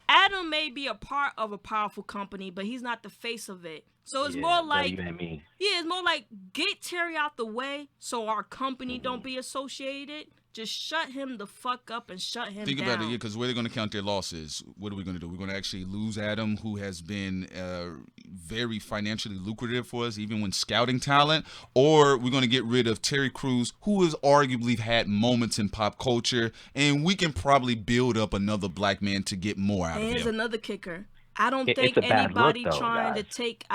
Adam may be a part of a powerful company, but he's not the face of it. So it's more like, it's more like get Terry out the way so our company don't be associated. Just shut him the fuck up and shut him down. Think about it, because where they're going to count their losses. What are we going to do? We're going to actually lose Adam, who has been very financially lucrative for us, even when scouting talent, or we're going to get rid of Terry Crews, who has arguably had moments in pop culture, and we can probably build up another black man to get more out of him. Here's another kicker. I don't think anybody's trying to take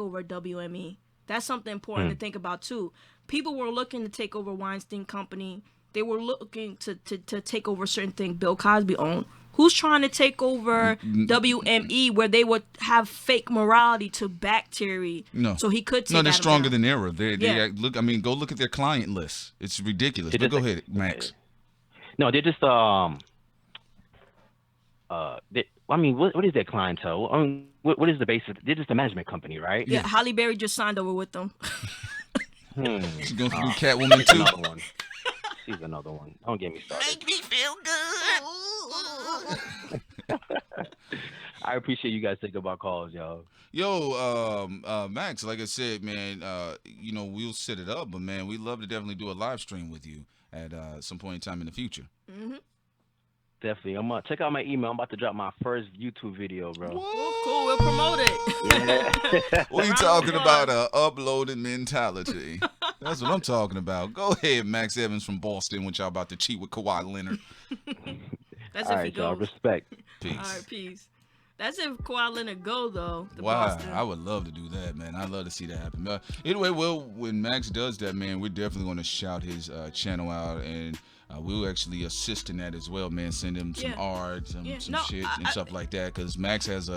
over WME. That's something important to think about too. People were looking to take over Weinstein Company. They were looking to take over certain things Bill Cosby owned. Who's trying to take over WME, where they would have fake morality to back Terry? No. So he could take No, they're stronger down. than ever. They look. I mean, go look at their client list. It's ridiculous. But go ahead, Max. No, they're just I mean, what is their clientele? I mean, what is the basis? They're just a management company, right? Yeah, Halle Berry just signed over with them. She's going to be Catwoman too. Another one. She's another one. Don't get me started. Make me feel good. I appreciate you guys taking about calls, y'all. Yo, Max, like I said, man, we'll set it up, but man, we'd love to definitely do a live stream with you at some point in time in the future. Mm-hmm. Definitely. I'm gonna check out my email. I'm about to drop my first YouTube video, bro. Well, cool. We'll promote it. Yeah. We talking about uploading mentality. That's what I'm talking about. Go ahead, Max Evans from Boston, when y'all about to cheat with Kawhi Leonard. That's All if right, he goes. y'all. Respect. Peace. All right, peace. That's if Kawhi Leonard go though. Wow, Boston. I would love to do that, man. I'd love to see that happen. Anyway, well, when Max does that, man, we're definitely going to shout his channel out, and we'll actually assist in that as well, man. Send him some art, some shit, and stuff like that, because Max has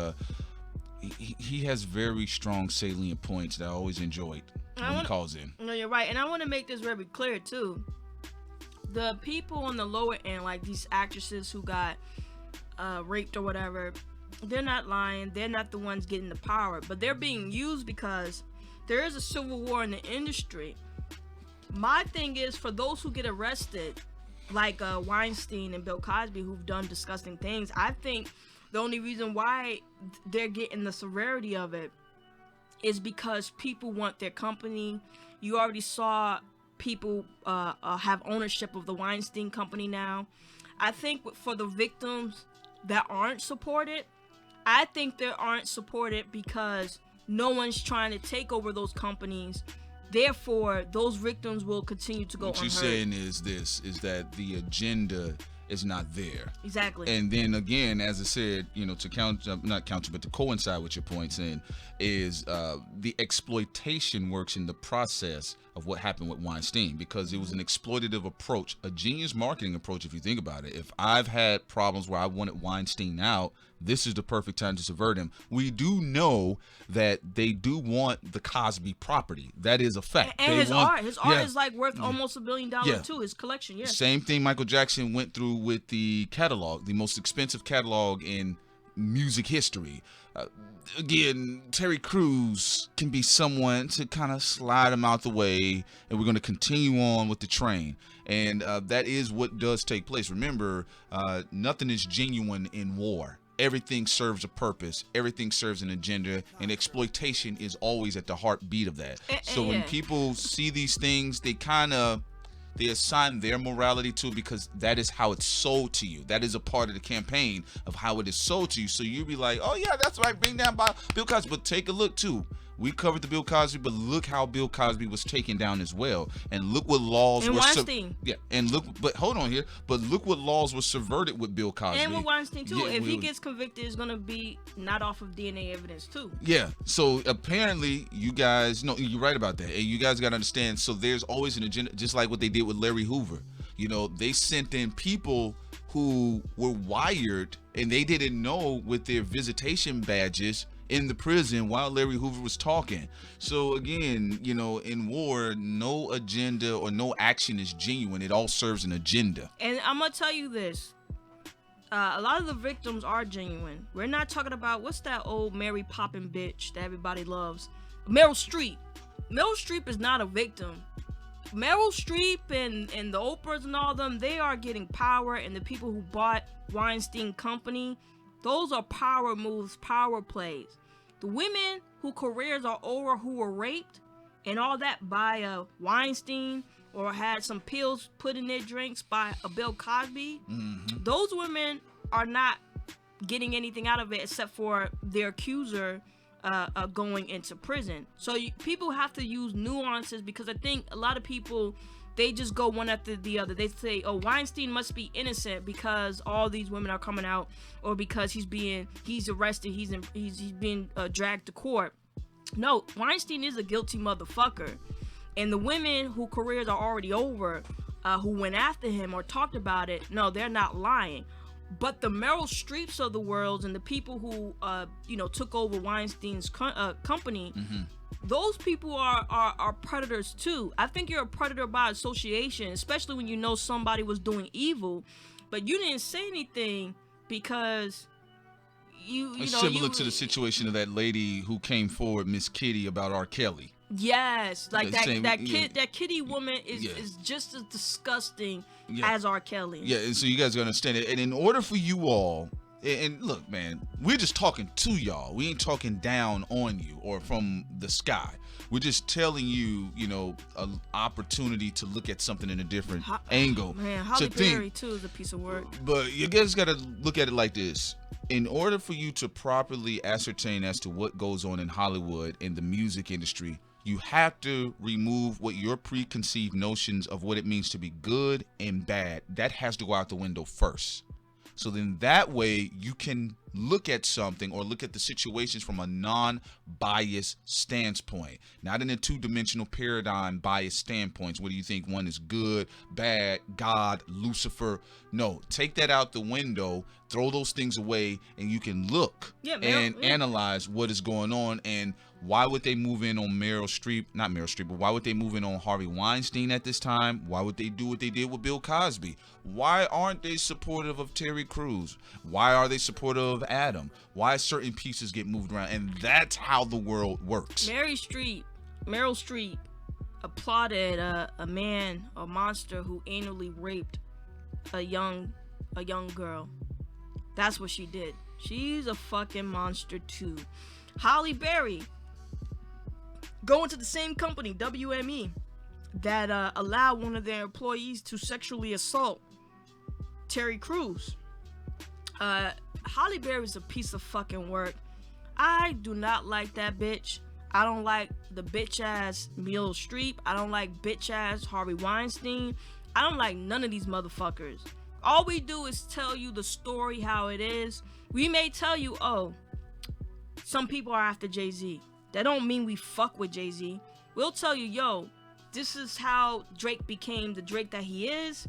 he has very strong salient points that I always enjoyed when he calls in. No, you're right, and I want to make this very clear too. The people on the lower end, like these actresses who got raped or whatever, they're not lying. They're not the ones getting the power, but they're being used because there is a civil war in the industry. My thing is, for those who get arrested, like Weinstein and Bill Cosby, who've done disgusting things, I think the only reason why they're getting the severity of it is because people want their company. You already saw people have ownership of the Weinstein company now. I think for the victims that aren't supported, I think they aren't supported because no one's trying to take over those companies. Therefore, those victims will continue to go unheard. What you're saying is that the agenda is not there. Exactly. And then again, as I said, to coincide with your points, is the exploitation works in the process of what happened with Weinstein, because it was an exploitative approach, a genius marketing approach if you think about it. If I've had problems where I wanted Weinstein out, this is the perfect time to subvert him. We do know that they do want the Cosby property. That is a fact. And his art is like worth almost $1 billion too. His collection, yeah. Same thing Michael Jackson went through with the catalog, the most expensive catalog in music history. Again, Terry Crews can be someone to kind of slide him out the way, and we're going to continue on with the train. And that is what does take place. Remember, nothing is genuine in war. Everything serves a purpose. Everything serves an agenda, and exploitation is always at the heartbeat of that. So when people see these things, they assign their morality to it because that is how it's sold to you. That is a part of the campaign of how it is sold to you. So you be like, oh yeah, that's right, bring down by Bill Cosby. But take a look too. We covered the Bill Cosby, but look how Bill Cosby was taken down as well. And look what laws and were Weinstein. but hold on here. But look what laws were subverted with Bill Cosby. And with Weinstein too. Yeah, if he gets convicted, it's gonna be not off of DNA evidence too. Yeah. So apparently you guys you're right about that. And you guys gotta understand, so there's always an agenda, just like what they did with Larry Hoover. They sent in people who were wired, and they didn't know, with their visitation badges in the prison while Larry Hoover was talking. So again, in war, no agenda or no action is genuine. It all serves an agenda. And I'm gonna tell you this. A lot of the victims are genuine. We're not talking about, what's that old Mary Poppin bitch that everybody loves? Meryl Streep. Meryl Streep is not a victim. Meryl Streep and the Oprahs and all of them, they are getting power, and the people who bought Weinstein Company, those are power moves, power plays. The women whose careers are over, who were raped and all that by a Weinstein, or had some pills put in their drinks by a Bill Cosby, those women are not getting anything out of it except for their accuser going into prison. So people have to use nuances, because I think a lot of people, they just go one after the other. They say, oh, Weinstein must be innocent because all these women are coming out, or because he's arrested, he's being dragged to court. No, Weinstein is a guilty motherfucker. And the women whose careers are already over, who went after him or talked about it, no, they're not lying. But the Meryl Streeps of the world and the people who took over Weinstein's company, those people are predators too. I think you're a predator by association, especially when you know somebody was doing evil, but you didn't say anything because it's similar to the situation of that lady who came forward, Miss Kitty, about R. Kelly. Yes, like that kitty woman is just as disgusting as R. Kelly. Yeah, and so you guys gotta understand it. And in order for you all, And look, man, we're just talking to y'all. We ain't talking down on you or from the sky. We're just telling you, an opportunity to look at something in a different angle. Man, Holly Berry too is a piece of work. But you guys got to look at it like this. In order for you to properly ascertain as to what goes on in Hollywood in the music industry, you have to remove what your preconceived notions of what it means to be good and bad. That has to go out the window first. So then that way you can look at something or look at the situations from a non-biased standpoint, not in a two-dimensional paradigm biased standpoints. What do you think? One is good, bad, God, Lucifer. No, take that out the window, throw those things away, and you can look and analyze what is going on. And why would they move in on Meryl Streep? Not Meryl Streep, but why would they move in on Harvey Weinstein at this time? Why would they do what they did with Bill Cosby? Why aren't they supportive of Terry Crews? Why are they supportive of Adam? Why certain pieces get moved around? And that's how the world works. Meryl Streep applauded a monster who anally raped a young girl. That's what she did. She's a fucking monster too. Holly Berry going to the same company, WME, that allowed one of their employees to sexually assault Terry Crews. Holly Berry is a piece of fucking work. I do not like that bitch. I don't like the bitch ass Meryl Streep. I don't like bitch ass Harvey Weinstein. I don't like none of these motherfuckers. All we do is tell you the story how it is. We may tell you, oh, some people are after Jay-Z. That don't mean we fuck with Jay-Z. We'll tell you, yo, this is how Drake became the Drake that he is,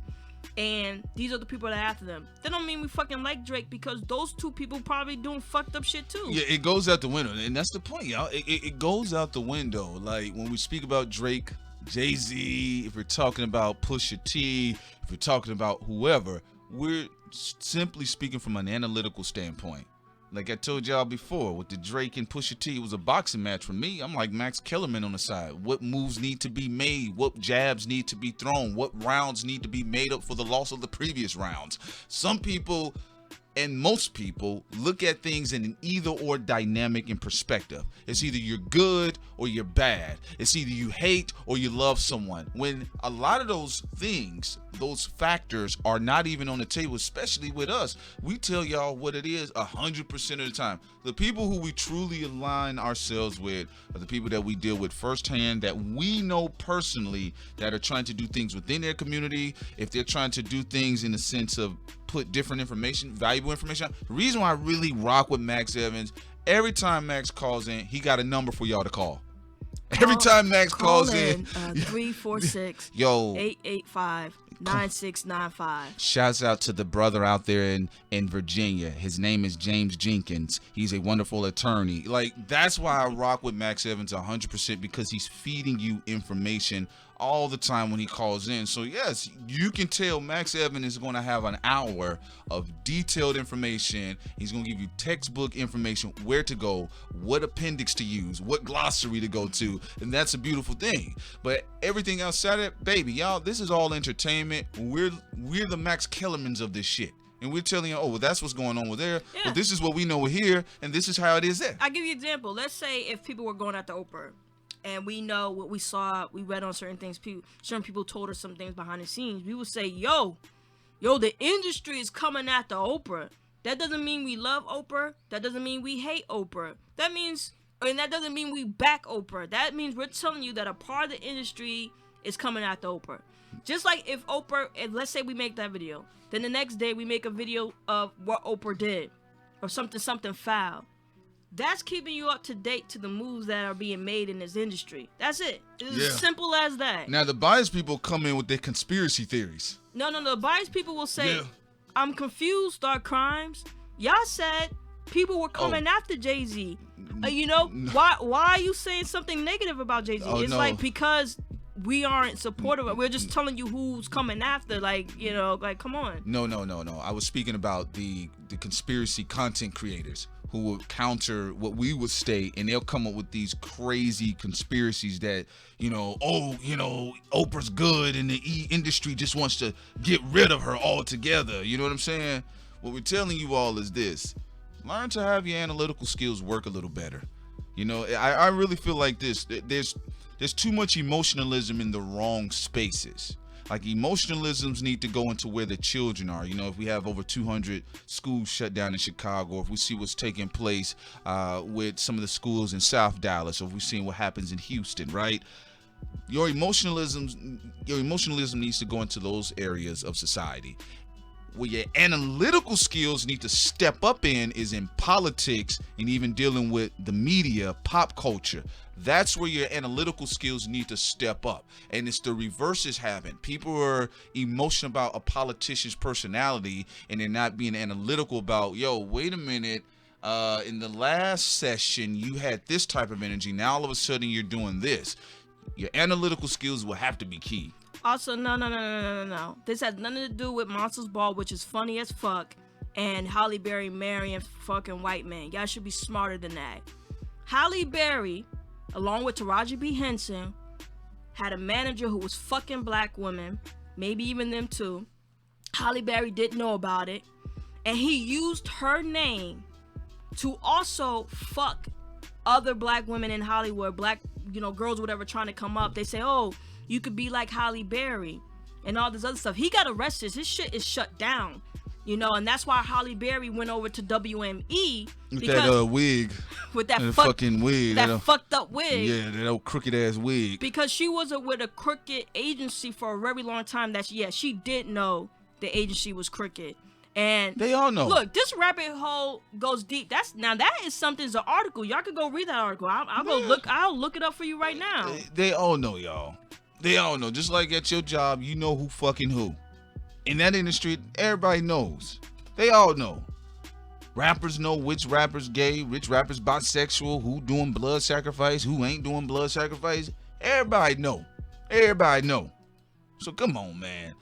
and these are the people that are after them. That don't mean we fucking like Drake, because those two people probably doing fucked up shit too. Yeah, it goes out the window, and that's the point, y'all. It goes out the window. Like when we speak about Drake, Jay-Z, if we're talking about Pusha T, if we're talking about whoever, we're simply speaking from an analytical standpoint. Like I told y'all before, with the Drake and Pusha T, it was a boxing match for me. I'm like Max Kellerman on the side. What moves need to be made? What jabs need to be thrown? What rounds need to be made up for the loss of the previous rounds? Some people and most people look at things in an either or dynamic in perspective. It's either you're good or you're bad. It's either you hate or you love someone. When a lot of those things, those factors are not even on the table, especially with us. We tell y'all what it is 100% of the time. The people who we truly align ourselves with are the people that we deal with firsthand, that we know personally, that are trying to do things within their community. If they're trying to do things in the sense of put different information, valuable information. The reason why I really rock with Max Evans, every time Max calls in, he got a number for y'all to call. Every time Max calls in 346 yo 885 9695. Shouts out to the brother out there in Virginia. His name is James Jenkins. He's a wonderful attorney. Like, that's why I rock with Max Evans 100%, because he's feeding you information all the time when he calls in. So yes, you can tell Max Evans is going to have an hour of detailed information. He's going to give you textbook information, where to go, what appendix to use, what glossary to go to, and that's a beautiful thing. But everything outside of it, baby, y'all, this is all entertainment. We're the Max Kellermans of this shit. And we're telling you, oh, well, that's what's going on with there. Yeah. Well, this is what we know here, and this is how it is there. I'll give you an example. Let's say if people were going after Oprah, and we know what we saw, we read on certain things, certain people told us some things behind the scenes, we would say, yo, the industry is coming after Oprah. That doesn't mean we love Oprah. That doesn't mean we hate Oprah. That doesn't mean we back Oprah. That means we're telling you that a part of the industry is coming after Oprah. Just like if let's say we make that video, then the next day we make a video of what Oprah did, or something foul. That's keeping you up to date to the moves that are being made in this industry. That's it. It's as simple as that. Now, the biased people come in with their conspiracy theories. No. The biased people will say, I'm confused, Dark Crimes. Y'all said people were coming after Jay-Z. Why are you saying something negative about Jay-Z? Like, because we aren't supportive. We're just telling you who's coming after. Like, come on. No. I was speaking about the conspiracy content creators who will counter what we would state, and they'll come up with these crazy conspiracies that, Oprah's good and the industry just wants to get rid of her altogether. You know what I'm saying? what we're telling you all is this: learn to have your analytical skills work a little better. You know, I really feel like this. There's too much emotionalism in the wrong spaces. Like, emotionalisms need to go into where the children are. You know, if we have over 200 schools shut down in Chicago, if we see what's taking place with some of the schools in South Dallas, or if we're seeing what happens in Houston, right? Your emotionalism needs to go into those areas of society. Where your analytical skills need to step up in is in politics and even dealing with the media, pop culture. That's where your analytical skills need to step up. And it's the reverse is happening. People are emotional about a politician's personality, and they're not being analytical about, yo, wait a minute. In the last session, you had this type of energy. Now all of a sudden you're doing this. Your analytical skills will have to be key. Also, no. This has nothing to do with Monsters Ball, which is funny as fuck, and Halle Berry marrying fucking white men. Y'all should be smarter than that. Halle Berry, along with Taraji P. Henson, had a manager who was fucking black women, maybe even them too. Halle Berry didn't know about it, and he used her name to also fuck other black women in Hollywood, black, girls, whatever, trying to come up. They say, oh, you could be like Halle Berry and all this other stuff. He got arrested. His shit is shut down, and that's why Halle Berry went over to WME. With that wig. With that fucking wig. That fucked up wig. Yeah, that old crooked ass wig. Because she was with a crooked agency for a very long time. She did know the agency was crooked. And they all know. Look, this rabbit hole goes deep. That is something. It's an article. Y'all could go read that article. I'll look it up for you right now. They all know, y'all. They all know. Just like at your job, you know who fucking who. In that industry, everybody knows. They all know. Rappers know which rappers gay, which rappers bisexual, who doing blood sacrifice, who ain't doing blood sacrifice. Everybody know. Everybody know. So come on, man.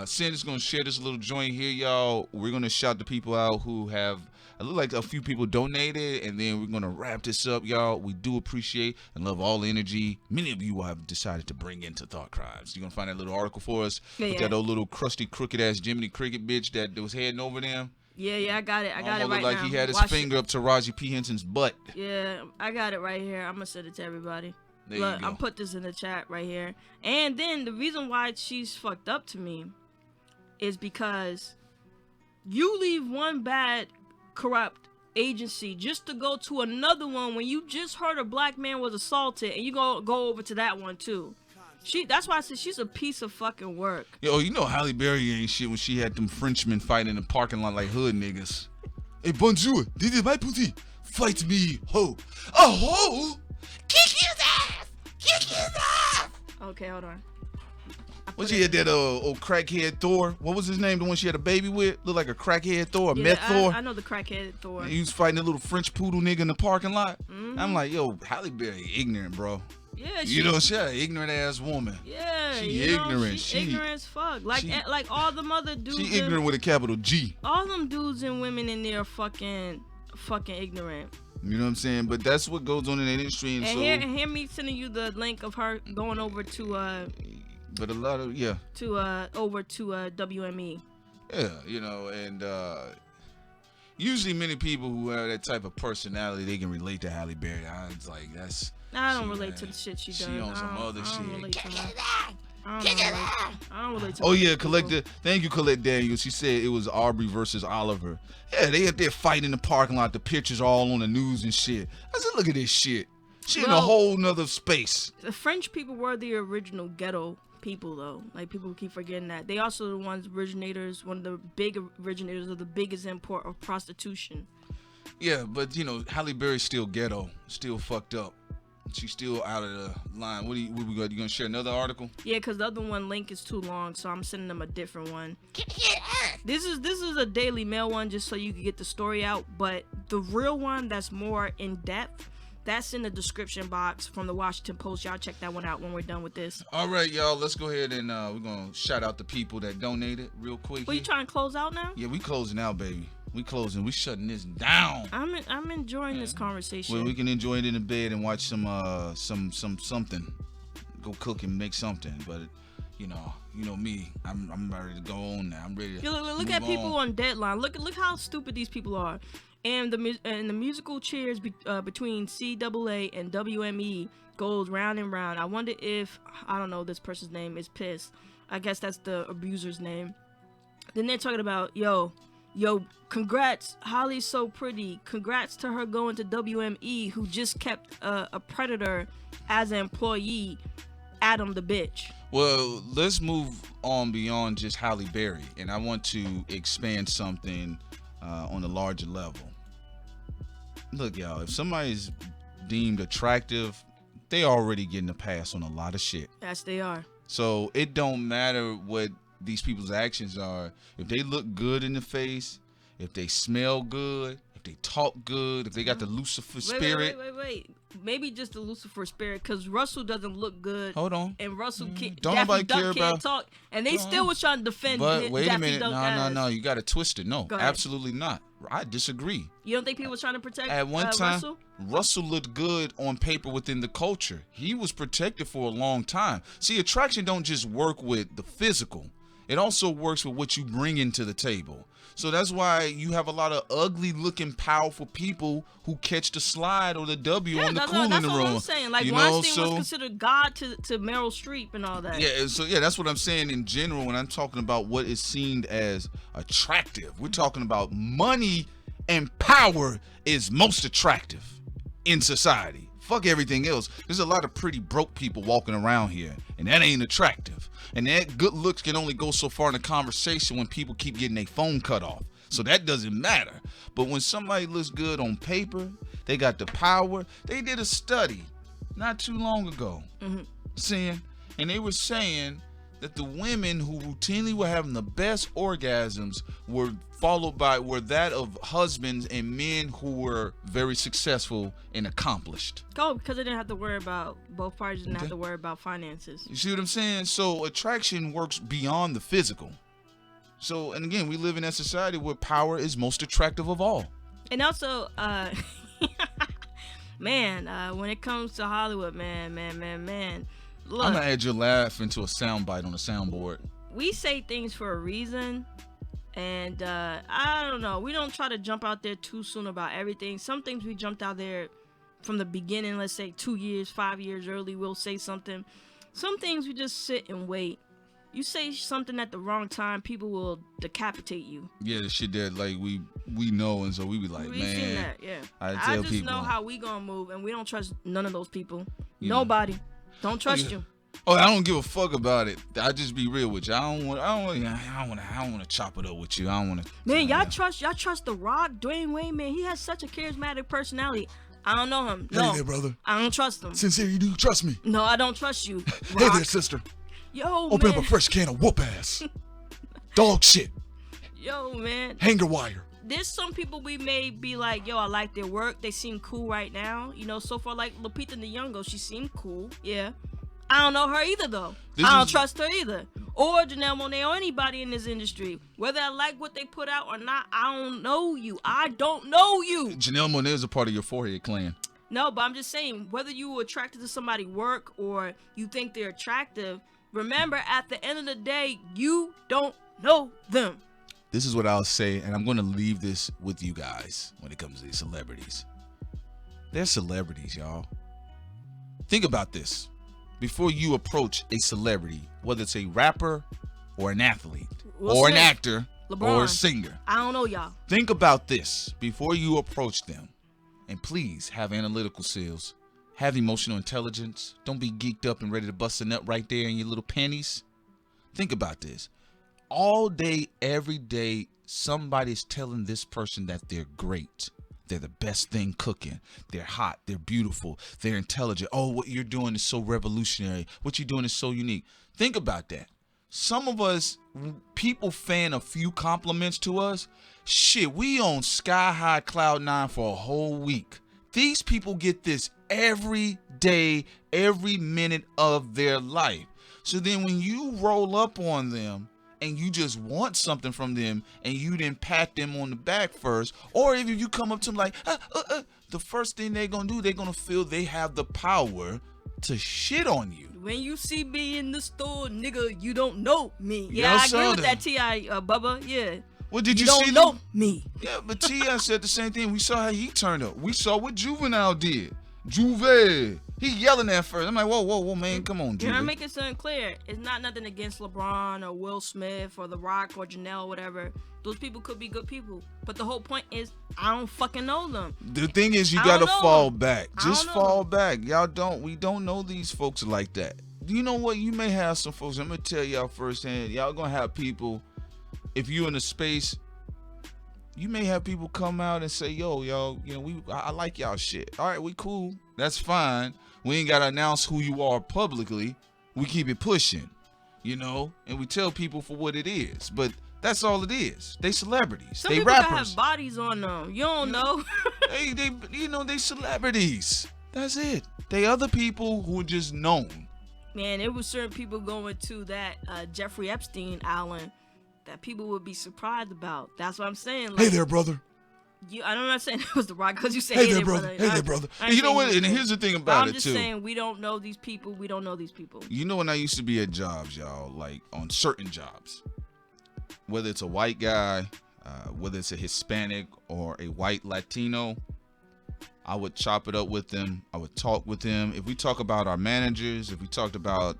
Sin is going to share this little joint here, y'all. We're going to shout the people out who have, it look like a few people donated, and then we're going to wrap this up, y'all. We do appreciate and love all the energy many of you have decided to bring into Thought Crimes. You're going to find that little article for us with that old little crusty, crooked-ass Jiminy Cricket bitch that was heading over them. Yeah, I got it. I got it right like now. He had his finger up to Taraji P. Henson's butt. Yeah, I got it right here. I'm going to send it to everybody. Look, I'll put this in the chat right here. And then the reason why she's fucked up to me is because you leave one bad, corrupt agency just to go to another one when you just heard a black man was assaulted, and you go over to that one too. That's why I said she's a piece of fucking work. Yo, Halle Berry ain't shit when she had them Frenchmen fighting in the parking lot like hood niggas. Hey, bonjour, this is my pussy. Fight me, ho. A ho? Kick his ass! Kick his ass! Okay, hold on. When she had that old crackhead Thor, what was his name? The one she had a baby with? Looked like a crackhead Thor, meth Thor. I know the crackhead Thor. And he was fighting a little French poodle nigga in the parking lot. Mm-hmm. I'm like, yo, Halle Berry ignorant, bro. Yeah, she's an ignorant ass woman. Yeah, she ignorant. She ignorant as fuck. Like all the other dudes. She ignorant with a capital G. All them dudes and women in there are fucking ignorant. You know what I'm saying? But that's what goes on in the industry, and so. Hear me sending you the link of her going over to But a lot of over to WME. Yeah, and usually many people who have that type of personality, they can relate to Halle Berry. It's like I don't relate to the shit she does. She on some other shit. I don't relate to. Oh yeah, Thank you, Colette Daniels. She said it was Aubrey versus Oliver. Yeah, they up there fighting in the parking lot. The pictures are all on the news and shit. I said, look at this shit. She in a whole nother space. The French people were the original ghetto people, though. Like, people keep forgetting that. They also the one of the big originators of the biggest import of prostitution. Yeah, but Halle Berry's still ghetto, still fucked up. She's still out of the line. What we got? You gonna share another article? Yeah, because the other one link is too long, so I'm sending them a different one. This is a Daily Mail one, just so you can get the story out. But the real one that's more in depth, that's in the description box from the Washington Post. Y'all check that one out when we're done with this. All right, y'all. Let's go ahead and we're gonna shout out the people that donated real quick. You trying to close out now? Yeah, we closing out, baby. We closing. We shutting this down. I'm enjoying this conversation. Well, we can enjoy it in the bed and watch some something. Go cook and make something. But you know me. I'm ready to go on now. I'm ready to look at people on Deadline. Look how stupid these people are. And the musical chairs between CAA and WME goes round and round. I wonder if, I don't know, this person's name is Piss. I guess that's the abuser's name. Then they're talking about, yo, congrats, Holly's so pretty. Congrats to her going to WME, who just kept a predator as an employee, Adam the bitch. Well, let's move on beyond just Halle Berry, and I want to expand something on a larger level. Look, y'all, if somebody's deemed attractive, they already getting a pass on a lot of shit. Yes, they are. So it don't matter what these people's actions are. If they look good in the face, if they smell good, if they talk good, if they got the Lucifer spirit. Wait. Maybe just the Lucifer spirit, because Russell doesn't look good. Hold on. And Russell don't nobody care can't talk. And they still was trying to defend But wait Daffy a minute. Duck No. You got to twist it. No, Go ahead. absolutely not. I disagree. You don't think people were trying to protect At one time, Russell? Looked good on paper within the culture. He was protected for a long time. See, attraction don't just work with the physical. It also works with what you bring into the table. So that's why you have a lot of ugly looking, powerful people who catch the slide or the W on the cool in the room. That's what I'm saying. Like, Weinstein was considered God to Meryl Streep and all that. Yeah, so that's what I'm saying in general when I'm talking about what is seen as attractive. We're talking about money and power is most attractive in society. Fuck everything else. There's a lot of pretty broke people walking around here, and that ain't attractive. And that good looks can only go so far in a conversation when people keep getting their phone cut off. So that doesn't matter. But when somebody looks good on paper, they got the power. They did a study not too long ago, and they were saying that the women who routinely were having the best orgasms were that of husbands and men who were very successful and accomplished. Oh, because they didn't have to worry about, both parties didn't have to worry about finances. You see what I'm saying? So attraction works beyond the physical. So, and again, we live in a society where power is most attractive of all. And also, when it comes to Hollywood, man, look, I'm gonna add your laugh into a soundbite on the soundboard. We say things for a reason, and I don't know. We don't try to jump out there too soon about everything. Some things we jumped out there from the beginning. Let's say 2 years, 5 years early, we'll say something. Some things we just sit and wait. You say something at the wrong time, people will decapitate you. Yeah, the shit that like we know, and so we be like, we man. seen that, yeah. I just people, know how we gonna move, and we don't trust none of those people. Nobody. Don't trust you. Oh, I don't give a fuck about it. I just be real with you. I don't want to chop it up with you. I don't want to. Man, y'all trust The Rock, Dwayne Wade. Man, he has such a charismatic personality. I don't know him. No, hey there, brother. I don't trust him. Sincere, you do trust me? No, I don't trust you. Rock. Hey there, sister. Yo, Open man. up a fresh can of whoop ass. Dog shit. Yo, man. Hanger wire. There's some people we may be like, yo, I like their work. They seem cool right now. You know, so far, like Lupita Nyong'o, she seemed cool. Yeah. I don't know her either, though. I don't trust her either. Or Janelle Monáe or anybody in this industry. Whether I like what they put out or not, I don't know you. I don't know you. Janelle Monáe is a part of your forehead clan. No, but I'm just saying, whether you were attracted to somebody's work or you think they're attractive, remember, at the end of the day, you don't know them. This is what I'll say, and I'm going to leave this with you guys when it comes to these celebrities. They're celebrities, y'all. Think about this. Before you approach a celebrity, whether it's a rapper or an athlete or an actor or a singer. I don't know, y'all. Think about this before you approach them. And please have analytical skills. Have emotional intelligence. Don't be geeked up and ready to bust a nut right there in your little panties. Think about this. All day, every day, somebody's telling this person that they're great. They're the best thing cooking. They're hot. They're beautiful. They're intelligent. Oh, what you're doing is so revolutionary. What you're doing is so unique. Think about that. Some of us, people fan a few compliments to us. Shit, we on sky high cloud 9 for a whole week. These people get this every day, every minute of their life. So then when you roll up on them and you just want something from them and you didn't pat them on the back first, or if you come up to them like, the first thing they're going to do, they're going to feel they have the power to shit on you. When you see me in the store, nigga, you don't know me. Yeah, Y'all I saw agree with them. that, T.I., Bubba. Yeah. Well, did you don't see know them? me? Yeah, but T.I. said the same thing. We saw how he turned up. We saw what Juvenile did. Juve. He yelling at first. I'm like, whoa, man, come on, You're Juve. making something clear. It's not nothing against LeBron or Will Smith or The Rock or Janelle or whatever. Those people could be good people. But the whole point is, I don't fucking know them. The thing is, you I gotta don't know fall them. back. I Just don't know fall back. We don't know these folks like that. You know what? You may have some folks. I'm gonna tell y'all firsthand. Y'all gonna have people. If you're in a space, you may have people come out and say, "Yo, y'all, I like y'all shit. All right, we cool. That's fine. We ain't gotta announce who you are publicly. We keep it pushing, and we tell people for what it is. But that's all it is. They celebrities. Some they people rappers. can have bodies on them. You don't know. they celebrities. That's it. They other people who are just known. Man, there was certain people going to that Jeffrey Epstein Island that people would be surprised about. That's what I'm saying. Like, Hey there, brother. I'm not saying it was The Rock because you say Hey there, brother. Hey there, brother. I ain't You know saying what? And here's the thing about I'm it, just too. saying we don't know these people. We don't know these people. You know, when I used to be at jobs, y'all, like on certain jobs, whether it's a white guy, whether it's a Hispanic or a white Latino, I would chop it up with them. I would talk with them. If we talk about our managers, if we talked about,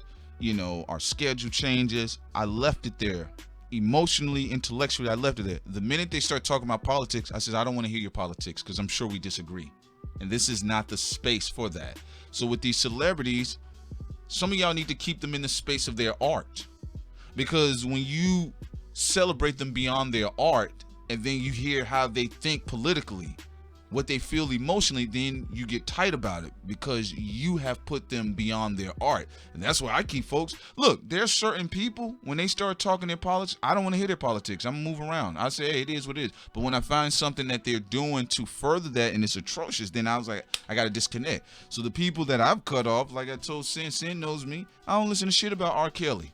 our schedule changes, I left it there. Emotionally, intellectually, I left it there. The minute they start talking about politics, I said, I don't want to hear your politics because I'm sure we disagree. And this is not the space for that. So with these celebrities, some of y'all need to keep them in the space of their art. Because when you celebrate them beyond their art, and then you hear how they think politically, what they feel emotionally, then you get tight about it because you have put them beyond their art. And that's why I keep folks. Look, there's certain people, when they start talking their politics, I don't want to hear their politics. I'm gonna move around. I say, hey, it is what it is. But when I find something that they're doing to further that and it's atrocious, then I was like, I gotta disconnect. So the people that I've cut off, like I told Sin knows me, I don't listen to shit about R. Kelly.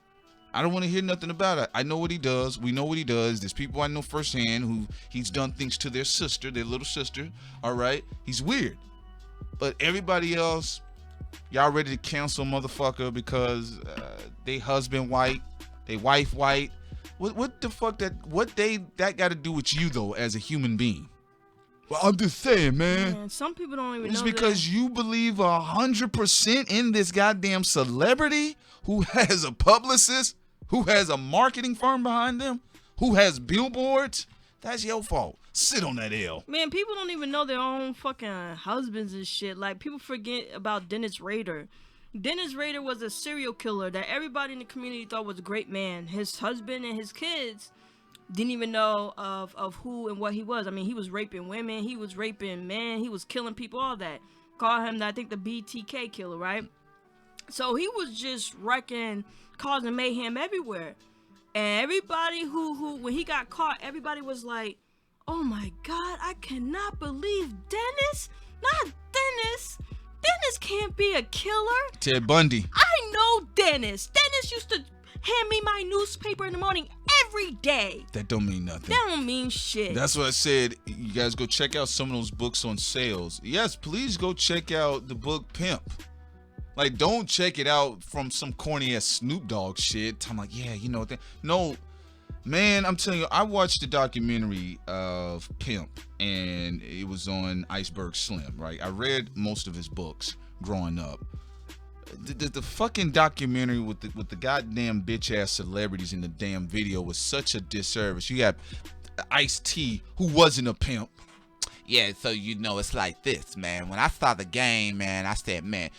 I don't want to hear nothing about it. I know what he does. We know what he does. There's people I know firsthand who he's done things to their sister, their little sister. All right. He's weird. But everybody else, y'all ready to cancel motherfucker because they husband white, they wife white. What the fuck that got to do with you though as a human being? Well, I'm just saying, man. Some people don't even It's know because you believe 100% in this goddamn celebrity who has a publicist, who has a marketing firm behind them, who has billboards. That's your fault. Sit on that L. Man, people don't even know their own fucking husbands and shit. Like, people forget about Dennis Rader. Dennis Rader was a serial killer that everybody in the community thought was a great man. His husband and his kids didn't even know of who and what he was. I mean, he was raping women, he was raping men, he was killing people, all that. Call him, I think, the BTK killer, right? So he was just wrecking, causing mayhem everywhere. And everybody who when he got caught, everybody was like, oh my God, I cannot believe Dennis? Not Dennis. Dennis can't be a killer. Ted Bundy. I know Dennis. Dennis used to hand me my newspaper in the morning every day. That don't mean nothing. That don't mean shit. That's what I said. You guys go check out some of those books on sales. Yes, please go check out the book Pimp. Like, don't check it out from some corny ass Snoop Dogg shit. I'm like, yeah, you know that. No, man, I'm telling you, I watched the documentary of Pimp, and it was on Iceberg Slim, right? I read most of his books growing up. The fucking documentary with the goddamn bitch ass celebrities in the damn video was such a disservice. You got Ice-T, who wasn't a pimp. Yeah, so it's like this, man. When I saw the game, man, I said, man.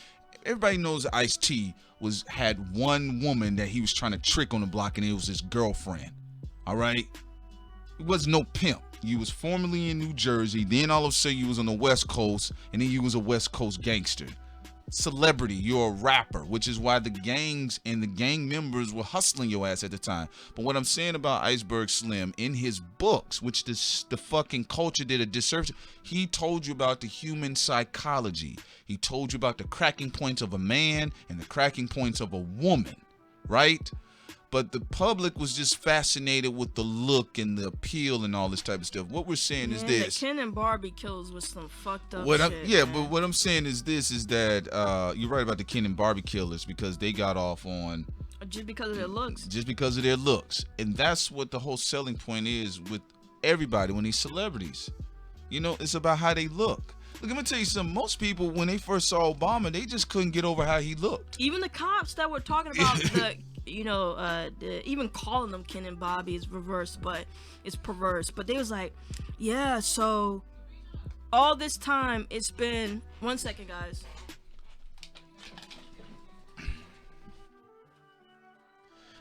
Everybody knows Ice-T had one woman that he was trying to trick on the block, and it was his girlfriend. All right? He was no pimp. You was formerly in New Jersey, then all of a sudden you was on the West Coast, and then you was a West Coast gangster. Celebrity, you're a rapper, which is why the gangs and the gang members were hustling your ass at the time. But what I'm saying about Iceberg Slim, in his books, which the fucking culture did a disservice, he told you about the human psychology. He told you about the cracking points of a man and the cracking points of a woman, right? But the public was just fascinated with the look and the appeal and all this type of stuff. What we're saying is this. The Ken and Barbie kills was some fucked up shit. Man. But what I'm saying is this, is that you're right about the Ken and Barbie killers, because they got off on... Just because of their looks. Just because of their looks. And that's what the whole selling point is with everybody when these celebrities. You know, it's about how they look. Look, I'm gonna tell you something. Most people, when they first saw Obama, they just couldn't get over how he looked. Even the cops that were talking about even calling them Ken and Bobby is reverse, but it's perverse. But they was like, yeah, so all this time it's been 1 second, guys.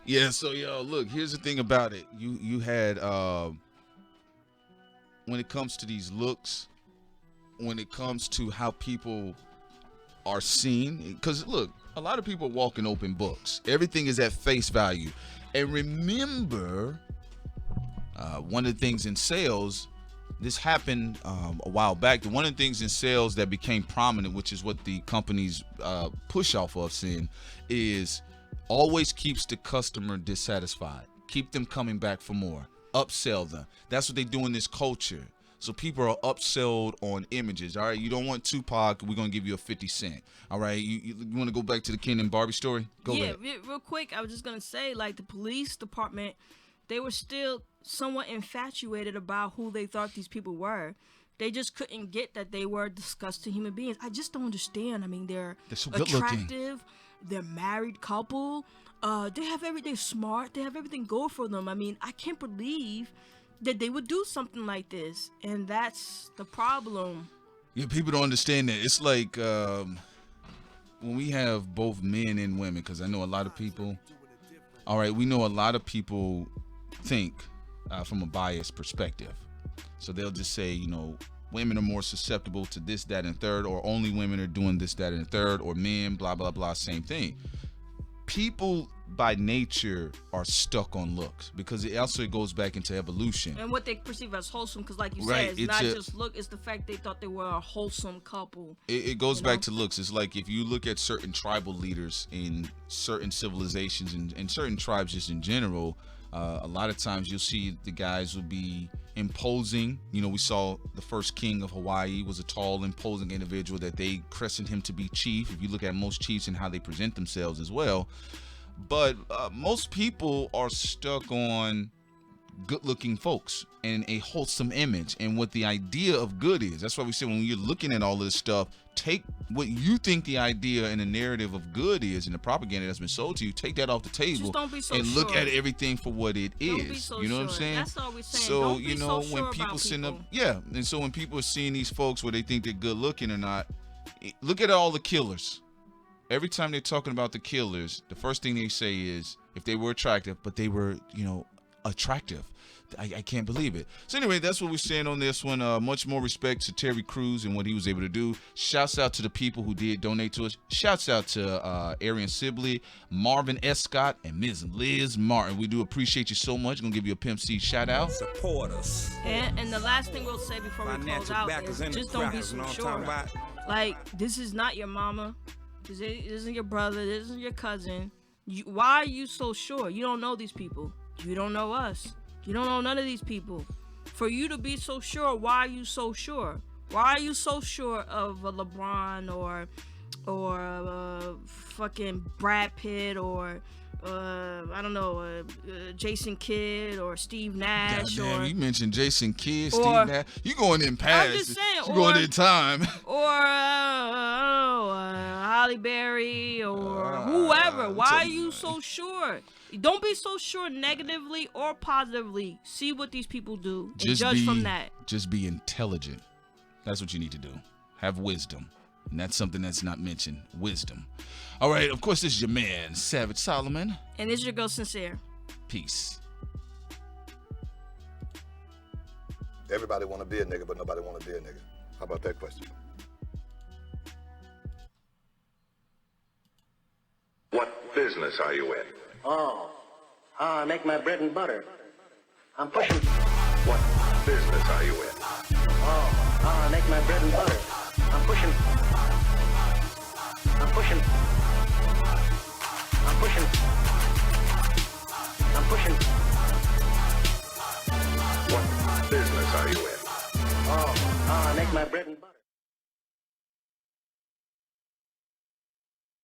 Yeah, so look, here's the thing about it. You had when it comes to these looks, when it comes to how people are seen, because look, a lot of people walk in open books. Everything is at face value. And remember, one of the things in sales, this happened a while back. One of the things in sales that became prominent, which is what the companies push off of sin, is always keeps the customer dissatisfied. Keep them coming back for more. Upsell them. That's what they do in this culture. So people are upsold on images. All right, you don't want Tupac, we're gonna give you a 50 cent. All right, you want to go back to the Ken and Barbie story? Go ahead. Yeah, real quick, I was just gonna say, like, the police department, they were still somewhat infatuated about who they thought these people were. They just couldn't get that they were disgusting human beings. I just don't understand. I mean, they're so good attractive. Looking. They're married couple. They have everything smart. They have everything going for them. I mean, I can't believe that they would do something like this, and that's the problem. Yeah, people don't understand that. It's like when we have both men and women, because I know a lot of people. All right, we know a lot of people think from a biased perspective, so they'll just say, women are more susceptible to this, that, and third, or only women are doing this, that, and third, or men, blah, blah, blah, same thing. People by nature are stuck on looks, because it also goes back into evolution and what they perceive as wholesome, because like you right, said, it's not just look, it's the fact they thought they were a wholesome couple. It goes back to looks. It's like if you look at certain tribal leaders in certain civilizations and certain tribes just in general, a lot of times you'll see the guys will be imposing. We saw the first king of Hawaii was a tall, imposing individual that they christened him to be chief. If you look at most chiefs and how they present themselves as well. But most people are stuck on good-looking folks and a wholesome image and what the idea of good is. That's why we say when you're looking at all of this stuff, take what you think the idea and the narrative of good is and the propaganda that's been sold to you, take that off the table. Just don't be so and look sure. at everything for what it Don't is. be so You know sure. what I'm saying? That's all we're saying. So, Don't be so sure when people about send up, people. and so when people are seeing these folks where they think they're good looking or not, look at all the killers. Every time they're talking about the killers, the first thing they say is if they were attractive, but they were, attractive. I can't believe it. So anyway, that's what we're saying on this one. Much more respect to Terry Crews and what he was able to do. Shouts out to the people who did donate to us. Shouts out to Arian Sibley, Marvin Escott, and Ms. Liz Martin. We do appreciate you so much. Gonna give you a Pimp C shout out. Support us. And the last thing we'll say before we close out is just don't be so sure. Like, this is not your mama. This isn't your brother. This isn't your cousin. Why are you so sure? You don't know these people. You don't know us. You don't know none of these people. For you to be so sure, why are you so sure? Why are you so sure of a LeBron or fucking Brad Pitt or I don't know, Jason Kidd or Steve Nash? Goddamn, or you mentioned Jason Kidd, Steve Nash. You going in past. I'm just saying. You going in time. Or Holly Berry or whoever. Why are you so sure? Don't be so sure negatively or positively. See what these people do and judge from that. Just be intelligent. That's what you need to do. Have wisdom. And that's something that's not mentioned. Wisdom. All right, of course, this is your man, Savage Solomon. And this is your girl, Sincere. Peace. Everybody want to be a nigga, but nobody want to be a nigga. How about that question? What business are you in? I make my bread and butter. I'm pushing. What business are you in? I make my bread and butter. I'm pushing. I'm pushing. I'm pushing. pushing. What business are you in? Oh, I make my bread and butter.